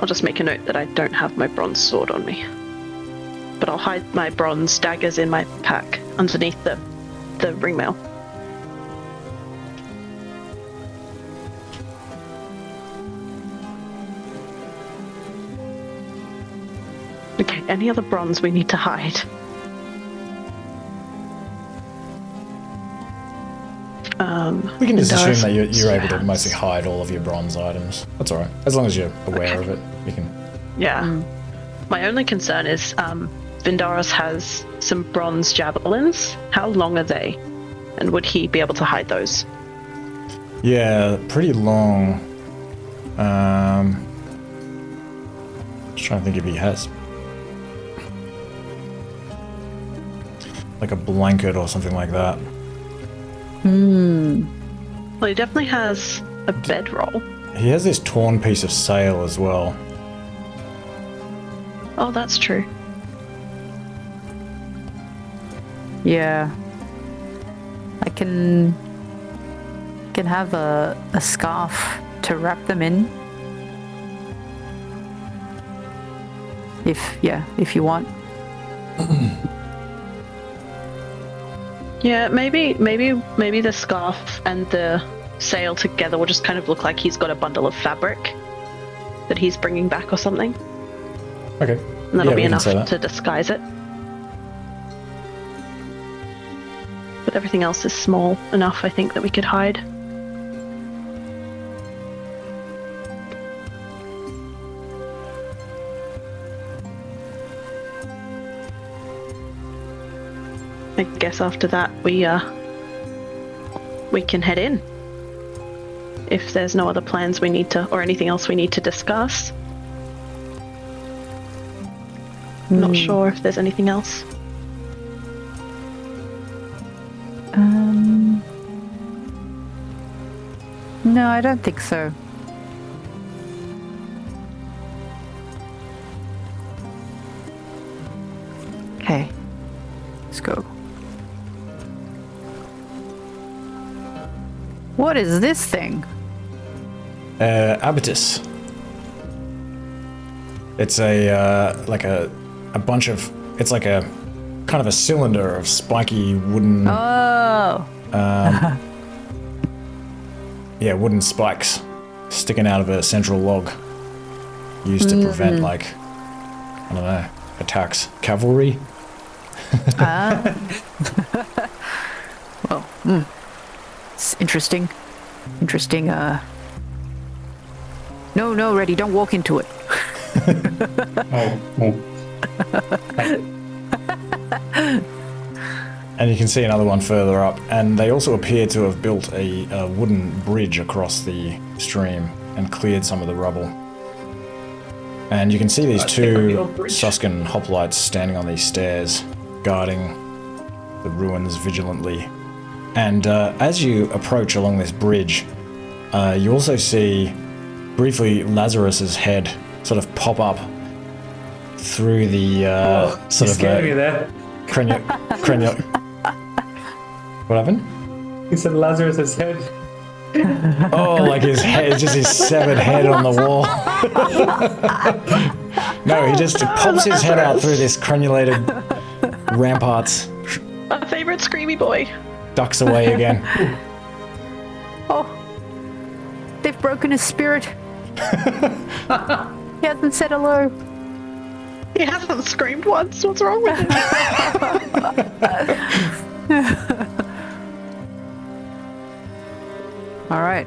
I'll just make a note that I don't have my bronze sword on me. But I'll hide my bronze daggers in my pack underneath the ringmail. Okay, any other bronze we need to hide? We can just assume that you're able to has- mostly hide all of your bronze items. That's alright. As long as you're aware of it, you can... Yeah. My only concern is Vindaros has some bronze javelins. How long are they? And would he be able to hide those? Yeah, pretty long. Just trying to think if he has... like a blanket or something like that. Well, he definitely has a bedroll. He has this torn piece of sail as well. Oh, that's true. Yeah. I can have a scarf to wrap them in. If you want. Yeah, maybe the scarf and the sail together will just kind of look like he's got a bundle of fabric that he's bringing back or something. Okay. And that'll Yeah, be we can enough say that. to disguise it. But everything else is small enough, I think, that we could hide. I guess after that we can head in. If there's no other plans we need to, or anything else we need to discuss. Not sure if there's anything else. No, I don't think so. Okay. Let's go. What is this thing? Abatis. It's like a bunch of... It's like a kind of a cylinder of spiky wooden... Oh. Yeah, wooden spikes sticking out of a central log. Used to prevent, like, I don't know, attacks. Cavalry? Well, it's interesting. Interesting, No, Reddy, don't walk into it. And you can see another one further up, and they also appear to have built a wooden bridge across the stream and cleared some of the rubble. And you can see these two Suskin hoplites standing on these stairs, guarding the ruins vigilantly. And as you approach along this bridge, you also see briefly Lazarus's head sort of pop up through the sort of scared me there. cranial. What happened? He said Lazarus's head. Oh, like his head, just his severed head on the wall. No, he just pops his head out through this crenulated ramparts, Our favorite screamy boy. ducks away again. Oh. They've broken his spirit. He hasn't said hello. He hasn't screamed once. What's wrong with him? All right.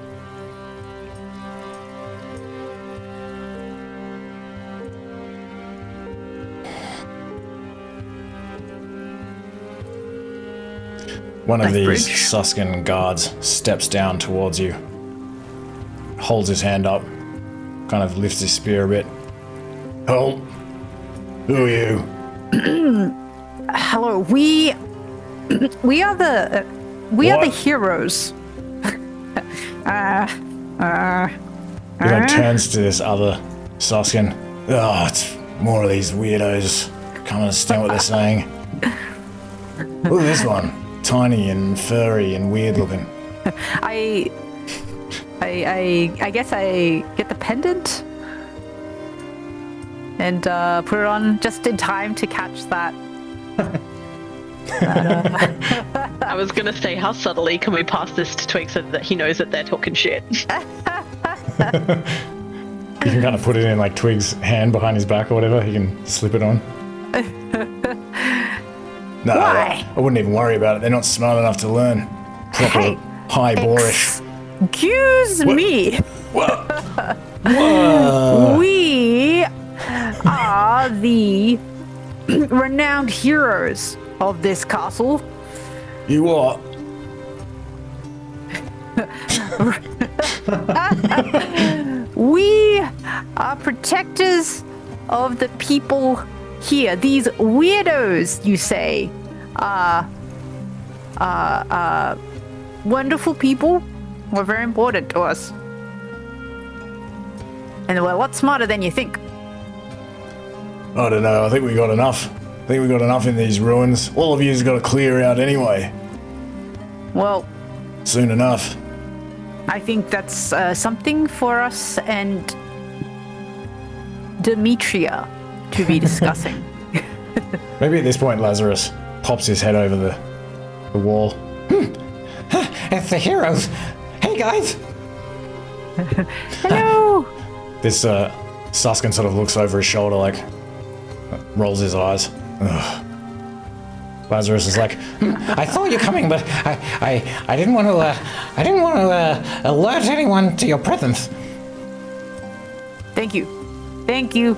One of Nice these bridge. Suskin guards steps down towards you, holds his hand up, kind of lifts his spear a bit. Halt! Who are you? Hello. We are the What? heroes. He like turns to this other Suskin. Oh, it's more of these weirdos. Can't understand what they're saying. Look at this one. Tiny and furry and weird looking. I guess I get the pendant and put it on just in time to catch that. I was gonna say, how subtly can we pass this to Twig so that he knows that they're talking shit? You can kind of put it in like Twig's hand behind his back or whatever. He can slip it on. No, Why? I wouldn't even worry about it. They're not smart enough to learn proper high boorish. Excuse me. Whoa. Whoa. We are the renowned heroes of this castle. You are. We are protectors of the people here. These weirdos, you say, are wonderful people. Were very important to us. And we're a lot smarter than you think. I don't know. I think we got enough. I think we got enough in these ruins. All of you's got to clear out anyway. Well, Soon enough. I think that's something for us and Demetria to be discussing. Maybe at this point, Lazarus pops his head over the wall. It's the heroes. Hey, guys. Hello! This Suskin sort of looks over his shoulder, like rolls his eyes. Ugh. Lazarus is like, I saw you coming, but I didn't want to alert anyone to your presence. Thank you. Thank you.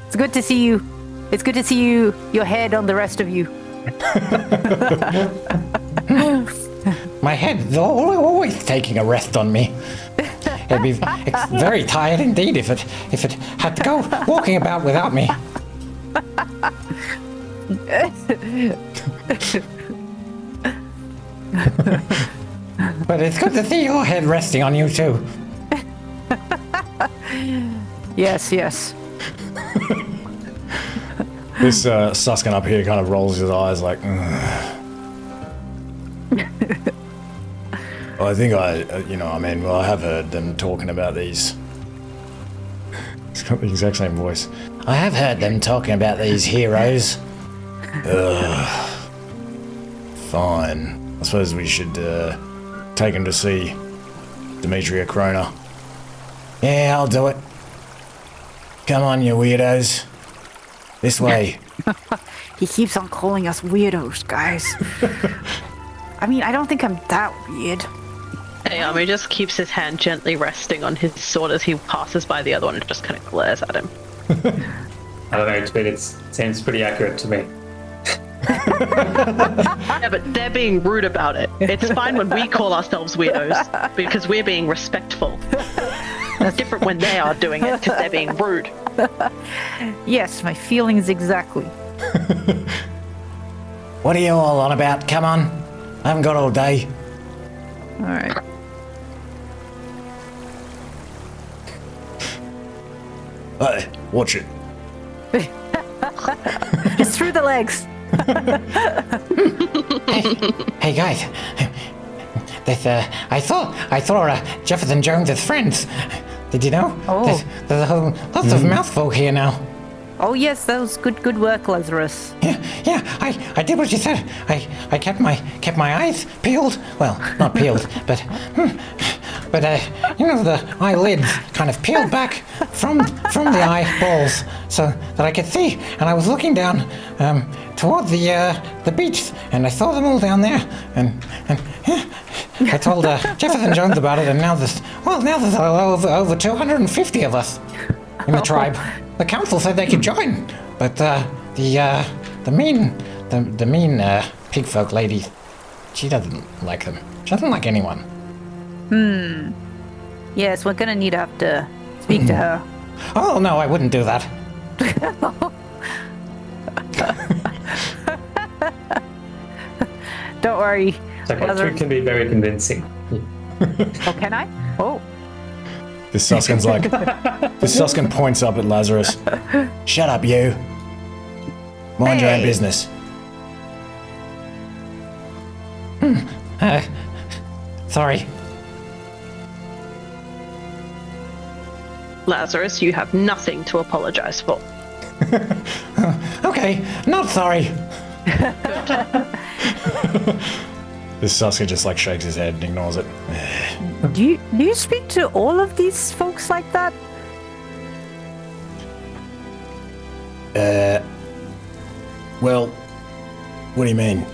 It's good to see you. It's good to see you, your head on the rest of you. My head's always taking a rest on me. It's very tired indeed if it had to go walking about without me. But it's good to see your head resting on you too. Yes, yes. this Suskin up here kind of rolls his eyes like, ugh. I think I have heard them talking about these. He's got the exact same voice. I have heard them talking about these heroes. Fine. I suppose we should take him to see Demetria Krona. Yeah, I'll do it. Come on, you weirdos. This way. He keeps on calling us weirdos, guys. I mean, I don't think I'm that weird. Yao Mei just keeps his hand gently resting on his sword as he passes by the other one and just kind of glares at him. I don't know, but it seems pretty accurate to me. Yeah, but they're being rude about it. It's fine when we call ourselves weirdos because we're being respectful. It's different when they are doing it because they're being rude. Yes, my feelings exactly. What are you all on about? Come on. I haven't got all day. All right. Hey, watch it. Just through the legs. Hey guys. I saw Jefferson Jones's friends. Did you know? Oh. There's a whole lots of Mousefolk here now. Oh yes, that was good work, Lazarus. Yeah, I did what you said. I kept my eyes peeled. Well, not peeled, but you know, the eyelids kind of peeled back from the eyeballs so that I could see. And I was looking down toward the beach, and I saw them all down there. And I told Jefferson Jones about it, and now there's over 250 of us in the tribe. The council said they could join, but the mean pigfolk lady, she doesn't like them. She doesn't like anyone. Yes, we're gonna need to have to speak to her. Oh no, I wouldn't do that. Don't worry. So Twig can be very convincing. Oh, can I? Oh. This Suskin points up at Lazarus. Shut up, you. Mind your own Hey. business. Sorry. Lazarus, you have nothing to apologize for. Okay, not sorry. This Suskin just like shakes his head and ignores it. Do you speak to all of these folks like that? Well, what do you mean?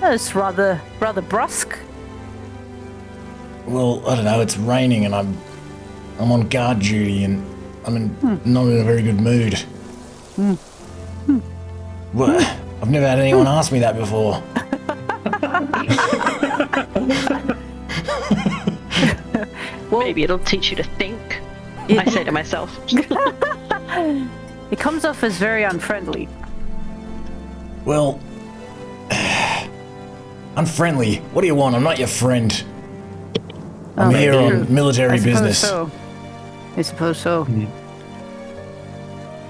That's rather brusque. Well, I don't know. It's raining, and I'm on guard duty, and not in a very good mood. What? I've never had anyone ask me that before. Well, Maybe it'll teach you to think. I say to myself. it comes off as very unfriendly. Well, unfriendly. What do you want? I'm not your friend. I'm here on military business. I suppose so.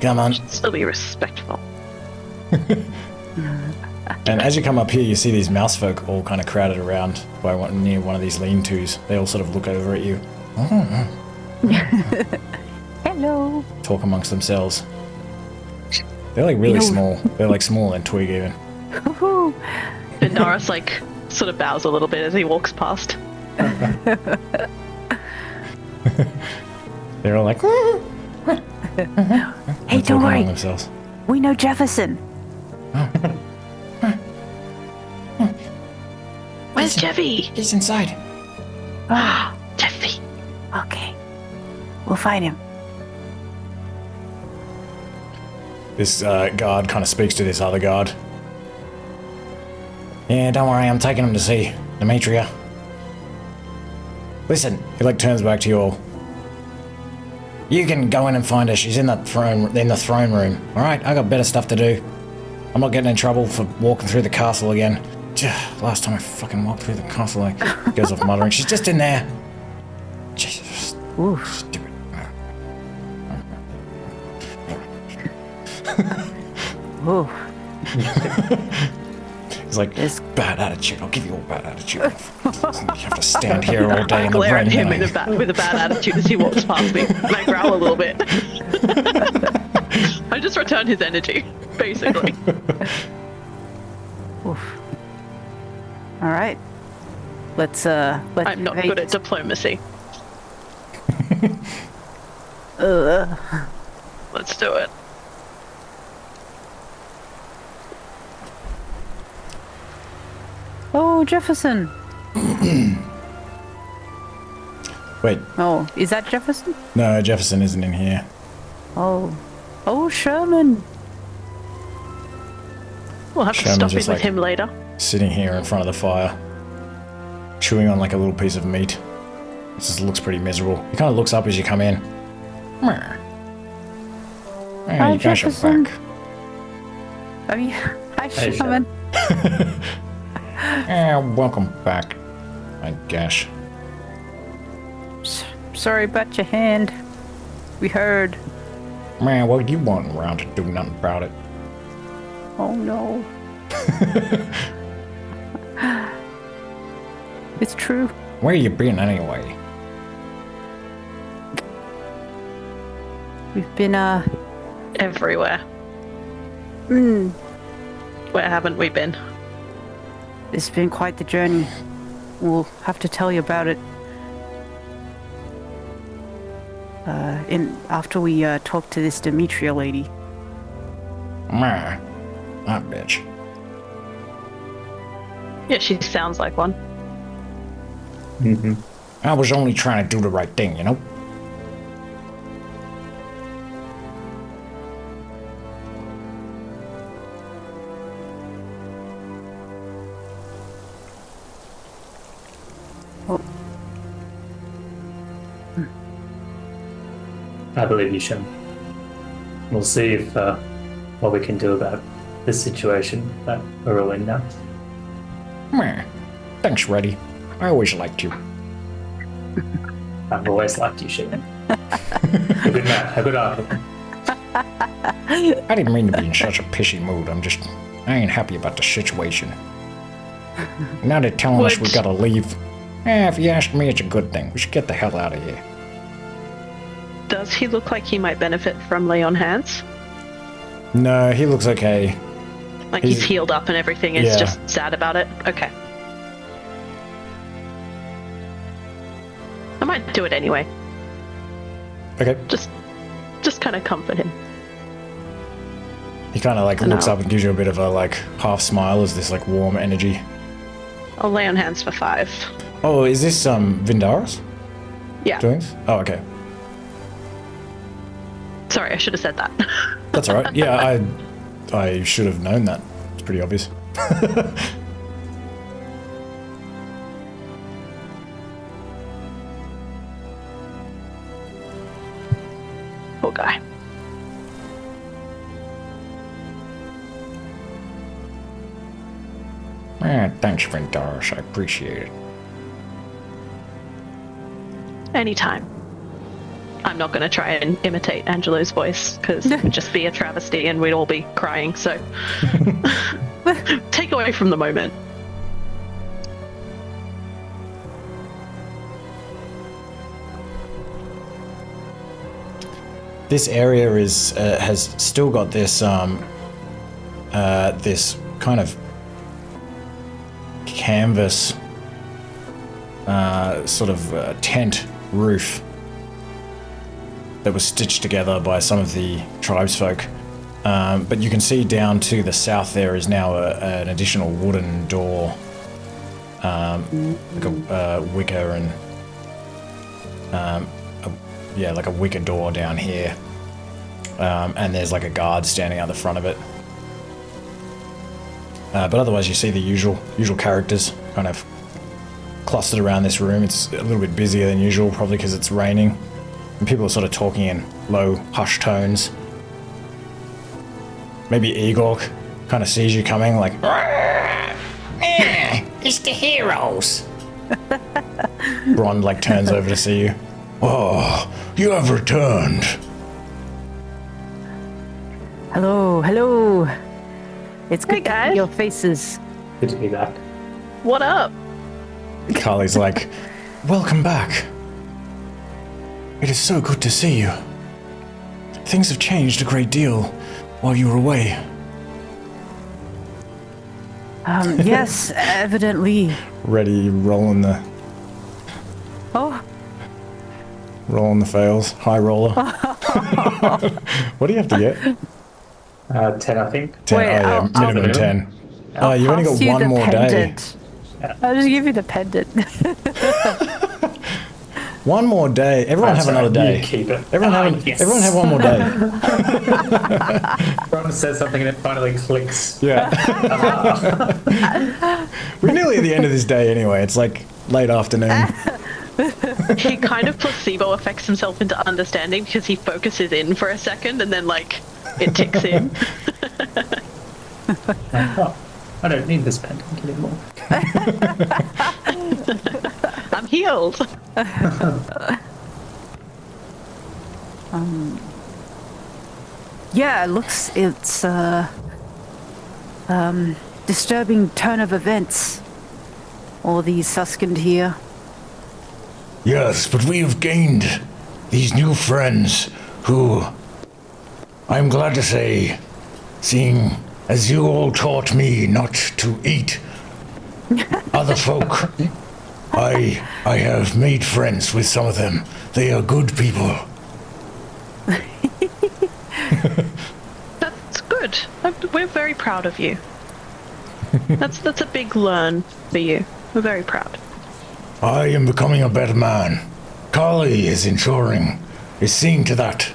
Come on. Still be respectful. And as you come up here, you see these mousefolk all kind of crowded around near one of these lean-tos. They all sort of look over at you. Hello. Talk amongst themselves. They're like really small. They're like smaller than Twig even. And Norris like sort of bows a little bit as he walks past. They're all like, hey, don't worry. Themselves. We know Jefferson. Where's Jeffy? He's inside. Ah, Jeffy. Okay. We'll find him. This guard kind of speaks to this other guard. Yeah, don't worry, I'm taking him to see Demetria. Listen, he like turns back to you all. You can go in and find her. She's in the throne room. All right, I got better stuff to do. I'm not getting in trouble for walking through the castle again. Last time I fucking walked through the castle, like, goes off muttering. She's just in there. Jesus. Ooh. Stupid. Ooh. He's like, It's bad attitude. I'll give you all bad attitude. You have to stand here all day in the Glare rain. at him with a bad attitude as he walks past me, and I growl a little bit. I just return his energy, basically. Oof. All right. Let's I'm not good at diplomacy. Let's do it. Oh, Jefferson. wait, Oh, is that Jefferson? no, Jefferson isn't in here. Oh, Sherman. We'll have to Sherman's stop in just with like- him later. Sitting here in front of the fire, chewing on like a little piece of meat. It just looks pretty miserable. He kind of looks up as you come in. Hi, You guys are Jefferson. back. I mean, hi, Hey, Sherman. Welcome back, I guess. Sorry about your hand. We heard. Man, well, you weren't around to do nothing about it. Oh no. It's true. where you been anyway? We've been Everywhere. Where haven't we been? It's been quite the journey. We'll have to tell you about it. After we talk to this Demetria lady. Meh, that bitch. Yeah, she sounds like one. I was only trying to do the right thing, you know? Oh, I believe you, Shem. We'll see if what we can do about this situation that we're all in now. Meh. Thanks, Reddy. I always liked you. I've always liked you, Shem. A good man, a good argument. I didn't mean to be in such a pissy mood. I ain't happy about the situation. Now they're telling us we Would- gotta leave. If you ask me, it's a good thing. We should get the hell out of here. Does he look like he might benefit from lay on hands? No, he looks okay. Like he's He's- healed up and everything is Yeah. just sad about it? Okay. I might do it anyway. Okay. Just kind of comfort him. He kind of like I looks know. up and gives you a bit of a like half smile as this like warm energy I'll lay on hands for 5. Oh, is this Vindaris Yeah. doing this? Oh, okay. Sorry, I should have said that. That's alright. Yeah, I should have known that. It's pretty obvious. Poor guy. Thanks, Vindaris. I appreciate it. Anytime. I'm not going to try and imitate Angelo's voice because it would just be a travesty and we'd all be crying, so take away from the moment. This area is has still got this this kind of canvas sort of tent roof that was stitched together by some of the tribesfolk. But you can see down to the south there is now an additional wooden door, like a wicker and like a wicker door down here. And there's like a guard standing out the front of it. But otherwise you see the usual characters kind of clustered around this room. It's a little bit busier than usual, probably because it's raining. And people are sort of talking in low, hushed tones. Maybe Igor kind of sees you coming, like, It's the heroes. Brond like turns over to see you. Oh, you have returned. Hello. It's good to guys. see your faces. Good to be back. What up? Carly's like, Welcome back. It is so good to see you. Things have changed a great deal while you were away. Yes, evidently. ready, rolling the Oh, fails. High roller. What do you have to get? 10, I think. 10. Wait, Minimum I'll- 10. Oh, you've only got pass you one the more day. pendant. I'll just give you the pendant. One more day. Everyone That's have another right, day. you keep it. Everyone have one more day. Ron says something and it finally clicks. Yeah. We're nearly at the end of this day anyway. It's like late afternoon. He kind of placebo affects himself into understanding because he focuses in for a second and then, like, it ticks in. Oh, I don't need this pendant anymore. I'm healed. Yeah, it's disturbing turn of events. All these Suskin here. Yes, but we have gained these new friends who, I'm glad to say, seeing as you all taught me not to eat other folk, I have made friends with some of them. They are good people. That's good. We're very proud of you. That's a big learn for you. We're very proud. I am becoming a better man. Carly is seeing to that.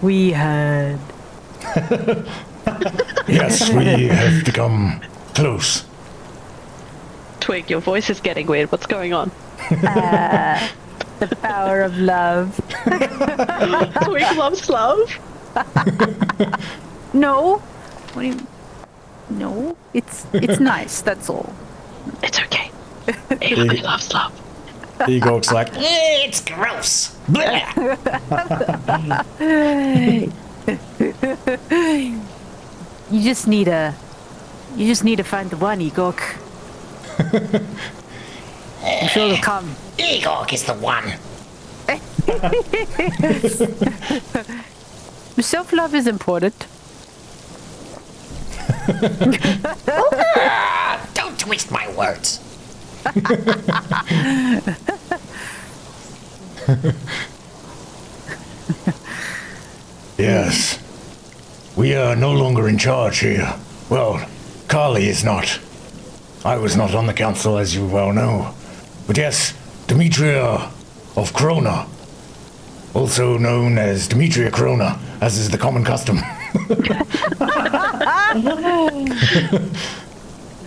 We had. Yes, we have become close. Twig, your voice is getting weird. What's going on? The power of love. Twig loves love. No. What do you? No. It's nice. That's all. It's okay. Everybody loves love. Igor's like, It's gross. Blah. You just need to find the one, Igor. I'm sure they'll come. Igor is the one. Self-love is important. Don't twist my words. Yes. We are no longer in charge here. Well, Carly is not. I was not on the council, as you well know. But yes, Demetria of Krona, also known as Demetria Krona, as is the common custom.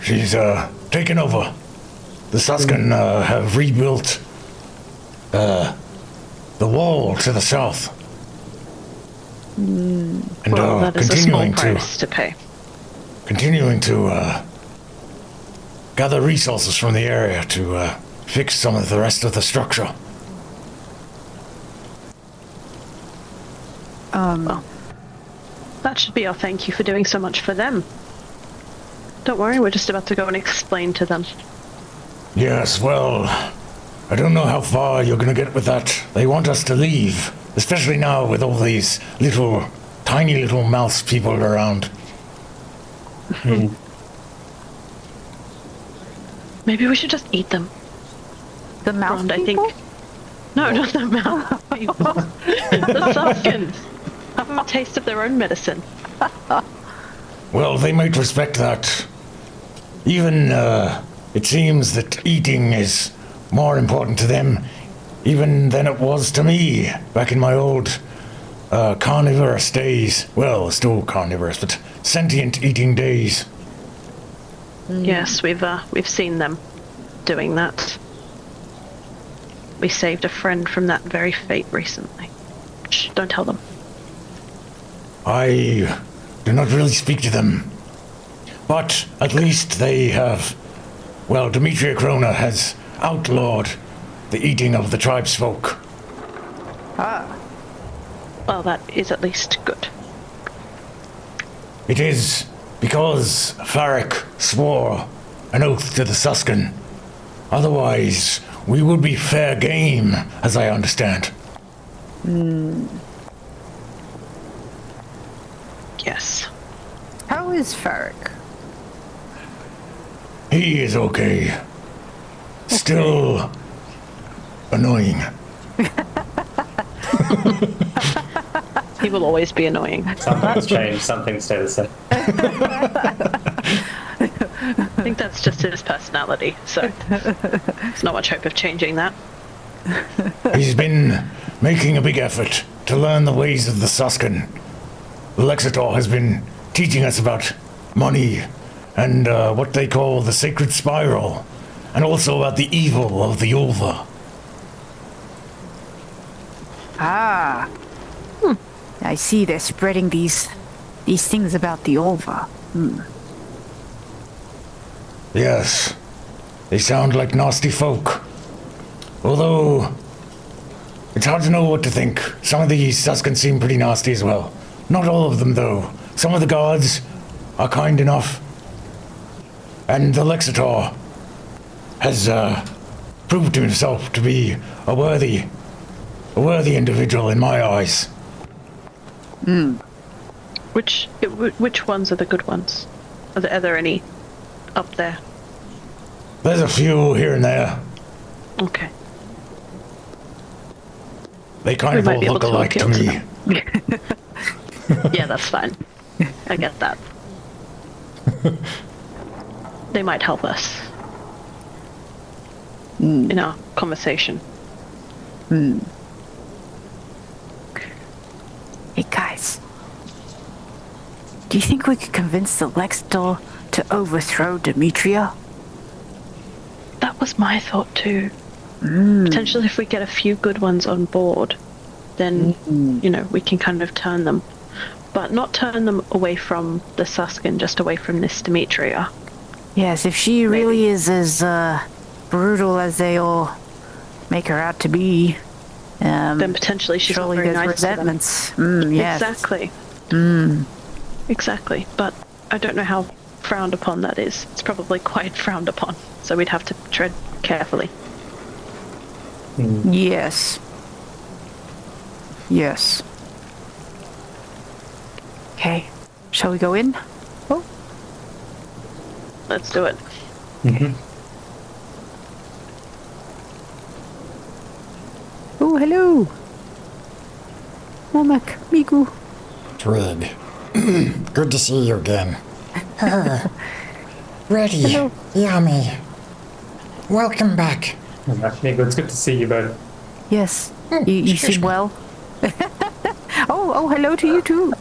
She's taken over. The Suskin have rebuilt the wall to the south. And Well, that is a small price to pay. continuing to gather resources from the area to fix some of the rest of the structure. Well, that should be our thank you for doing so much for them. Don't worry, we're just about to go and explain to them. Yes, well, I don't know how far you're gonna get with that. They want us to leave, especially now with all these little, tiny little mouse people around. Maybe we should just eat them. The mouse Brond, I people? think. No, not the mouse people. The Suskins. Have a taste of their own medicine. Well, they might respect that. Even, it seems that eating is more important to them even than it was to me back in my old carnivorous days. Well, still carnivorous, but sentient eating days. Yes, we've seen them doing that. We saved a friend from that very fate recently. Shh, don't tell them. I do not really speak to them. But at least they have... Well, Demetria Krona has outlawed the eating of the tribesfolk. Well, that is at least good. It is because Farrick swore an oath to the Suskin. Otherwise, we would be fair game, as I understand. Yes. How is Farrick? He is okay. Still annoying. He will always be annoying. Some things change, some things stay the same. I think that's just his personality, so there's not much hope of changing that. He's been making a big effort to learn the ways of the Suskin. Lexitor has been teaching us about money and what they call the sacred spiral, and also about the evil of the Ulva. Ah. I see they're spreading these things about the Ulva. Yes, they sound like nasty folk. Although, it's hard to know what to think. Some of these Suskin seem pretty nasty as well. Not all of them, though. Some of the guards are kind enough. And the Lexitor has proved to himself to be a worthy individual in my eyes. Which ones are the good ones? Are there any up there? There's a few here and there. Okay. They kind We of might all be able look to alike to appeal to me. Yeah, that's fine. I get that. They might help us in our conversation. Hey guys, do you think we could convince the Lexitor to overthrow Demetria? That was my thought too. Potentially, if we get a few good ones on board, then we can kind of turn them, but not turn them away from the Suskin, just away from this Demetria. Yes, if she really is as brutal as they all make her out to be, Then potentially she's not surely very there's nice to them. resentments. Yes. Exactly. Exactly. But I don't know how frowned upon that is. It's probably quite frowned upon, so we'd have to tread carefully. Yes. Yes. Okay, shall we go in? Oh. Let's do it. Oh, hello. Momak, Migu. Twig. Good to see you again. ready. Hello. Yao Mei. Welcome back. It's good to see you both. Yes. You excuse seem me. well. Oh, hello to you too.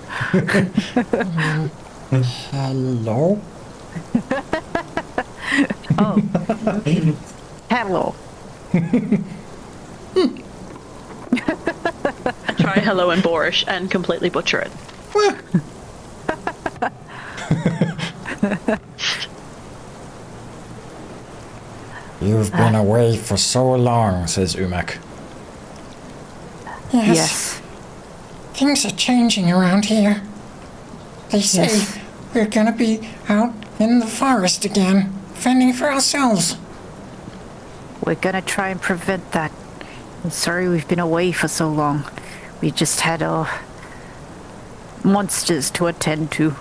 Hello? Oh. Hello. I try hello in Boorish and completely butcher it. You've been away for so long, Says Umak. Yes. Things are changing around here. They say Yes. we're gonna be out in the forest again, fending for ourselves. We're gonna try and prevent that. I'm sorry we've been away for so long. We just had monsters to attend to.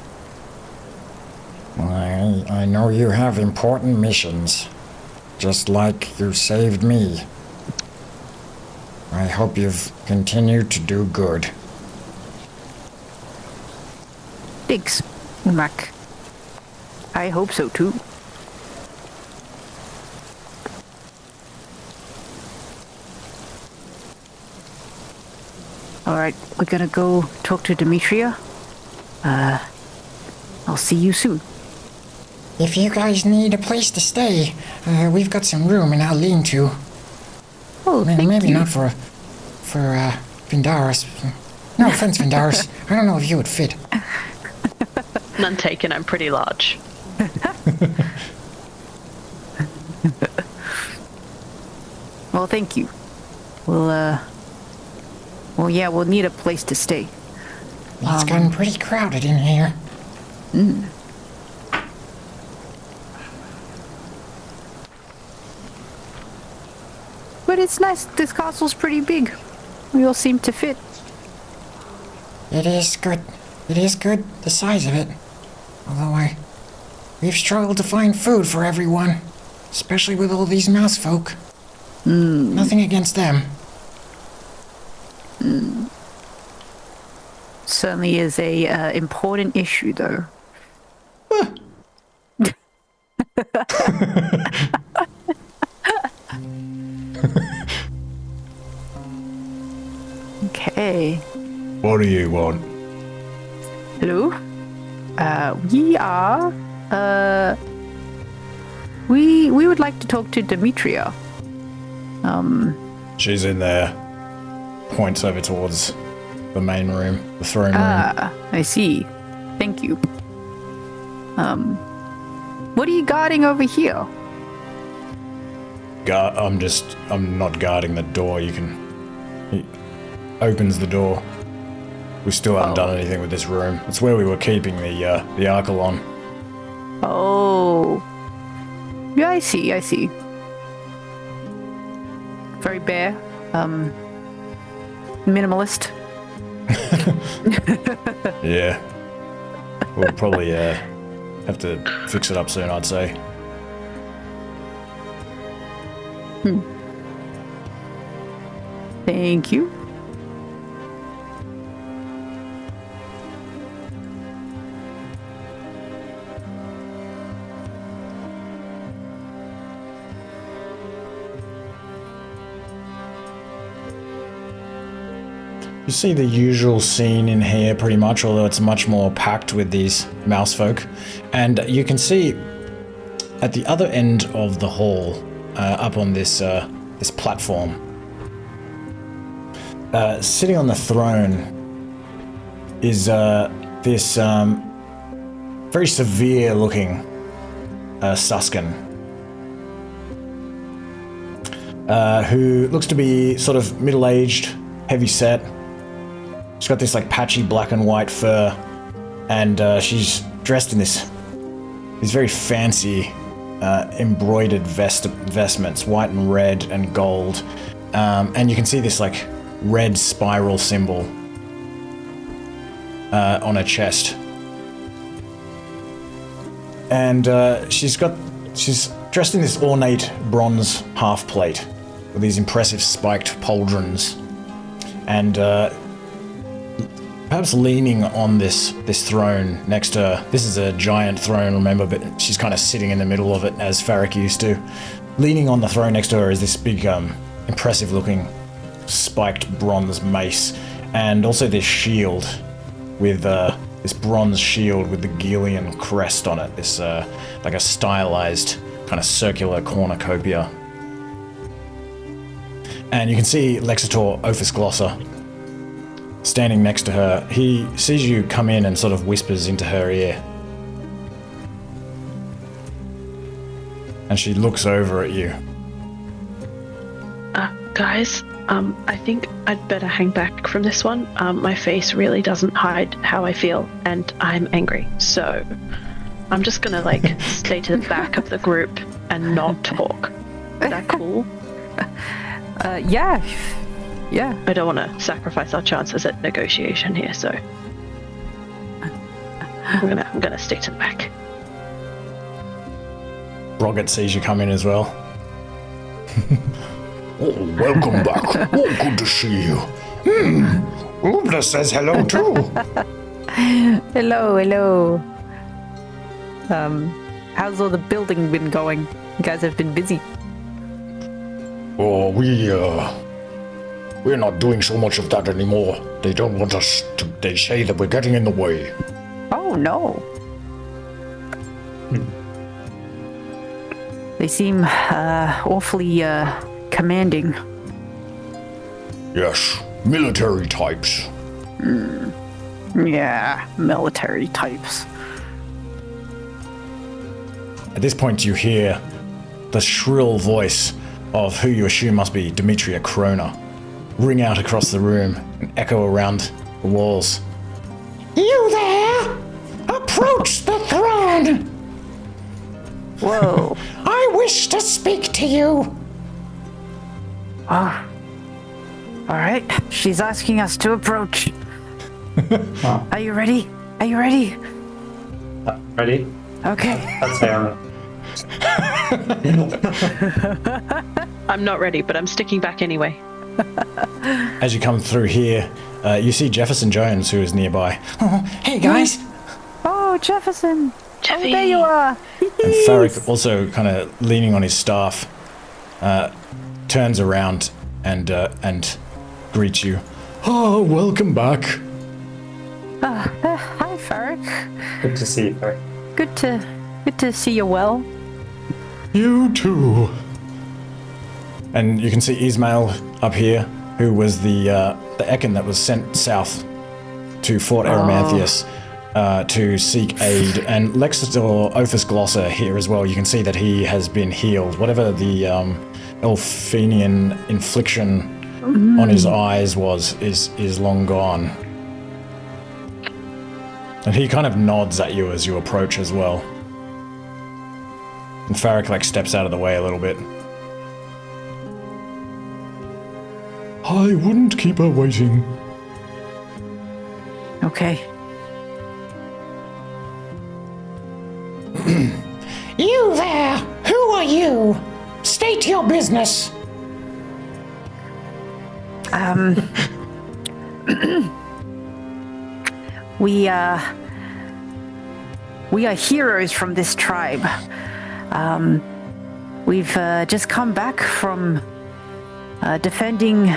I know you have important missions, just like you saved me. I hope you've continued to do good. Thanks, Umak. I hope so too. Alright, we're gonna go talk to Demetria. I'll see you soon. If you guys need a place to stay, we've got some room in our lean-to. Oh, thank Maybe you. not for Vindaris. No offense, Vindaris. I don't know if you would fit. None taken, I'm pretty large. Well, thank you. Well, yeah, we'll need a place to stay. It's gotten pretty crowded in here. But it's nice. This castle's pretty big. We all seem to fit. It is good. It is good, the size of it. Although we've struggled to find food for everyone. Especially with all these Mousefolk. Nothing against them. Certainly is a important issue, though. Okay. What do you want? Hello? We are, we would like to talk to Demetria. She's in there. Points over towards the main room, the throne room. Ah, I see. Thank you. What are you guarding over here? I'm not guarding the door. He opens the door. We still haven't done anything with this room. It's where we were keeping the Archelon. Oh. Yeah, I see. Very bare. Minimalist. Yeah. We'll probably have to fix it up soon, I'd say. Thank you. You see the usual scene in here pretty much, although it's much more packed with these Mousefolk. And you can see at the other end of the hall, up on this this platform, sitting on the throne is this very severe looking Suskin, who looks to be sort of middle-aged, heavy set. She's got this like patchy black and white fur, and she's dressed in these very fancy embroidered vestments, white and red and gold, and you can see this like red spiral symbol on her chest, and she's dressed in this ornate bronze half plate with these impressive spiked pauldrons, and her perhaps leaning on this throne next to her. This is a giant throne, remember, but she's kind of sitting in the middle of it as Farrick used to. Leaning on the throne next to her is this big, impressive-looking spiked bronze mace, and also this shield with this bronze shield with the Gillian crest on it. This like a stylized kind of circular cornucopia. And you can see Lexitor Ophis Glosser standing next to her. He sees you come in and sort of whispers into her ear. And she looks over at you. Guys, I think I'd better hang back from this one. My face really doesn't hide how I feel, and I'm angry. So I'm just gonna stay to the back of the group and not talk. Is that cool? Yeah. I don't want to sacrifice our chances at negotiation here, so I'm gonna stay to the back. Broggett sees you come in as well. Oh, welcome back. Oh, good to see you. Ubla says hello too. Hello. How's all the building been going? You guys have been busy. Oh, we're not doing so much of that anymore. They don't want us to. They say that we're getting in the way. Oh no. They seem awfully commanding. Yes, military types. Yeah, military types. At this point, you hear the shrill voice of who you assume must be Demetria Krona ring out across the room and echo around the walls. You there? Approach the throne! Whoa. I wish to speak to you. Oh. Alright, she's asking us to approach. Are you ready? Ready? Okay. I'd say I'm not ready, but I'm sticking back anyway. As you come through here, you see Jefferson Jones, who is nearby. Oh, hey guys. Oh, Jefferson. Jeffy. Oh, there you are. And Farrick, also kind of leaning on his staff, turns around and greets you. Oh, welcome back. Hi, Farrick. good to see you, Barry. Good to see you well. You too. And you can see Ismail up here, who was the Ekin that was sent south to Fort Eremathius to seek aid. And Lexitor Ophis Glosser here as well. You can see that he has been healed. Whatever the Elfinian infliction on his eyes is long gone. And he kind of nods at you as you approach as well. And Farrick steps out of the way a little bit. I wouldn't keep her waiting. Okay. You there. Who are you? State your business. We are heroes from this tribe. We've just come back from defending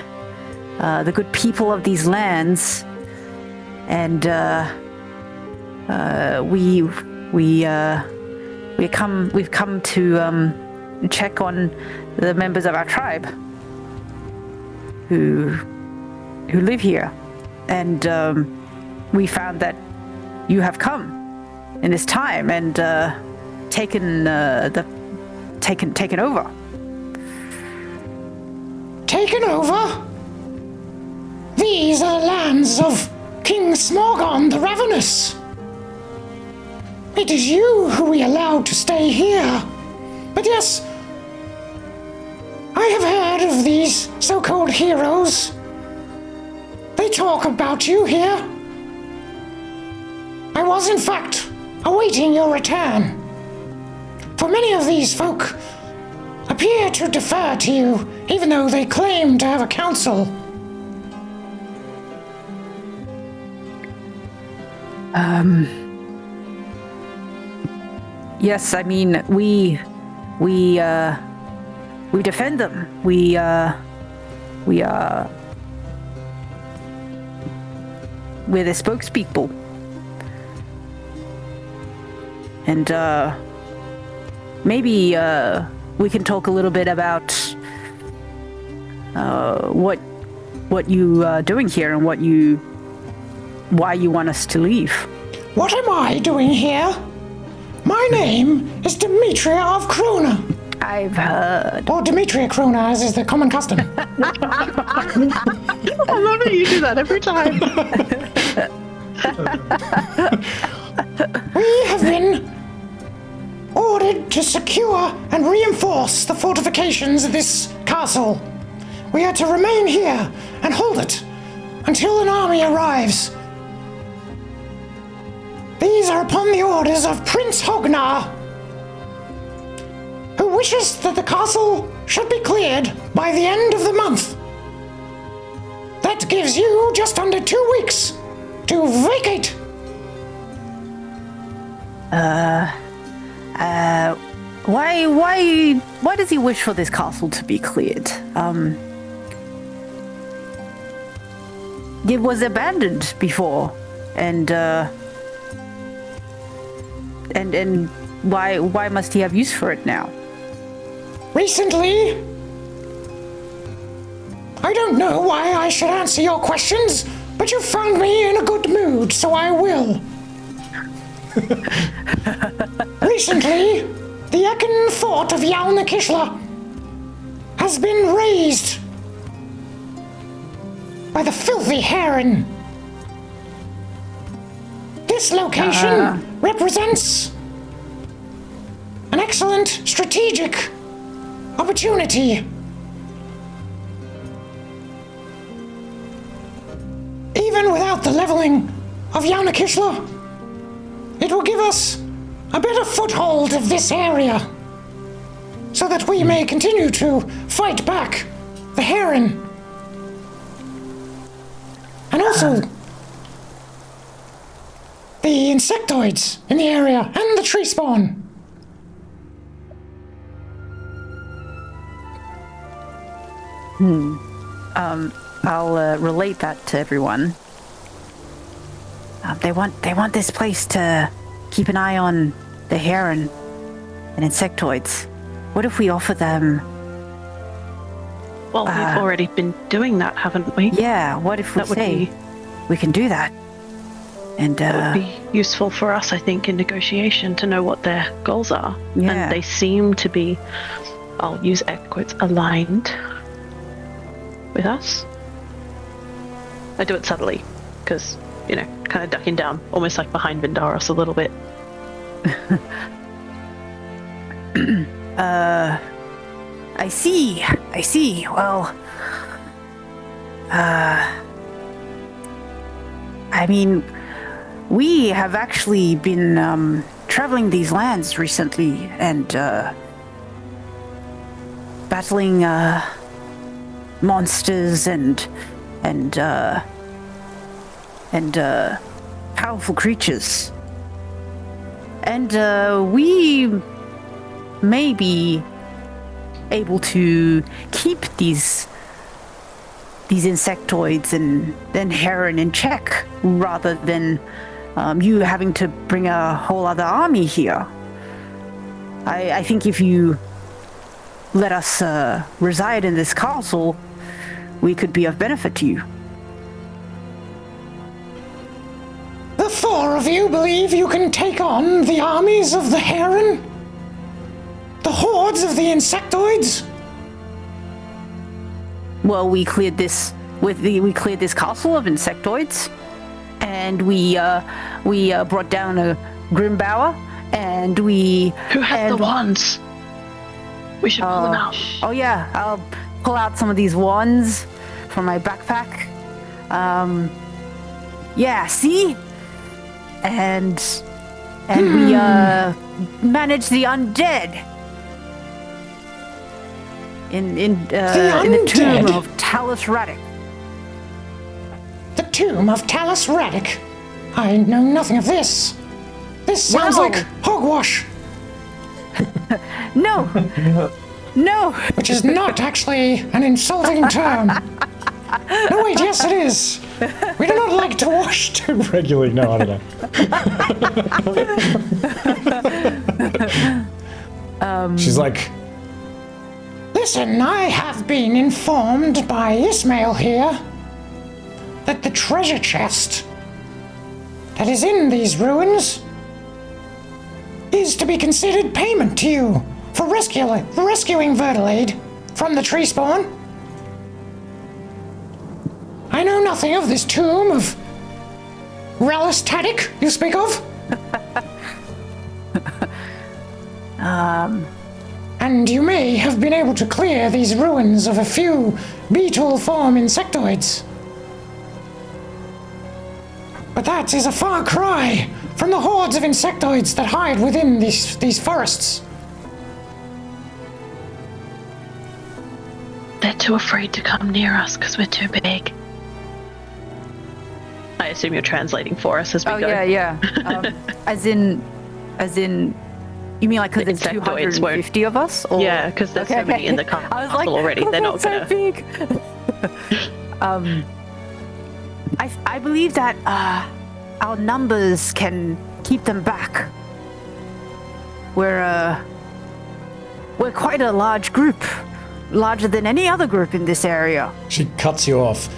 the good people of these lands, and we've come to check on the members of our tribe who live here, and we found that you have come in this time and taken over. Taken over? These are lands of King Smorgon the Ravenous. It is you who we allowed to stay here. But yes, I have heard of these so-called heroes. They talk about you here. I was, in fact, awaiting your return. For many of these folk appear to defer to you, even though they claim to have a council. Yes, I mean, we defend them. We're the spokespeople. And, maybe, we can talk a little bit about, what you are doing here and why you want us to leave. What am I doing here? My name is Demetria of Krona. I've heard. Or Demetria Krona, as is the common custom. I love it. You do that every time. We have been ordered to secure and reinforce the fortifications of this castle. We are to remain here and hold it until an army arrives. These are upon the orders of Prince Hognar, who wishes that the castle should be cleared by the end of the month. That gives you just under 2 weeks to vacate. Why does he wish for this castle to be cleared? It was abandoned before, and why must he have use for it now? Recently, I don't know why I should answer your questions, but you found me in a good mood, so I will. Recently, the Ekin fort of Yao Mei has been razed by the filthy heron. This location represents an excellent strategic opportunity. Even without the leveling of Yao Mei, it will give us a better foothold of this area, so that we may continue to fight back the heron. And also the insectoids in the area and the tree spawn. I'll relate that to everyone. They want this place to keep an eye on the heron and insectoids. What if we offer them? Well, we've already been doing that, haven't we? Yeah. What if we say we can do that? And that would be useful for us, I think, in negotiation to know what their goals are. Yeah. And they seem to be, I'll use air quotes, aligned with us. I do it subtly, because, kind of ducking down, almost like behind Vindaros a little bit. I see. Well, I mean, we have actually been traveling these lands recently and battling monsters and powerful creatures. And we may be able to keep these insectoids and heron in check, rather than you having to bring a whole other army here. I think if you let us reside in this castle, we could be of benefit to you. The four of you believe you can take on the armies of the heron? The hordes of the insectoids? Well, we cleared this castle of insectoids, and we brought down a Grimbower, and Who has the wands? We should pull them out. Oh yeah, I'll pull out some of these wands from my backpack. Yeah, see? And we managed the undead in the tomb of Talus Radic. The tomb of Talus Radic. I know nothing of this. This sounds Wow. like hogwash, No! No! which is not actually an insulting term. No, wait, yes, it is. We do not like to wash too Regularly, no, I don't know. She's like, Listen, I have been informed by Ismail here that the treasure chest that is in these ruins is to be considered payment to you for rescuing Verdelade from the tree spawn. I know nothing of this tomb of Relis Tadic you speak of. And you may have been able to clear these ruins of a few beetle-form insectoids. But that is a far cry from the hordes of insectoids that hide within these forests. They're too afraid to come near us because we're too big. I assume you're translating for us as we go. Yeah. As in, you mean like because there's Insectoids 250 of us? Or? Yeah, because there's so many in the castle I was like, already. They're not so gonna. big. I believe that our numbers can keep them back. We're quite a large group, larger than any other group in this area. she cuts you off.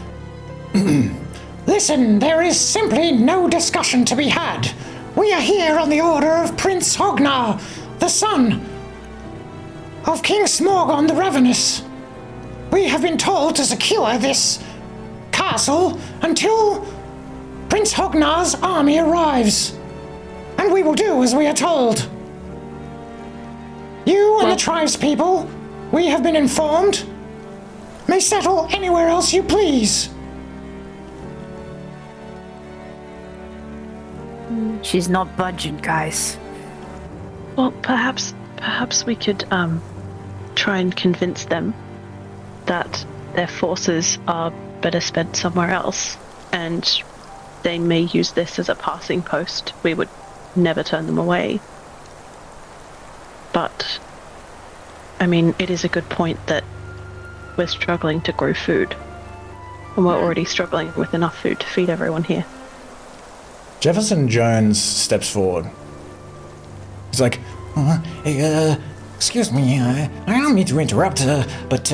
Listen, there is simply no discussion to be had. We are here on the order of Prince Hognar, the son of King Smorgon the Ravenous. We have been told to secure this castle until Prince Hognar's army arrives. And we will do as we are told. You and the tribespeople, we have been informed, may settle anywhere else you please. She's not budging, guys. Well, perhaps we could try and convince them that their forces are better spent somewhere else, and they may use this as a passing post. We would never turn them away. But, I mean, it is a good point that we're struggling to grow food. And we're already struggling with enough food to feed everyone here. Jefferson Jones steps forward. He's like, Hey, excuse me, I don't mean to interrupt, but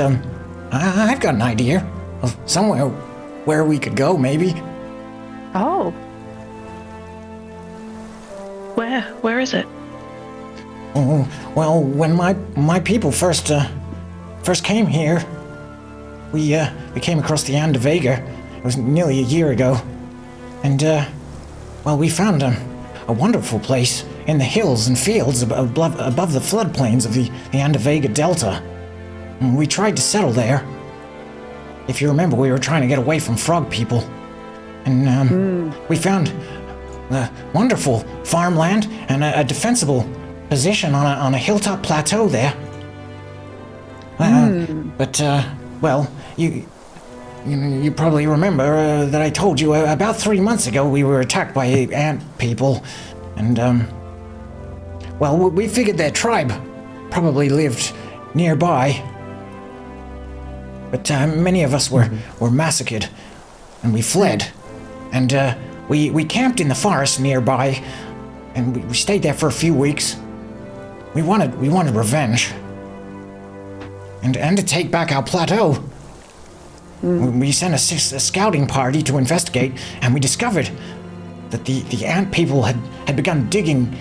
I've got an idea of somewhere where we could go, maybe. Oh, Where is it? Oh, well, when my people first came here, we came across the Anda Vega. It was nearly a year ago, and well, we found a wonderful place in the hills and fields above the floodplains of the Anda Vega Delta. And we tried to settle there. If you remember, we were trying to get away from frog people, and we found wonderful farmland and a defensible position on a hilltop plateau there. But well, you probably remember that I told you about 3 months ago we were attacked by ant people, and well, we figured their tribe probably lived nearby. But many of us were massacred, and we fled, and we camped in the forest nearby, and we stayed there for a few weeks. We wanted revenge, and to take back our plateau. We sent a scouting party to investigate, and we discovered that the ant people had begun digging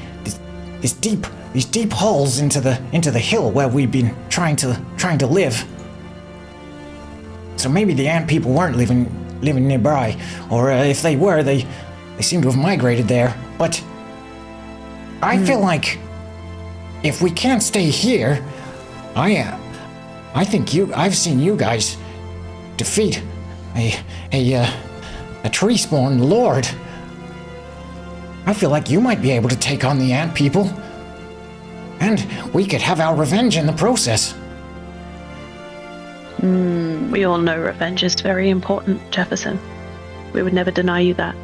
these deep holes into the hill where we'd been trying to live. So maybe the ant people weren't living nearby, or if they were, they seem to have migrated there. But I feel like if we can't stay here, I think I've seen you guys defeat a tree spawn lord. I feel like you might be able to take on the ant people, and we could have our revenge in the process. We all know revenge is very important, Jefferson. We would never deny you that.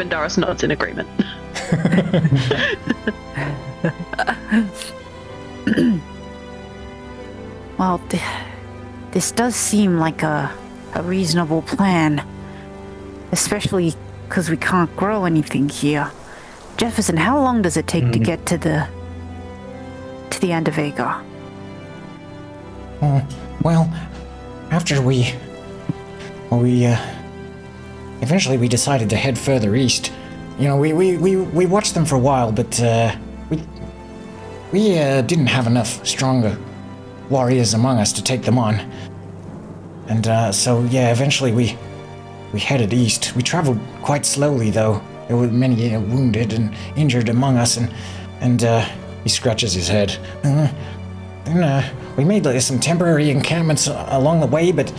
Vendaris nods in agreement. Well, this does seem like a reasonable plan. Especially because we can't grow anything here. Jefferson, how long does it take to get to the end of Agar? Well, after we eventually we decided to head further east. You know, we watched them for a while, but we didn't have enough stronger warriors among us to take them on. And so yeah, eventually we headed east. We traveled quite slowly, though. There were many wounded and injured among us, and he scratches his head. Then we made some temporary encampments along the way, but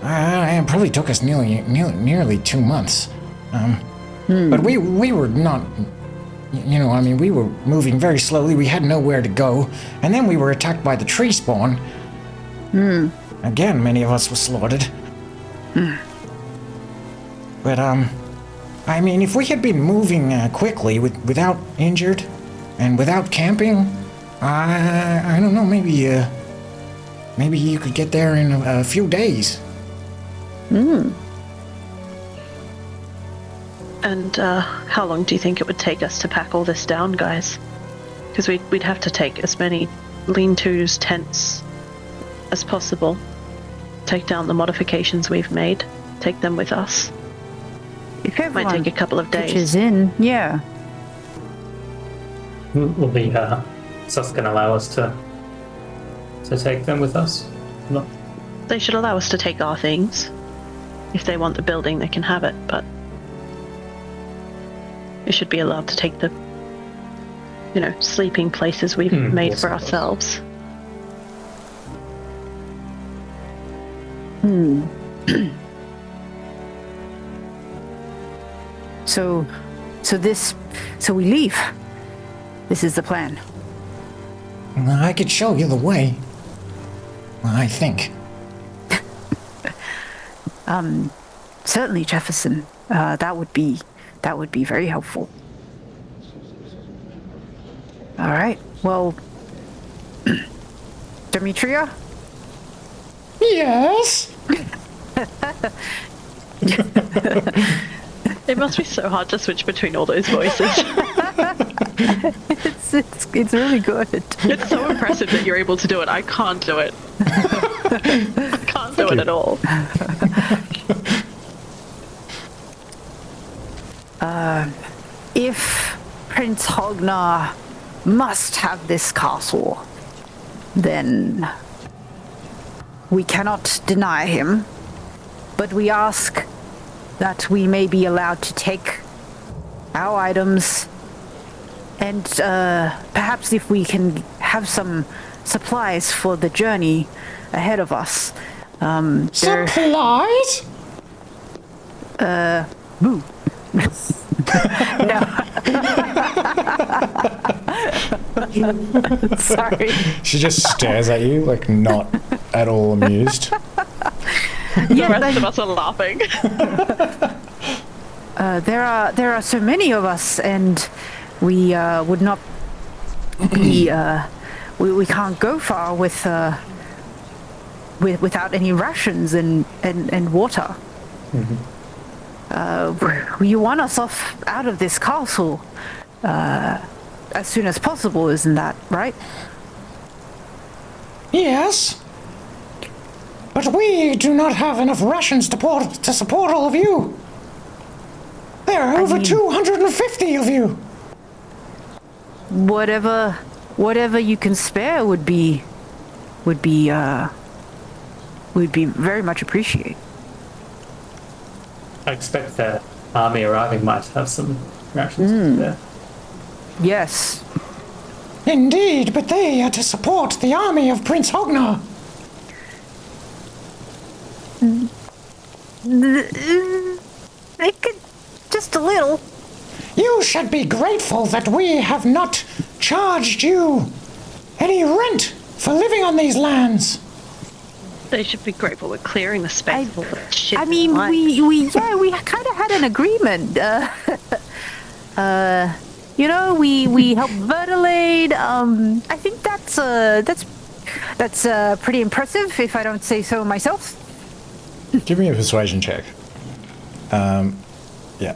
it probably took us nearly 2 months. But we were not, you know, I mean, we were moving very slowly. We had nowhere to go, and then we were attacked by the tree spawn. Again, many of us were slaughtered. But I mean, if we had been moving quickly without injured and without camping, I don't know, maybe you could get there in a few days. And how long do you think it would take us to pack all this down, guys? Because we'd have to take as many lean-tos, tents as possible. Take down the modifications we've made. Take them with us. If Might everyone take a couple of days. pitches in, yeah. Will the Suskin allow us to take them with us? No. They should allow us to take our things. If they want the building, they can have it, but we should be allowed to take the, you know, sleeping places we've made for ourselves. So we leave. This is the plan. I could show you the way. I think. Certainly, Jefferson. That would be very helpful. All right. Well, Demetria? Yes? It must be so hard to switch between all those voices. It's really good. It's so impressive that you're able to do it. I can't do it. I can't do it at all. If Prince Hognar must have this castle, then we cannot deny him, but we ask that we may be allowed to take our items, and perhaps if we can have some supplies for the journey ahead of us. Supplies? Boo. No. Sorry. She just stares at you, like not at all amused. The rest of us are laughing. There are so many of us, and we would not be. We can't go far without any rations and water. You want us off out of this castle as soon as possible, isn't that right? Yes. But we do not have enough rations to support all of you. There are over 250 of you. Whatever you can spare would be very much appreciated. I expect the army arriving might have some rations there. Yes. Indeed, but they are to support the army of Prince Hognar. They could just a little. You should be grateful that we have not charged you any rent for living on these lands. They should be grateful we're clearing the space. for all that shit I mean, in we kind of had an agreement. We helped Verdelade. I think that's pretty impressive, if I don't say so myself. Give me a persuasion check. Yeah.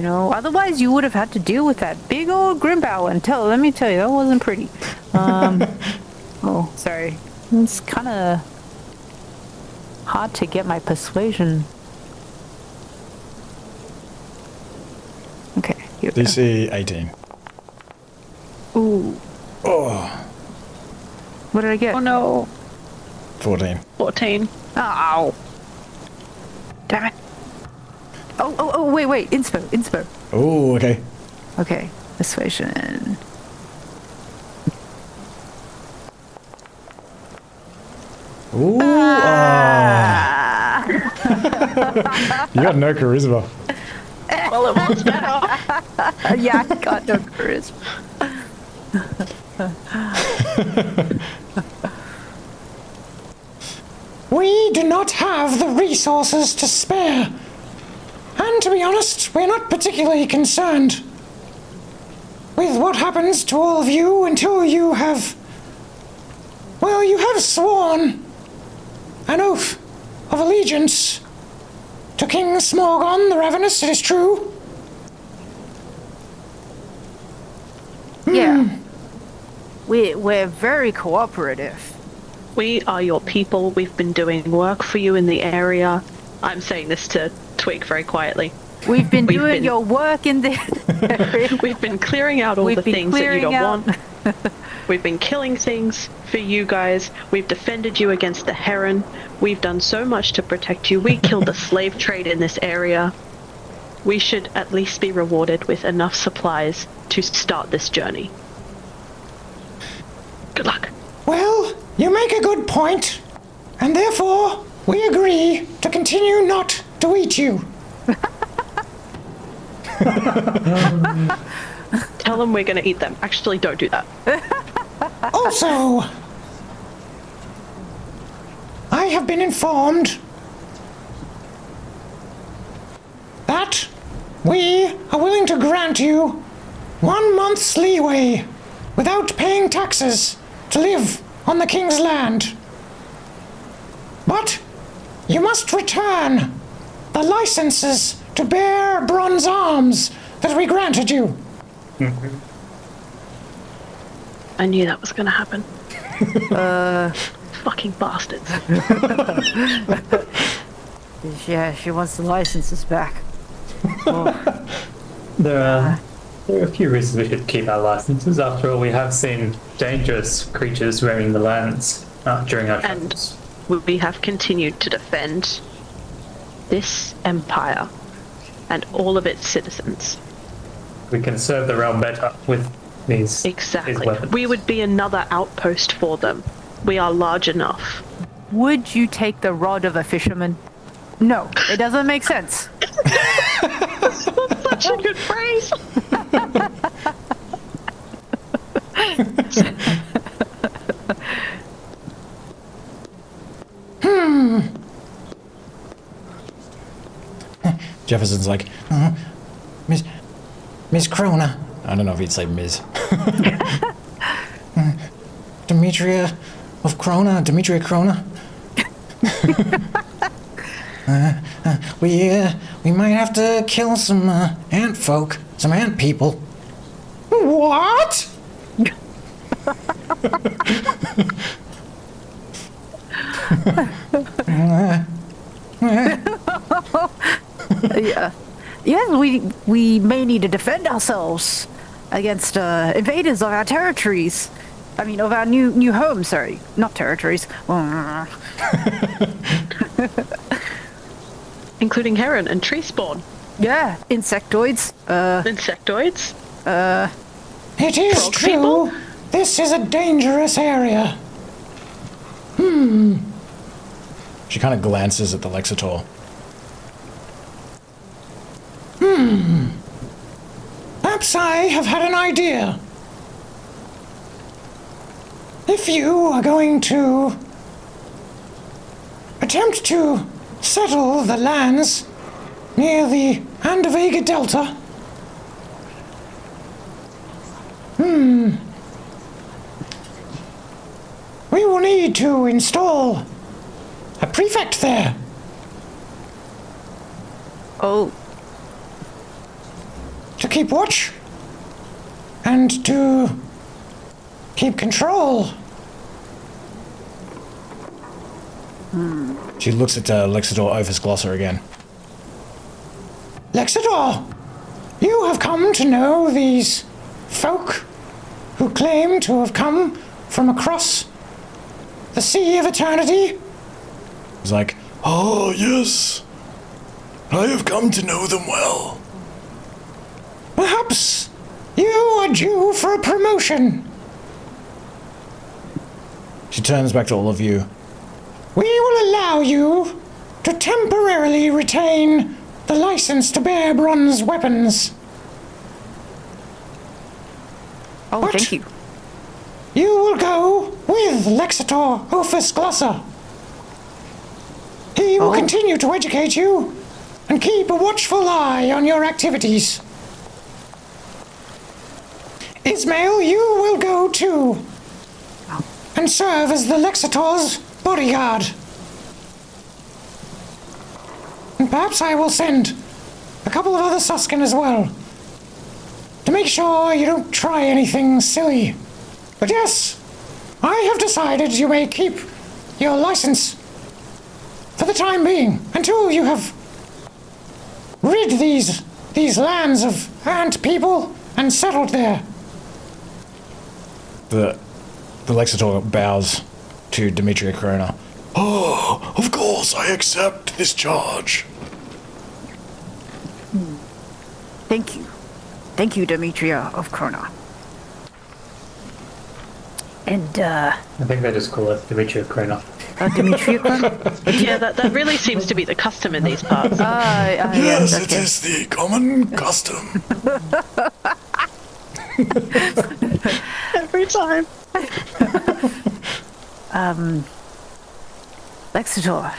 Otherwise you would have had to deal with that big old Grimbow until, let me tell you, that wasn't pretty. Oh, sorry. It's kind of hard to get my persuasion. Okay, here we go. DC 18. Ooh. Oh, What did I get? Oh no. 14. 14. Ow. Damn it. Oh, wait. Inspo. Oh, okay. Okay, persuasion. Ooh, you got no charisma. Well, it was better. Yeah, I got no charisma. We do not have the resources to spare. And to be honest, we're not particularly concerned with what happens to all of you until you have... Well, you have sworn an oath of allegiance to King Smorgon the Ravenous, it is true. Yeah. We're very cooperative. We are your people. We've been doing work for you in the area. I'm saying this to Twig very quietly. We've been doing your work in the area. We've been clearing out all the things that you don't want. We've been killing things for you guys. We've defended you against the Heron. We've done so much to protect you. We killed the slave trade in this area. We should at least be rewarded with enough supplies to start this journey. Good luck. Well, you make a good point, and therefore we agree to continue not to eat you. Tell them we're going to eat them. Actually, don't do that. Also, I have been informed that we are willing to grant you 1 month's leeway without paying taxes to live on the king's land. But you must return the licenses to bear bronze arms that we granted you. I knew that was going to happen. Fucking bastards. Yeah, she wants the licenses back. There are a few reasons we should keep our licenses. After all, we have seen dangerous creatures roaming the lands during our travels. And we have continued to defend this empire and all of its citizens. We can serve the realm better with these Exactly. These weapons. We would be another outpost for them. We are large enough. Would you take the rod of a fisherman? No, it doesn't make sense. Such a good phrase. Jefferson's like, Miss Krona, I don't know if he'd say Ms. Demetria of Krona, Demetria Krona. We might have to kill some ant folk, some ant people. What? Yeah. Yes, we may need to defend ourselves against invaders of our territories. I mean, of our new home. Sorry, not territories. Including heron and tree spawn. Yeah, insectoids. Insectoids. It is Frog true. people? This is a dangerous area. She kind of glances at the Lexitor. Perhaps I have had an idea. If you are going to attempt to settle the lands near the Andavega Delta. We will need to install a prefect there. Oh, To keep watch and to keep control. She looks at Lexidor Ophis Glosser again. Lexidor, you have come to know these folk who claim to have come from across the Sea of Eternity? He's like, Ah, yes. I have come to know them well. Perhaps you are due for a promotion. she turns back to all of you. We will allow you to temporarily retain the license to bear bronze weapons. oh, What? thank you. You will go with Lexitor Ophis Glosser. He will Oh. continue to educate you and keep a watchful eye on your activities. Ismail, you will go too and serve as the Lexitor's bodyguard. And perhaps I will send a couple of other Suskin as well to make sure you don't try anything silly. But yes, I have decided you may keep your license for the time being until you have rid these lands of ant people and settled there. The Lexitor bows to Demetria Krona. Oh, of course, I accept this charge. Thank you. Thank you, Demetria of Krona. And, I think they just call it Demetria Krona. Demetria Krona? Yeah, that really seems to be the custom in these parts. Yes, it okay. is the common custom. Every time. Lexitor,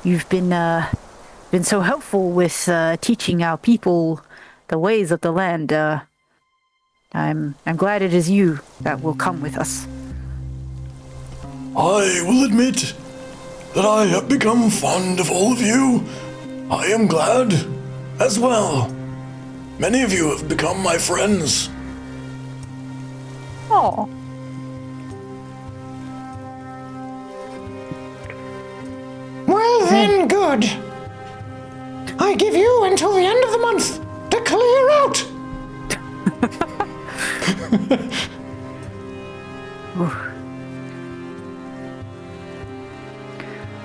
you've been so helpful with teaching our people the ways of the land. I'm glad it is you that will come with us. I will admit that I have become fond of all of you. I am glad as well. Many of you have become my friends. Oh. Well then, good. I give you until the end of the month to clear out.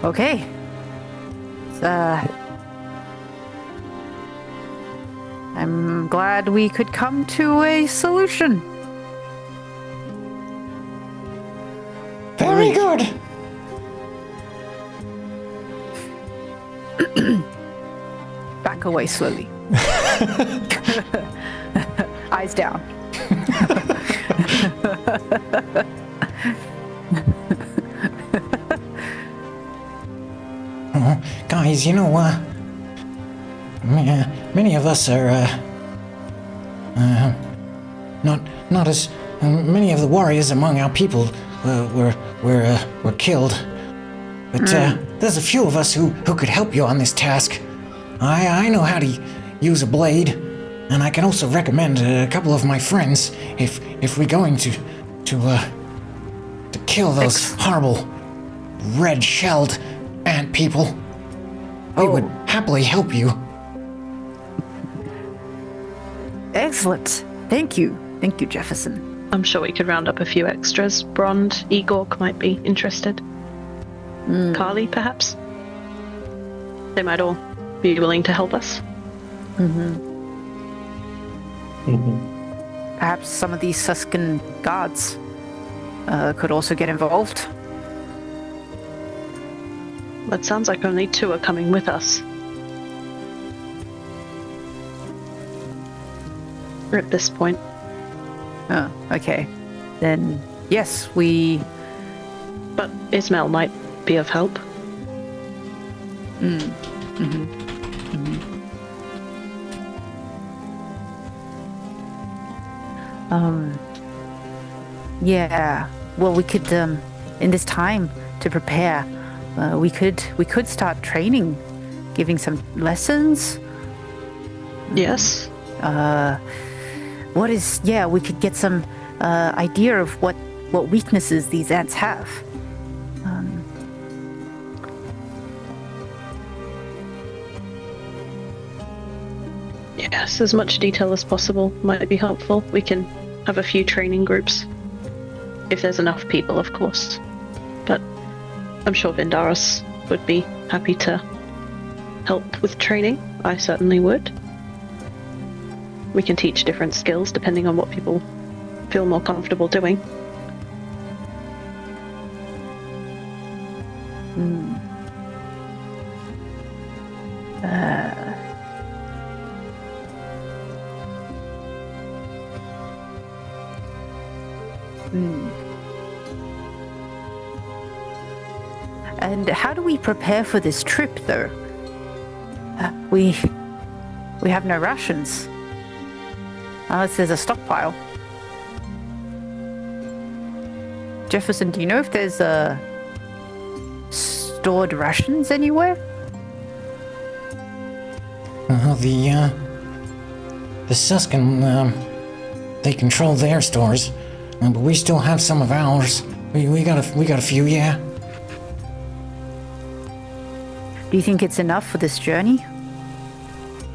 Okay. I'm glad we could come to a solution. Very good. Back away slowly. Eyes down. Guys, you know, many of us are, not as many of the warriors among our people were killed. But there's a few of us who could help you on this task. I know how to use a blade, and I can also recommend a couple of my friends if we're going to kill those horrible red-shelled ant people. We would happily help you. Excellent. Thank you. Thank you, Jefferson. I'm sure we could round up a few extras. Brond, Igork might be interested. Carly, perhaps? They might all be willing to help us. Perhaps some of these Suskin guards could also get involved. It sounds like only 2 are coming with us. At this point. Oh, okay. Then, yes, we... But Ismail might be of help. Yeah. Well, we could, in this time to prepare, we could start training, giving some lessons. Yes. We could get some idea of what weaknesses these ants have. Yes, as much detail as possible might be helpful. We can have a few training groups. If there's enough people, of course. But I'm sure Vindaros would be happy to help with training. I certainly would. We can teach different skills depending on what people feel more comfortable doing. And how do we prepare for this trip, though? We have no rations. Unless there's a stockpile. Jefferson, do you know if there's stored rations anywhere? The Suskin, they control their stores, but we still have some of ours. We got a few, yeah. Do you think it's enough for this journey?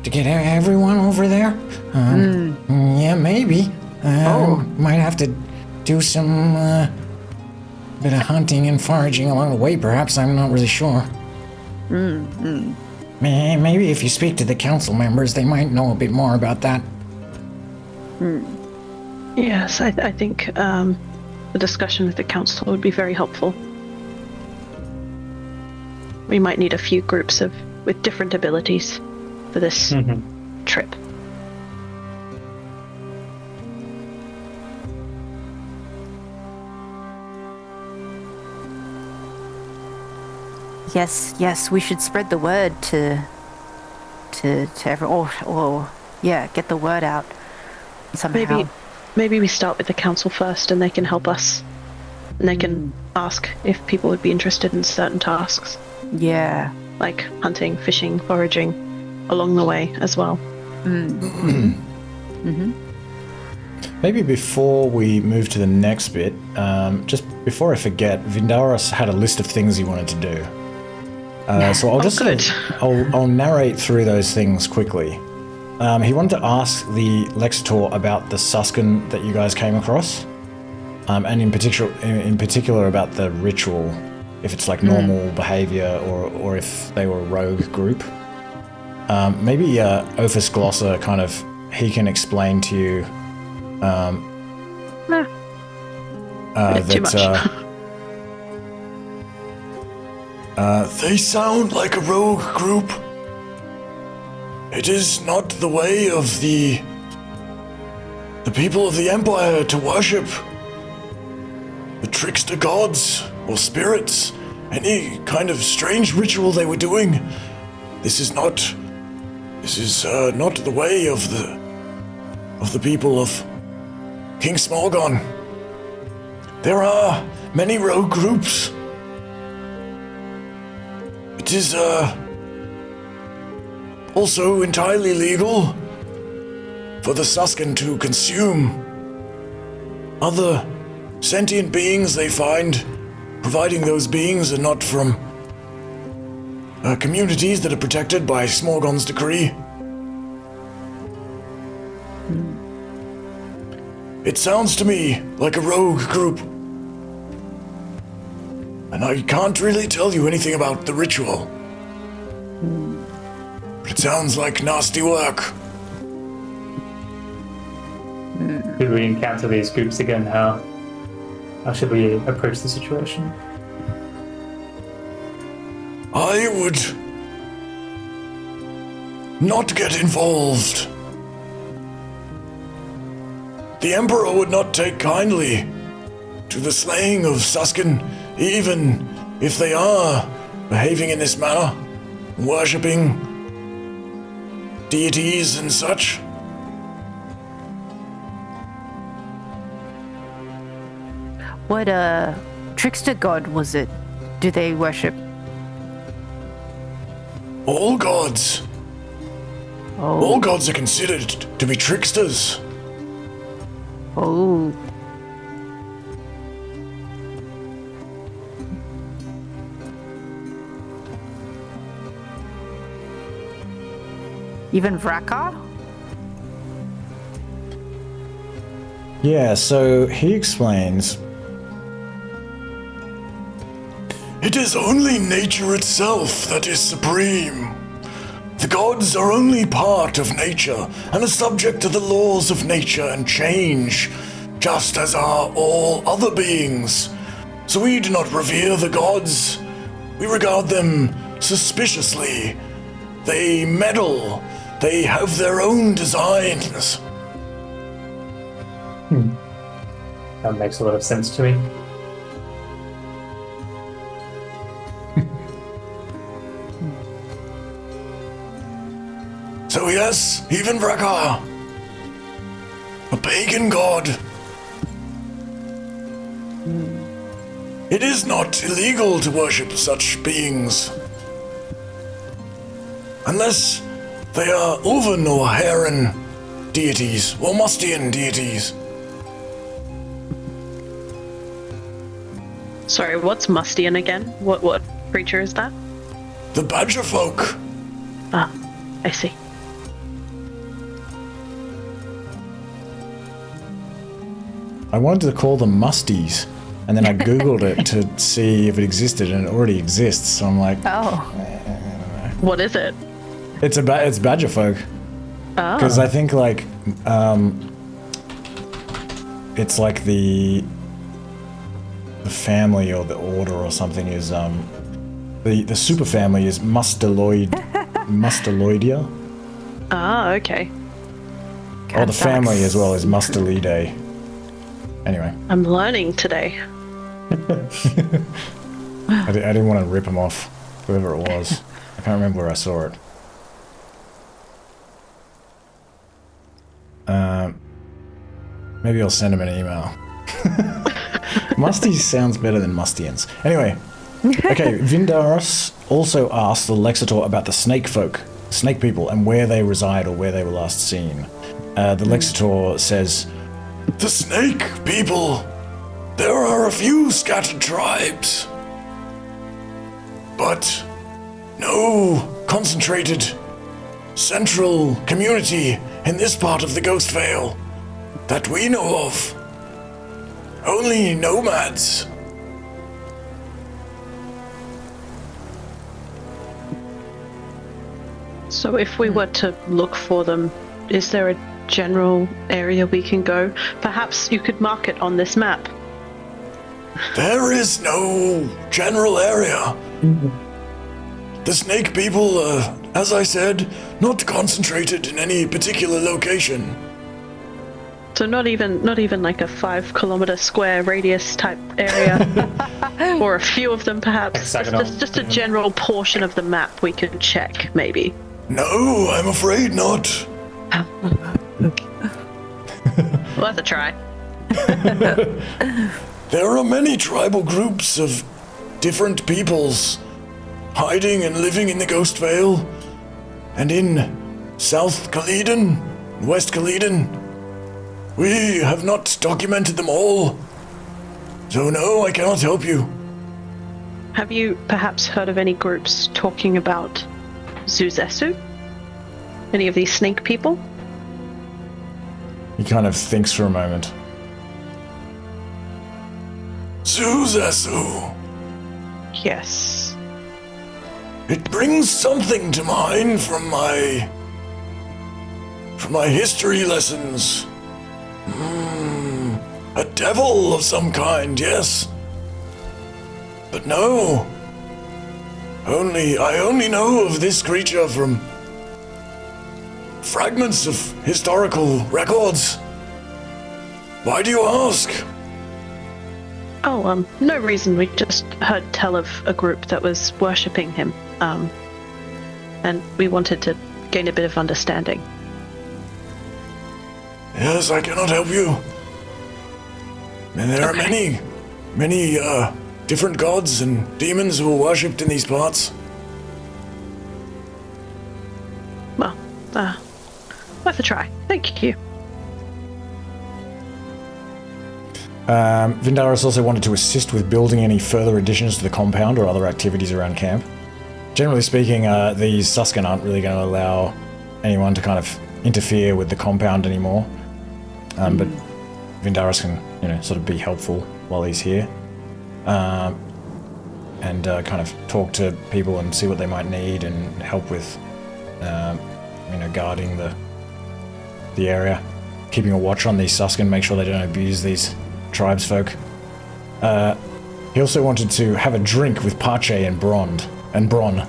To get everyone over there? Yeah, maybe. Might have to do some bit of hunting and foraging along the way, perhaps. I'm not really sure. Maybe if you speak to the council members, they might know a bit more about that. Yes, I think the discussion with the council would be very helpful. We might need a few groups with different abilities for this trip. Yes, we should spread the word to everyone, or get the word out somehow. Maybe we start with the council first, and they can help us, and they can ask if people would be interested in certain tasks. Yeah, like hunting, fishing, foraging, along the way as well. Maybe before we move to the next bit, just before I forget, Vindaros had a list of things he wanted to do. So I'll just I'll narrate through those things quickly. He wanted to ask the Lexitor about the Suskin that you guys came across, and in particular about the ritual, if it's like normal behavior or if they were a rogue group. Maybe Ophis Glosser he can explain to you too much. They sound like a rogue group. It is not the way of the people of the Empire to worship the trickster gods or spirits. Any kind of strange ritual they were doing. This is not the way of the people of King Smorgon. There are many rogue groups. It is also entirely legal for the Suskin to consume other sentient beings they find, providing those beings are not from communities that are protected by Smorgon's decree. It sounds to me like a rogue group. And I can't really tell you anything about the ritual. But it sounds like nasty work. Should we encounter these groups again? How should we approach the situation? I would not get involved. The Emperor would not take kindly to the slaying of Suskin, even if they are behaving in this manner. worshipping deities and such. What trickster god was it? Do they worship? All gods. Oh. All gods are considered to be tricksters. Oh. Even Vraka? Yeah, so he explains. It is only nature itself that is supreme. The gods are only part of nature and are subject to the laws of nature and change, just as are all other beings. So we do not revere the gods. We regard them suspiciously. They meddle. They have their own designs. That makes a lot of sense to me. So yes, even Vraka, a pagan god. It is not illegal to worship such beings. Unless they are Ulven or Heron deities, or Mustian deities. Sorry, what's Mustian again? What creature is that? The Badger folk. Ah, I see. I wanted to call them musties, and then I googled it to see if it existed, and it already exists. So I'm like, Oh. What is it? it's badger folk, Oh. because I think like it's like the family or the order or something is the super family is Mustaloidia, Ah, okay. or the family as well is Mustelidae. Anyway, I'm learning today. I didn't want to rip him off, whoever it was. I can't remember where I saw it. Maybe I'll send him an email. Musties sounds better than Mustians. Anyway, okay, Vindaros also asked the Lexitor about the snake folk, snake people, and where they reside or where they were last seen. The Lexitor says, The snake people. There are a few scattered tribes, but no concentrated central community in this part of the Ghost Vale that we know of. Only nomads. So if we were to look for them, is there a general area we can go? Perhaps you could mark it on this map. There is no general area. The snake people are, as I said, not concentrated in any particular location. So not even like a 5 kilometer square radius type area, or a few of them perhaps. Just a general portion of the map we could check, maybe. No, I'm afraid not. Worth a try. There are many tribal groups of different peoples hiding and living in the Ghost Vale and in South Caledon, West Caledon. We have not documented them all, so no, I cannot help you. Have you perhaps heard of any groups talking about Zuzesu? Any of these snake people? he kind of thinks for a moment. Zuzesu. Yes. It brings something to mind from my history lessons. A devil of some kind, yes. But no. I only know of this creature from fragments of historical records. Why do you ask? Oh, no reason. We just heard tell of a group that was worshipping him. and we wanted to gain a bit of understanding. Yes, I cannot help you. And there are many different gods and demons who are worshipped in these parts. Well, worth a try. Thank you. Vindaris also wanted to assist with building any further additions to the compound or other activities around camp. Generally speaking, these Suskin aren't really going to allow anyone to kind of interfere with the compound anymore. But Vindaris can, sort of be helpful while he's here. And kind of talk to people and see what they might need and help with, guarding the area. Keeping a watch on these Suskin, make sure they don't abuse these tribesfolk. He also wanted to have a drink with Pache and Brond. And Bron.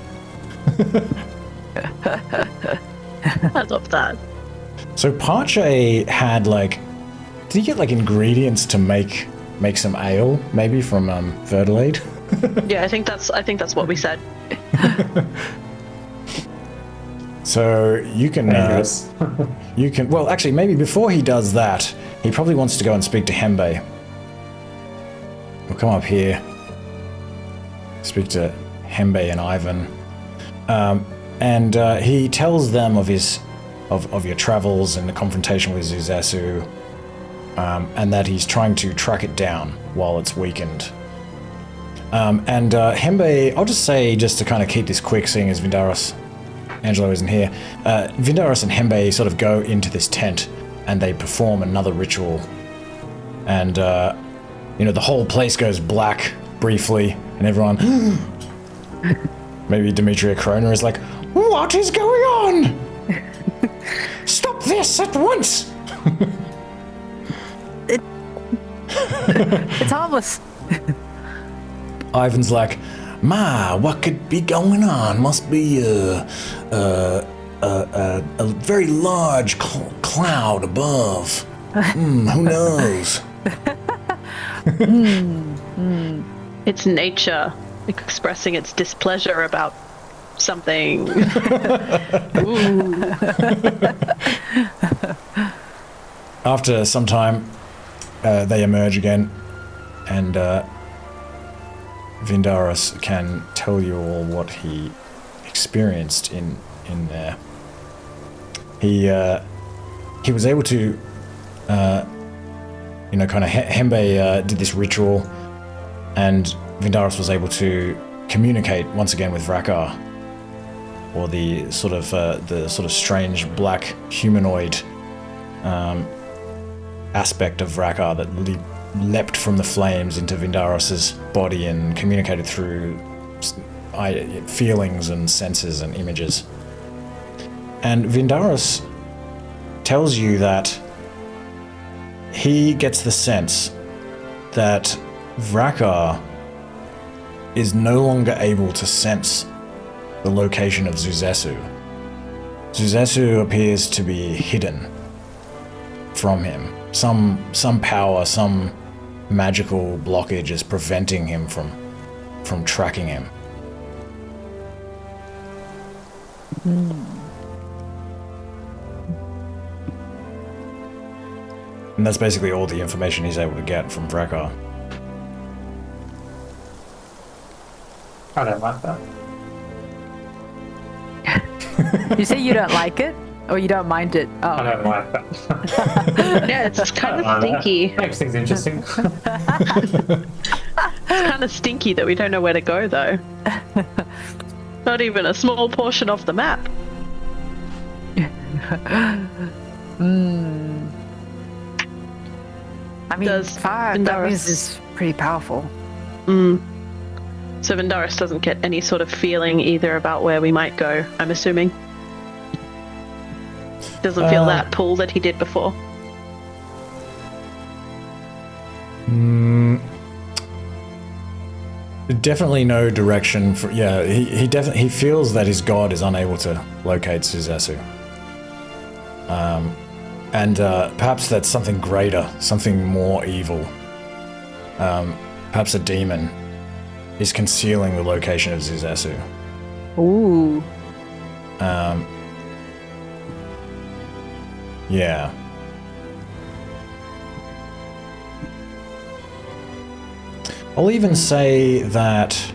I love that. So Pache had did he get ingredients to make some ale, maybe from Verdelade? Yeah, I think that's what we said. So you can well, actually, maybe before he does that, he probably wants to go and speak to Hembe. We'll come up here, speak to Hembe and Ivan, and he tells them of your travels and the confrontation with Zuzesu, and that he's trying to track it down while it's weakened. And Hembe, I'll just say, just to kind of keep this quick, seeing as Angelo isn't here, Vindaris and Hembe sort of go into this tent and they perform another ritual. And, the whole place goes black briefly, and everyone... Maybe Demetria Krona is like, "What is going on? Stop this at once!" It's harmless. Ivan's like, what could be going on? Must be a very large cloud above. Who knows? It's nature expressing its displeasure about something. After some time, they emerge again, and Vindaris can tell you all what he experienced in there. He was able to, Hembe did this ritual, and Vindaris was able to communicate once again with Vrakar, or the sort of strange black humanoid aspect of Vrakar that leapt from the flames into Vindaris's body and communicated through feelings and senses and images. And Vindaris tells you that he gets the sense that Vrakar is no longer able to sense the location of Zuzesu. Zuzesu appears to be hidden from him. Some power, some magical blockage is preventing him from tracking him. And that's basically all the information he's able to get from Vrakar. I don't like that. You say you don't like it? Or you don't mind it? Oh. I don't like that. Yeah, it's kind of stinky. Makes things interesting. It's kind of stinky that we don't know where to go, though. Not even a small portion of the map. I mean, fire that is pretty powerful. So Vindaris doesn't get any sort of feeling either about where we might go, I'm assuming. Doesn't feel that pull that he did before. Definitely no direction for. Yeah, he feels that his god is unable to locate Zuzesu. And perhaps that's something greater, something more evil. Perhaps a demon is concealing the location of Zuzesu. Ooh. Yeah. I'll even say that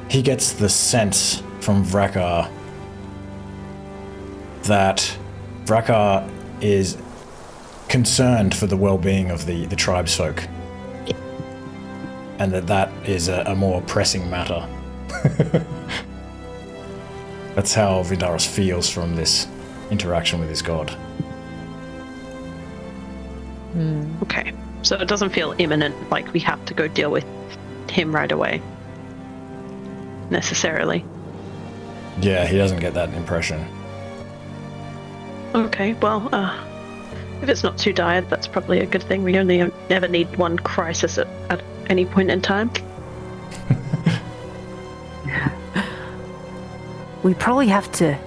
he gets the sense from Vrakar that Vrakar is concerned for the well-being of the tribesfolk, and that is a more pressing matter. That's how Vindaris feels from this interaction with his god. Okay, so it doesn't feel imminent, like we have to go deal with him right away. Necessarily. Yeah, he doesn't get that impression. Okay, well, if it's not too dire, that's probably a good thing. We only ever need one crisis at any point in time. We probably have to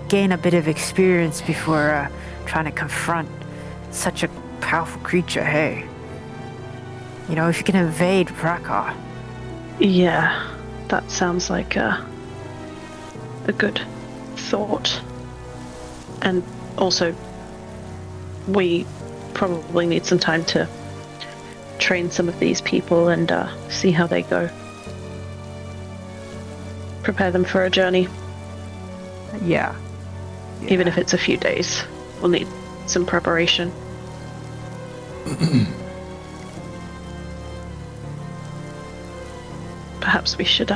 gain a bit of experience before trying to confront such a powerful creature, hey? You know, if you can evade Vrakar. Yeah, that sounds like a good thought. And also, we probably need some time to train some of these people and see how they go. Prepare them for a journey. Yeah. Even if it's a few days, we'll need some preparation. Perhaps we should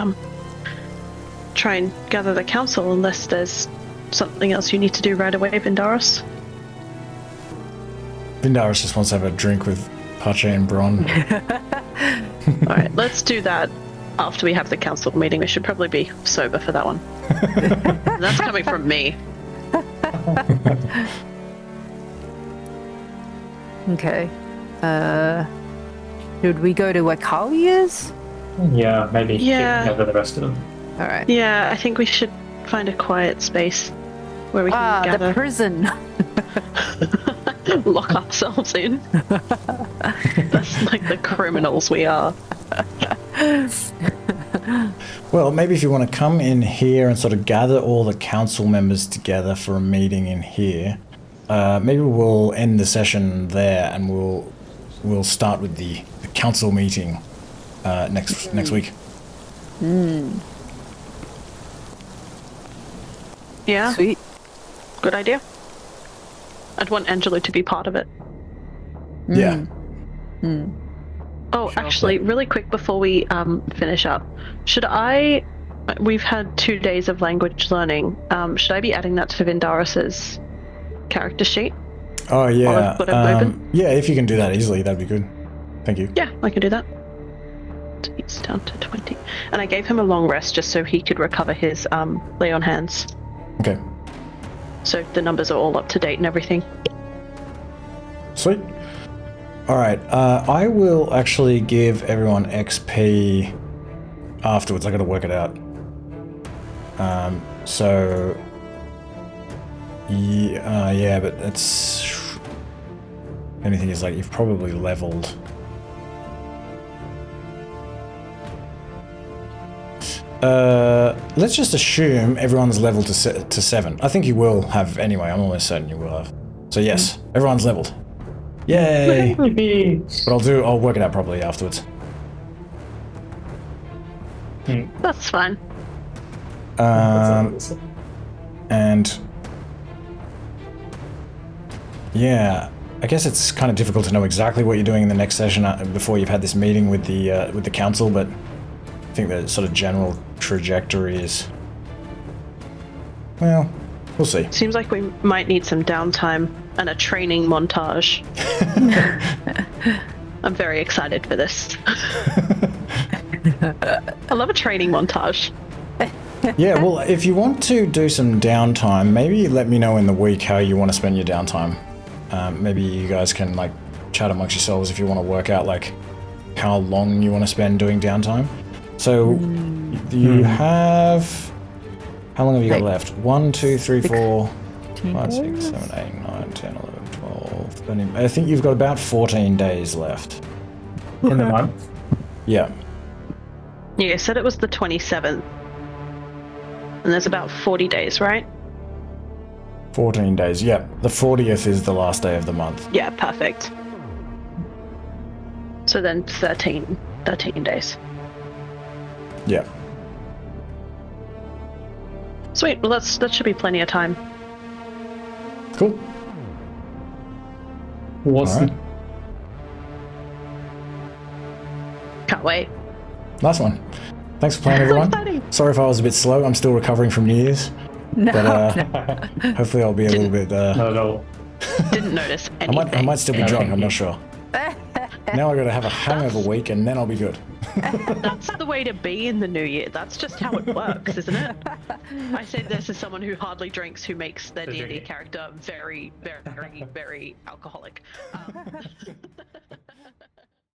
try and gather the council, unless there's something else you need to do right away, Vindaris. Vindaris just wants to have a drink with Pache and Brond. Alright, let's do that after we have the council meeting. We should probably be sober for that one. And that's coming from me. Okay. Should we go to Wakalia's? Yeah, maybe Yeah. over the rest of them. All right. Yeah, I think we should find a quiet space where we can gather. The prison. Lock ourselves in. That's like the criminals we are. Well, maybe if you want to come in here and sort of gather all the council members together for a meeting in here, maybe we'll end the session there and we'll start with the council meeting next week. Yeah, Sweet. good idea. I'd want Angelo to be part of it. Yeah. Oh, actually, really quick before we finish up, we've had 2 days of language learning. Should I be adding that to Vindaris's character sheet? Oh, yeah. While I've got it open? Yeah, if you can do that easily, that'd be good. Thank you. Yeah, I can do that. It's down to 20. And I gave him a long rest just so he could recover his lay on hands. Okay. So the numbers are all up to date and everything. Sweet. All right. I will actually give everyone XP afterwards. I got to work it out. So. Yeah, but it's. Anything is like you've probably leveled. Let's just assume everyone's leveled to 7. I think you will have anyway. I'm almost certain you will have. So yes, everyone's leveled. Yay! But I'll work it out properly afterwards. That's fine. And yeah, I guess it's kind of difficult to know exactly what you're doing in the next session before you've had this meeting with the council, but I think the sort of general trajectory is, well, we'll see. Seems like we might need some downtime and a training montage. I'm very excited for this. I love a training montage. Yeah, well, if you want to do some downtime, maybe let me know in the week how you want to spend your downtime. Maybe you guys can like chat amongst yourselves if you want to work out like how long you want to spend doing downtime. So you have, how long have you got left? 1, 2, 3, 4, 5, 6, 7, 8, 9, 10, 11, 12, 13. I think you've got about 14 days left. In the month? Yeah. Yeah, I said it was the 27th. And there's about 40 days, right? 14 days, yep. The 40th is the last day of the month. Yeah, perfect. So then 13 days. Yep. Sweet, well that should be plenty of time. Cool. Awesome. Alright. Can't wait. Nice one. Thanks for playing, So everyone. exciting. Sorry if I was a bit slow. I'm still recovering from New Year's. No, But hopefully I'll be a little bit... Not at all. Didn't notice anything. I might still be Yeah, drunk, thank I'm you. not sure. Now I gotta have a hangover week and then I'll be good. That's the way to be in the new year. That's just how it works, isn't it? I say this as someone who hardly drinks, who makes their D&D drinking. character very, very, very alcoholic.